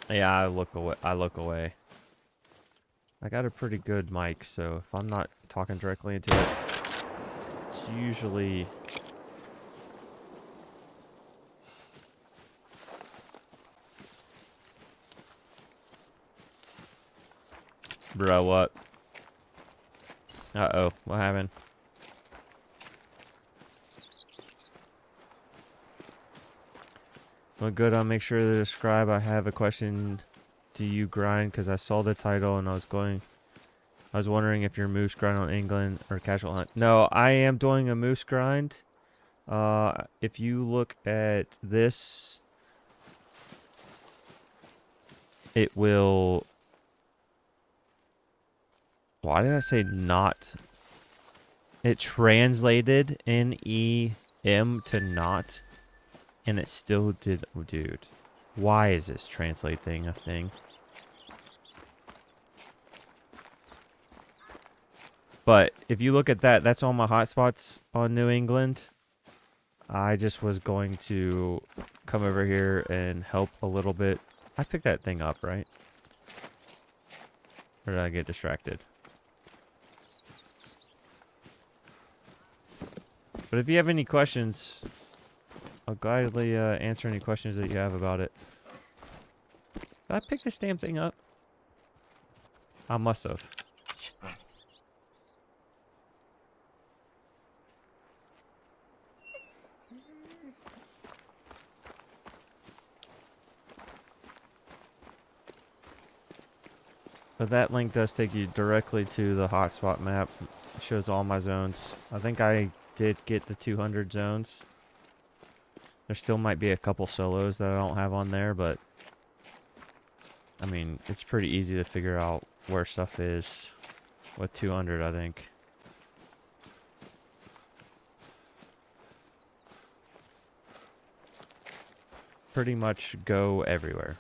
Yeah, I look away. I got a pretty good mic, so if I'm not talking directly into it, it's usually... Bro, what? Uh-oh, what happened? Well, good, I'll make sure to describe. I have a question. Do you grind? Because I saw the title and I was wondering if you're moose grind on England or casual hunt. No, I am doing a moose grind. If you look at this, it will... Why did I say not? It translated N-E-M to not, and it still did. Oh, dude. Why is this translating a thing? But if you look at that, that's all my hotspots on New England. I just was going to come over here and help a little bit. I picked that thing up, right? Or did I get distracted? But if you have any questions, I'll gladly answer any questions that you have about it. Did I pick this damn thing up? I must have. But that link does take you directly to the hotspot map. It shows all my zones. I think I did get the 200 zones. There still might be a couple solos that I don't have on there, but I mean, it's pretty easy to figure out where stuff is with 200, I think. Pretty much go everywhere.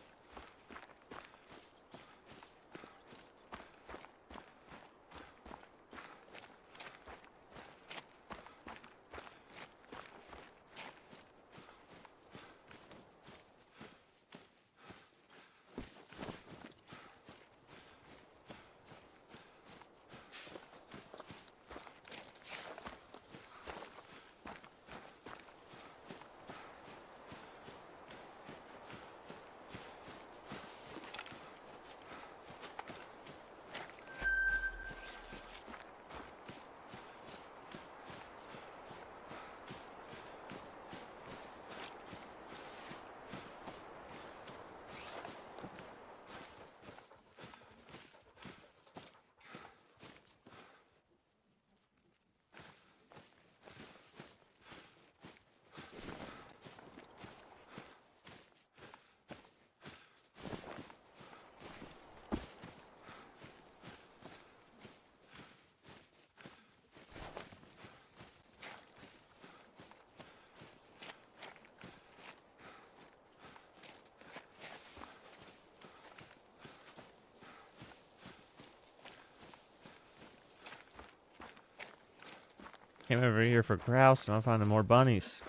Came over here for grouse and I'm finding more bunnies.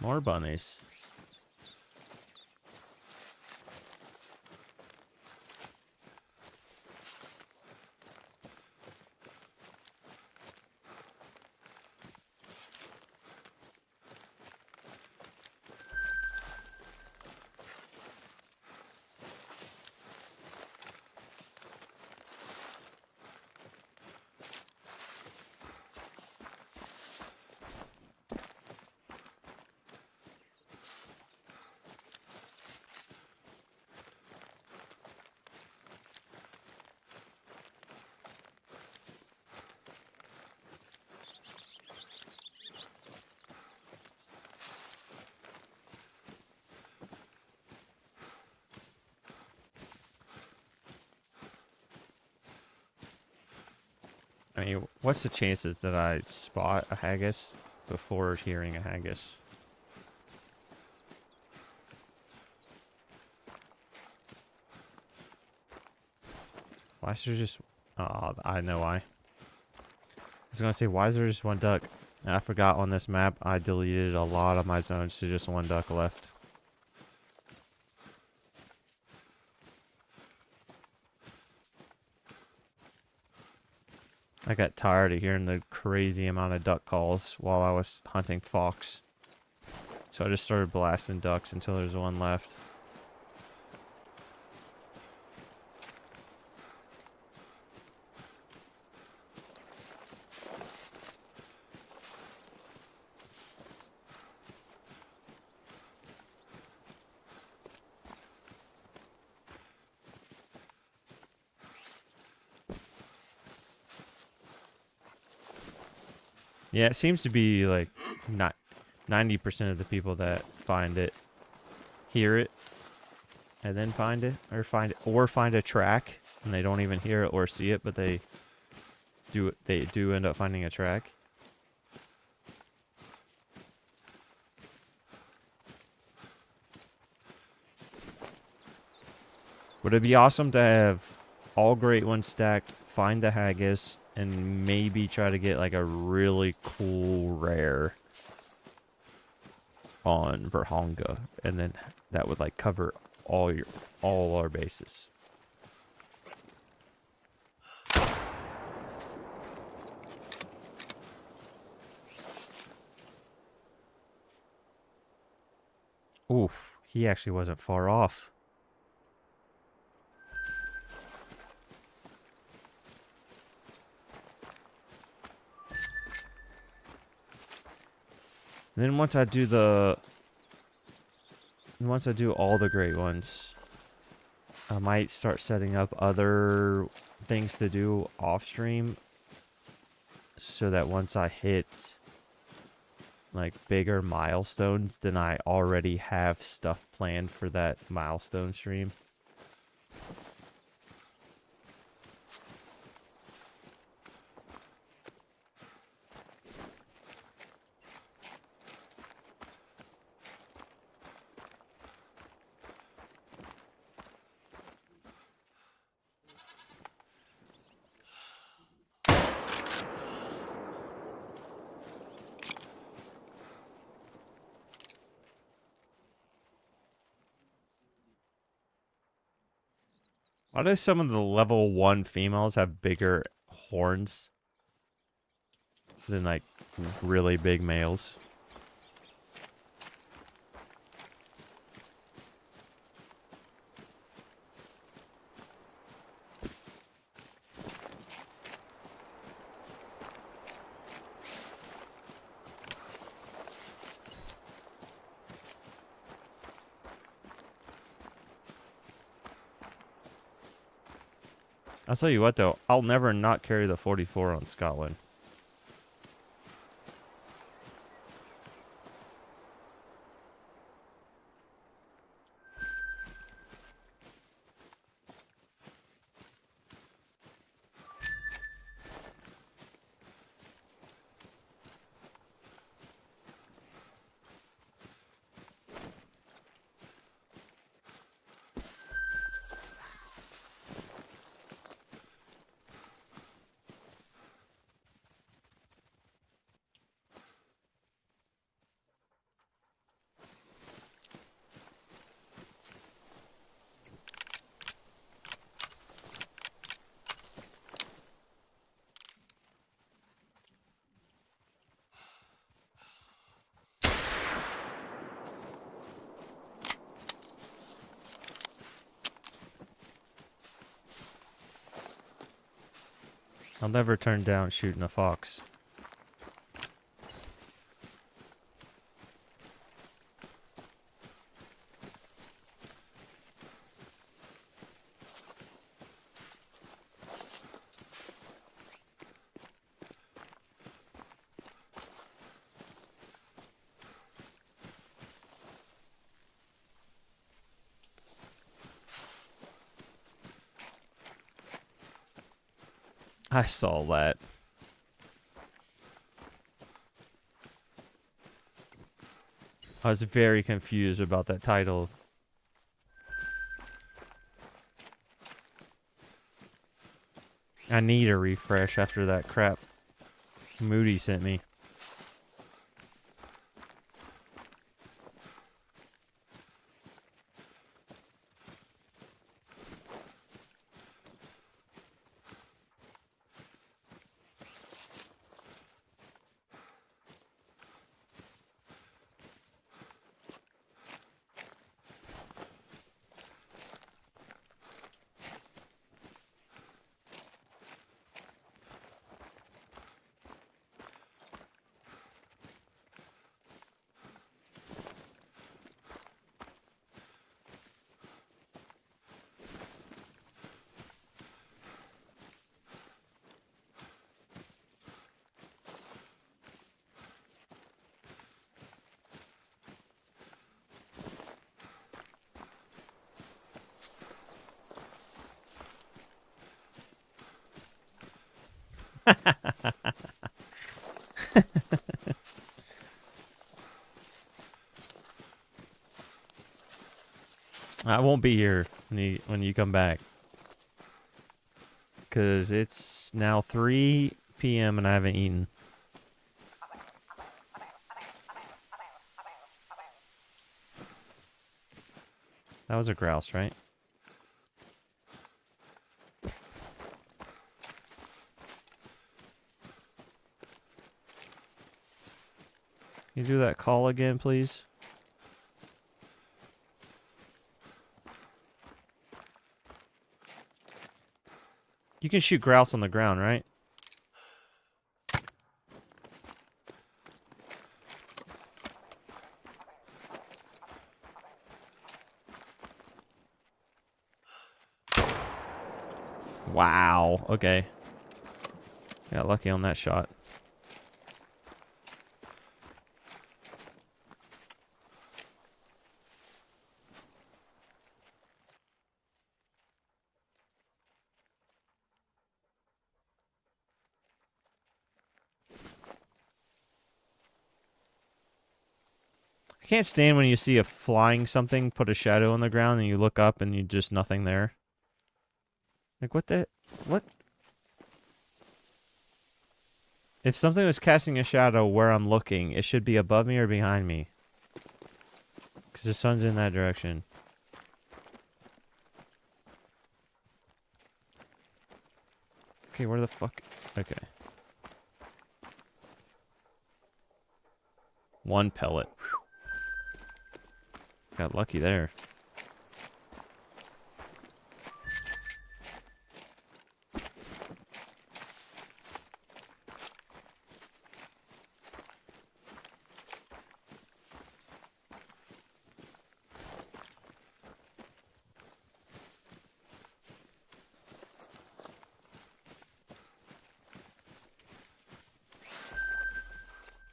More bunnies. I mean, what's the chances that I spot a haggis before hearing a haggis? Why is there just... Oh, I know why. I was gonna say, why is there just one duck? And I forgot on this map, I deleted a lot of my zones to just one duck left. I got tired of hearing the crazy amount of duck calls while I was hunting fox. So I just started blasting ducks until there's one left. Yeah, it seems to be like not 90% of the people that find it hear it and then find it, or find a track and they don't even hear it or see it, but they do end up finding a track. Would it be awesome to have all great ones stacked, find the haggis, and maybe try to get like a really cool rare on Verhonga, and then that would like cover all our bases. Oof, he actually wasn't far off. And then once I do all the great ones, I might start setting up other things to do off stream, so that once I hit like bigger milestones, then I already have stuff planned for that milestone stream. Why do some of the level 1 females have bigger horns than like really big males? I'll tell you what though, I'll never not carry the 44 on Scotland. I'll never turn down shooting a fox. I saw that. I was very confused about that title. I need a refresh after that crap Moody sent me. I won't be here when you come back. Because it's now 3 p.m. and I haven't eaten. That was a grouse, right? Can you do that call again, please? You can shoot grouse on the ground, right? Wow. Okay. Got lucky on that shot. I can't stand when you see a flying something put a shadow on the ground and you look up and you just nothing there. Like, what the... What? If something was casting a shadow where I'm looking, it should be above me or behind me. Because the sun's in that direction. Okay, where the fuck... Okay. One pellet. Whew. Got lucky there.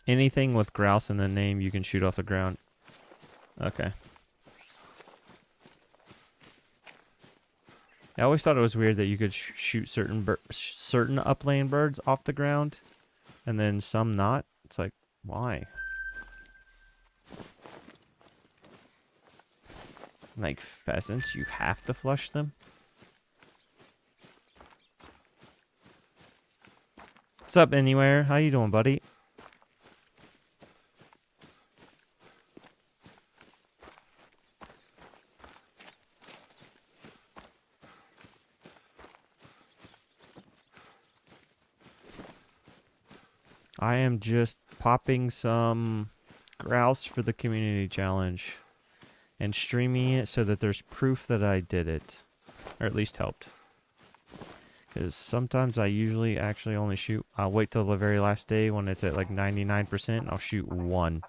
Anything with grouse in the name you can shoot off the ground. Okay. I always thought it was weird that you could shoot certain upland birds off the ground, and then some not. It's like, why? Like pheasants, you have to flush them? What's up, Anywhere? How you doing, buddy? I am just popping some grouse for the community challenge and streaming it so that there's proof that I did it, or at least helped. Because sometimes I usually actually only shoot. I'll wait till the very last day when it's at like 99%. And I'll shoot one.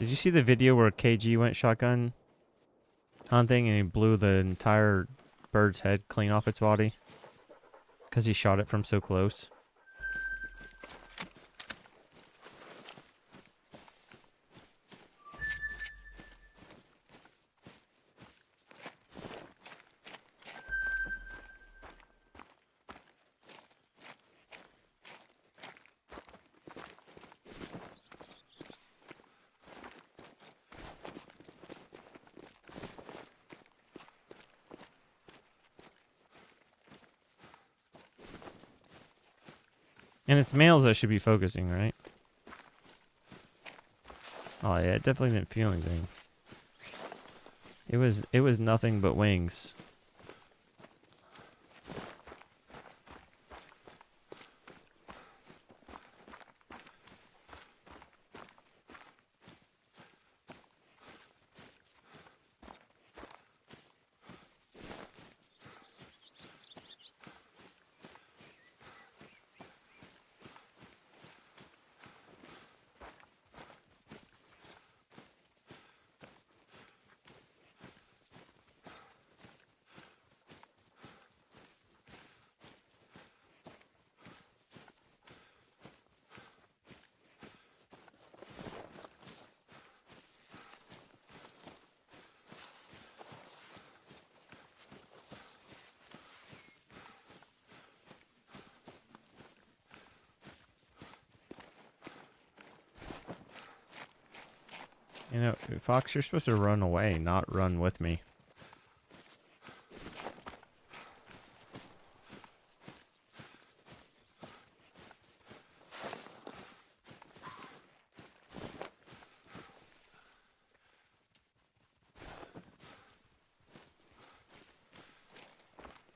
Did you see the video where KG went shotgun hunting and he blew the entire bird's head clean off its body? Because he shot it from so close. And it's males that should be focusing, right? Oh yeah, it definitely didn't feel anything. It was nothing but wings. You know, Fox, you're supposed to run away, not run with me.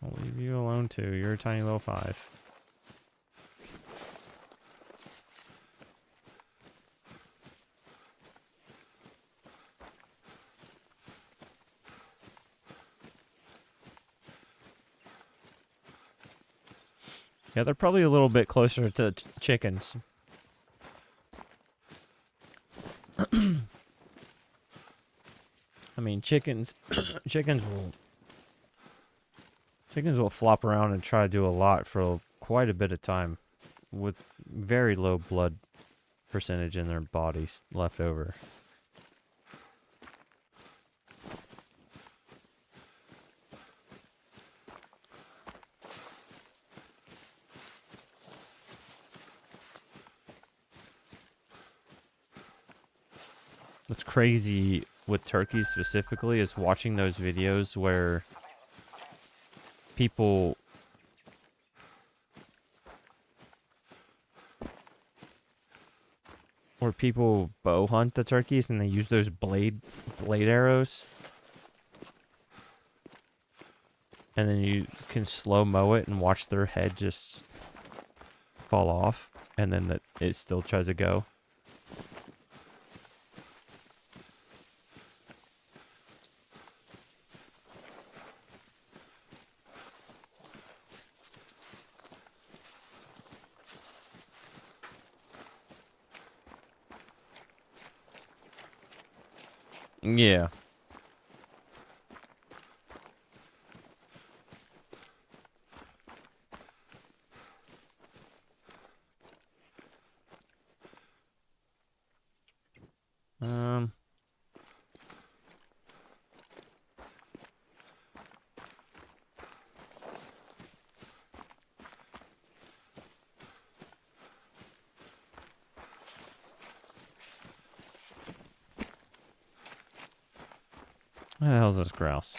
I'll leave you alone too. You're a tiny little 5. Yeah, they're probably a little bit closer to chickens. I mean, chickens will flop around and try to do a lot for quite a bit of time with very low blood percentage in their bodies left over. What's crazy with turkeys specifically is watching those videos where people bow hunt the turkeys and they use those blade arrows. And then you can slow-mo it and watch their head just fall off and then it still tries to go. Yeah. Where the hell's this grouse?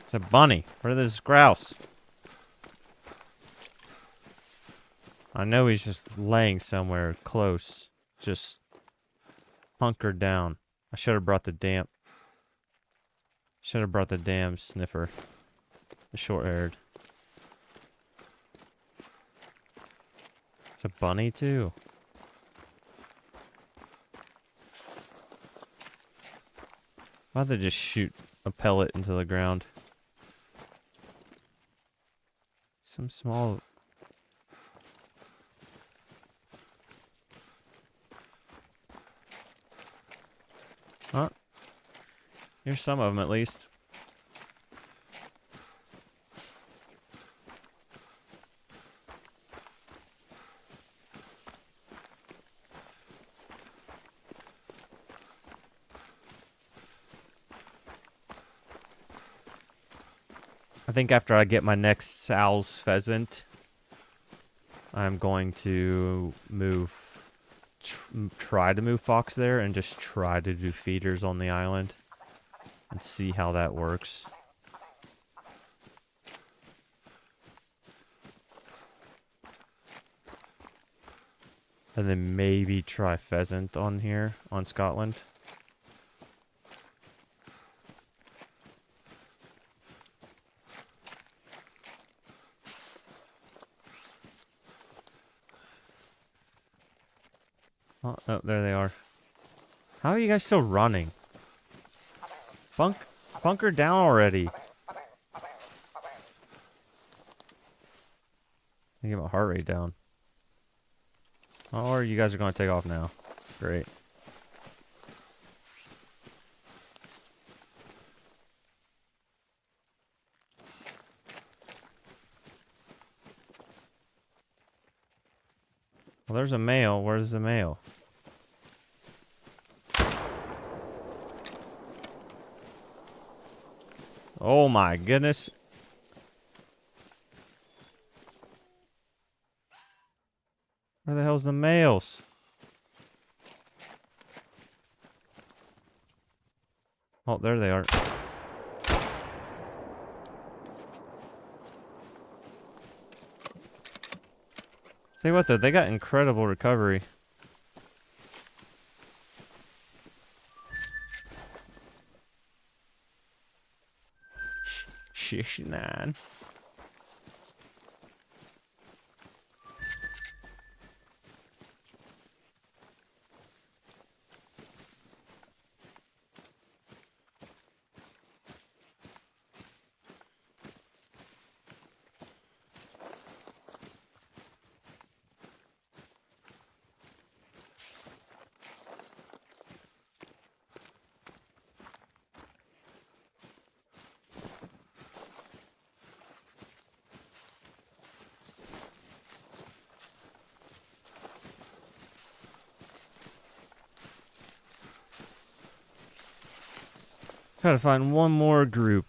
It's a bunny. Where is this grouse? I know he's just laying somewhere close. Just hunkered down. I should have brought the damn sniffer. The short-haired. It's a bunny too. Why'd they just shoot a pellet into the ground? Some small... Huh? Here's some of them at least. I think after I get my next Sal's pheasant, I'm going to move, try to move Fox there and just try to do feeders on the island and see how that works. And then maybe try pheasant on here, on Scotland. Oh, there they are. How are you guys still running? Bunker down already. I get my heart rate down. Or you guys are going to take off now. Great. Well, there's a male. Where's the male? Oh my goodness. Where the hell's the males? Oh, there they are. Tell you what though, they got incredible recovery. Shish, man. Try to find one more group.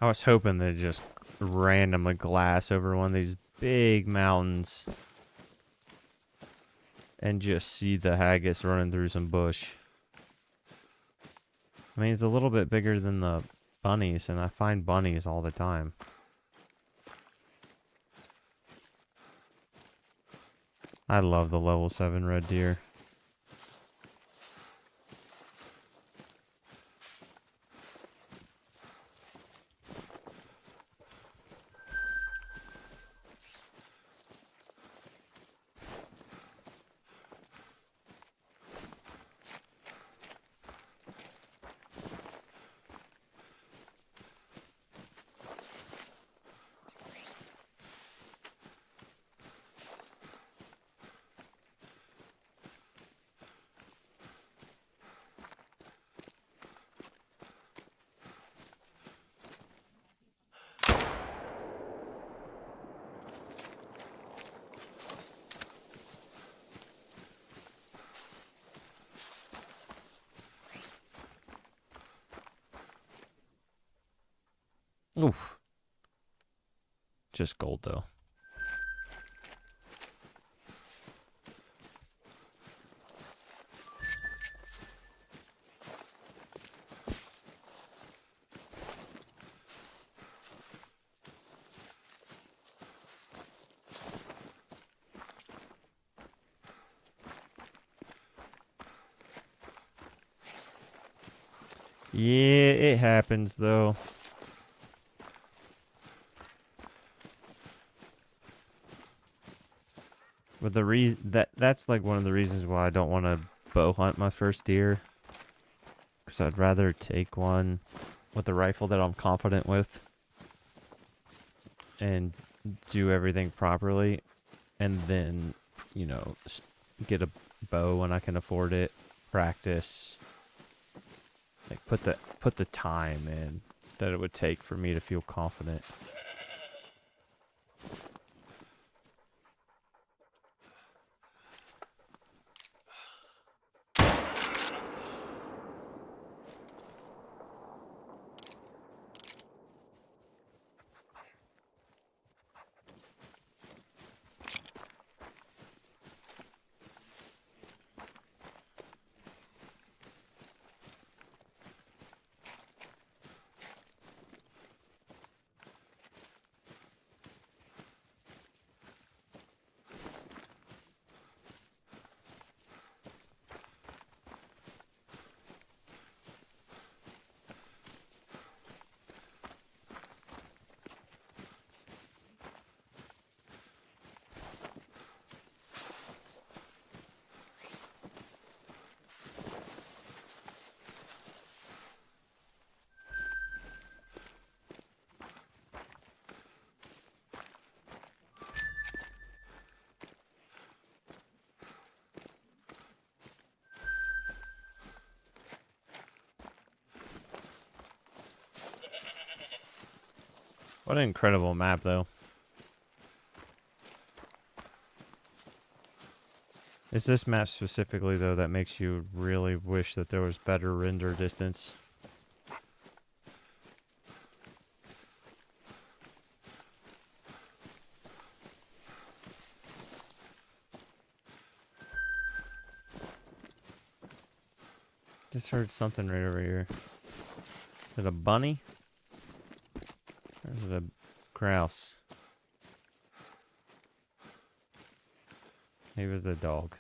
I was hoping they'd just randomly glass over one of these big mountains and just see the haggis running through some bush. I mean, it's a little bit bigger than the bunnies, and I find bunnies all the time. I love the level 7 red deer. Oof. Just gold, though. Yeah, it happens, though. But the reason that's like one of the reasons why I don't want to bow hunt my first deer, because I'd rather take one with a rifle that I'm confident with and do everything properly, and then, you know, get a bow when I can afford it, practice, like put the time in that it would take for me to feel confident. What an incredible map, though. It's this map specifically, though, that makes you really wish that there was better render distance. Just heard something right over here. Is it a bunny? Or is it a grouse? Maybe it's a dog.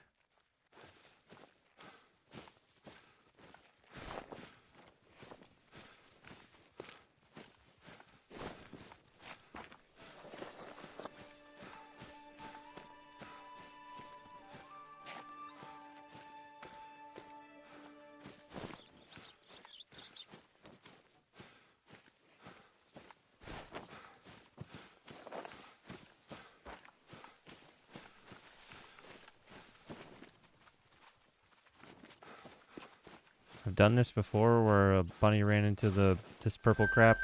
I've done this before where a bunny ran into this purple crap.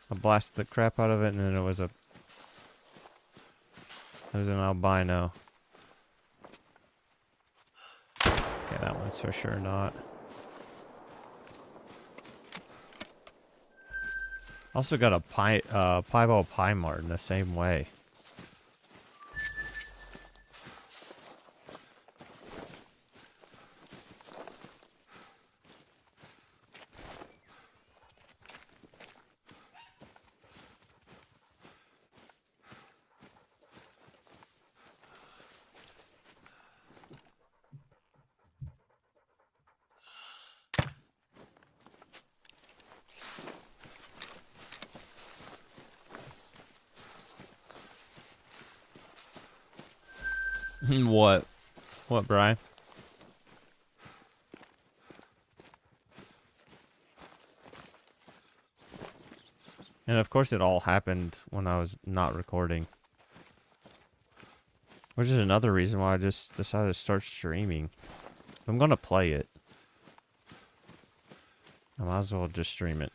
I blasted the crap out of it, and then it was an albino. Okay, that one's for sure not. Also got a piebald pie martin the same way. What? What, Brian? And of course it all happened when I was not recording. Which is another reason why I just decided to start streaming. If I'm gonna play it, I might as well just stream it.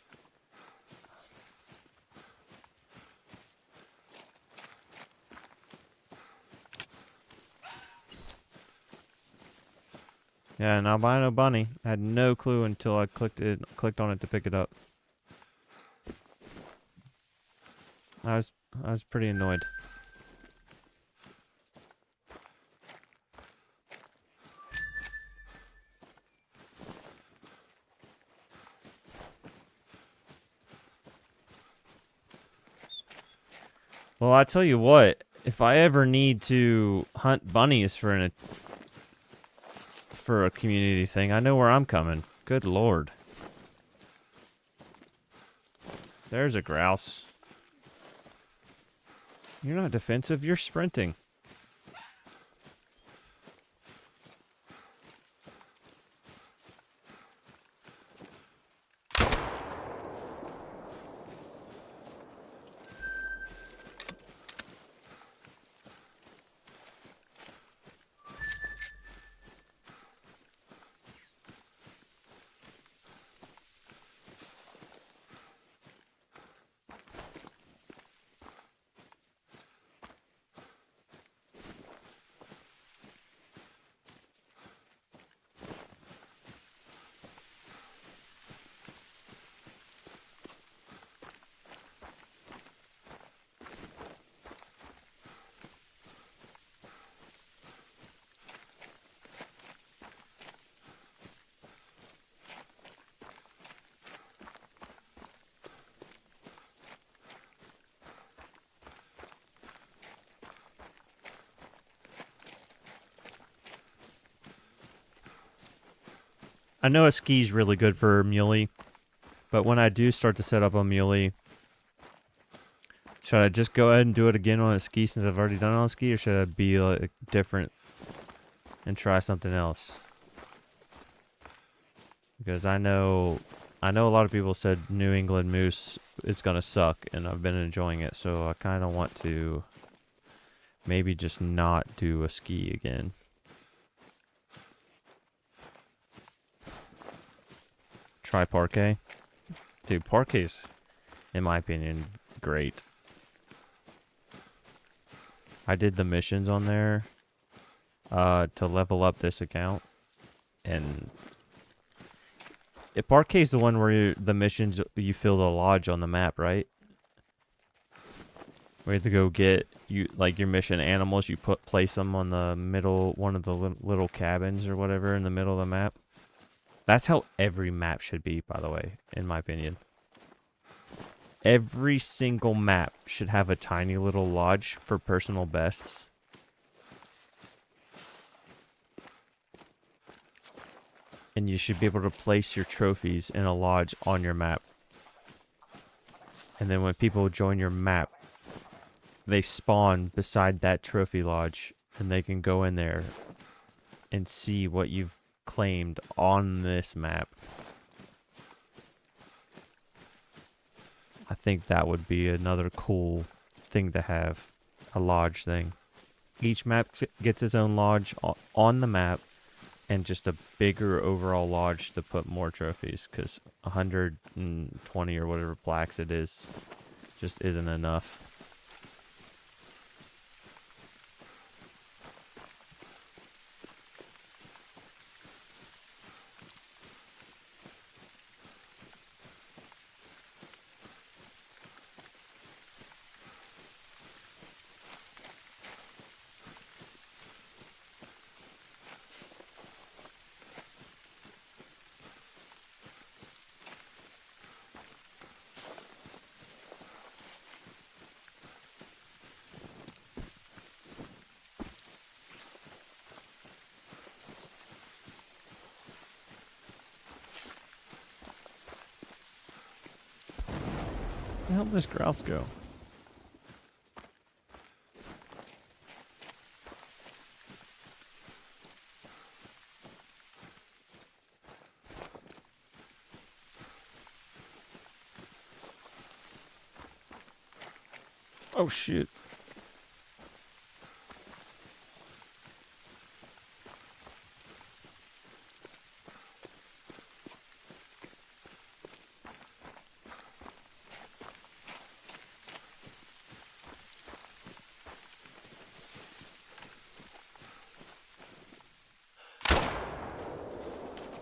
Yeah, an albino bunny. I had no clue until I clicked on it to pick it up. I was pretty annoyed. Well, I tell you what, if I ever need to hunt bunnies for a community thing, I know where I'm coming. Good lord. There's a grouse. You're not defensive, you're sprinting. I know a ski's really good for muley, but when I do start to set up a muley, should I just go ahead and do it again on a ski since I've already done it on a ski, or should I be like different and try something else? Because I know a lot of people said New England moose is gonna suck, and I've been enjoying it, so I kind of want to maybe just not do a ski again. Try parquet. Dude, parquet's, in my opinion, great. I did the missions on there to level up this account, and parquet's the one where the missions, you fill the lodge on the map, right? We have to go get your mission animals. You place them on the middle, one of the little cabins or whatever in the middle of the map. That's how every map should be, by the way, in my opinion. Every single map should have a tiny little lodge for personal bests. And you should be able to place your trophies in a lodge on your map. And then when people join your map, they spawn beside that trophy lodge, and they can go in there and see what you've claimed on this map. I think that would be another cool thing to have, a lodge thing. Each map gets its own lodge on the map, and just a bigger overall lodge to put more trophies, because 120 or whatever plaques it is just isn't enough. Where the hell did this grouse go? Oh shit.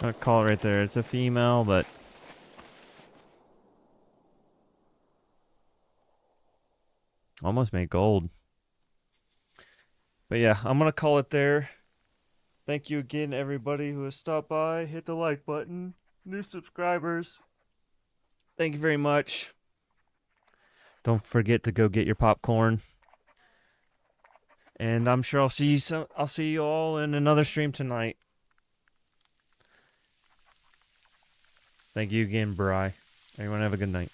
I'll call it right there. It's a female, but . Almost made gold. But yeah, I'm going to call it there. Thank you again, everybody who has stopped by. Hit the like button. New subscribers. Thank you very much. Don't forget to go get your popcorn. And I'm sure I'll see you all in another stream tonight. Thank you again, Bri. Everyone have a good night.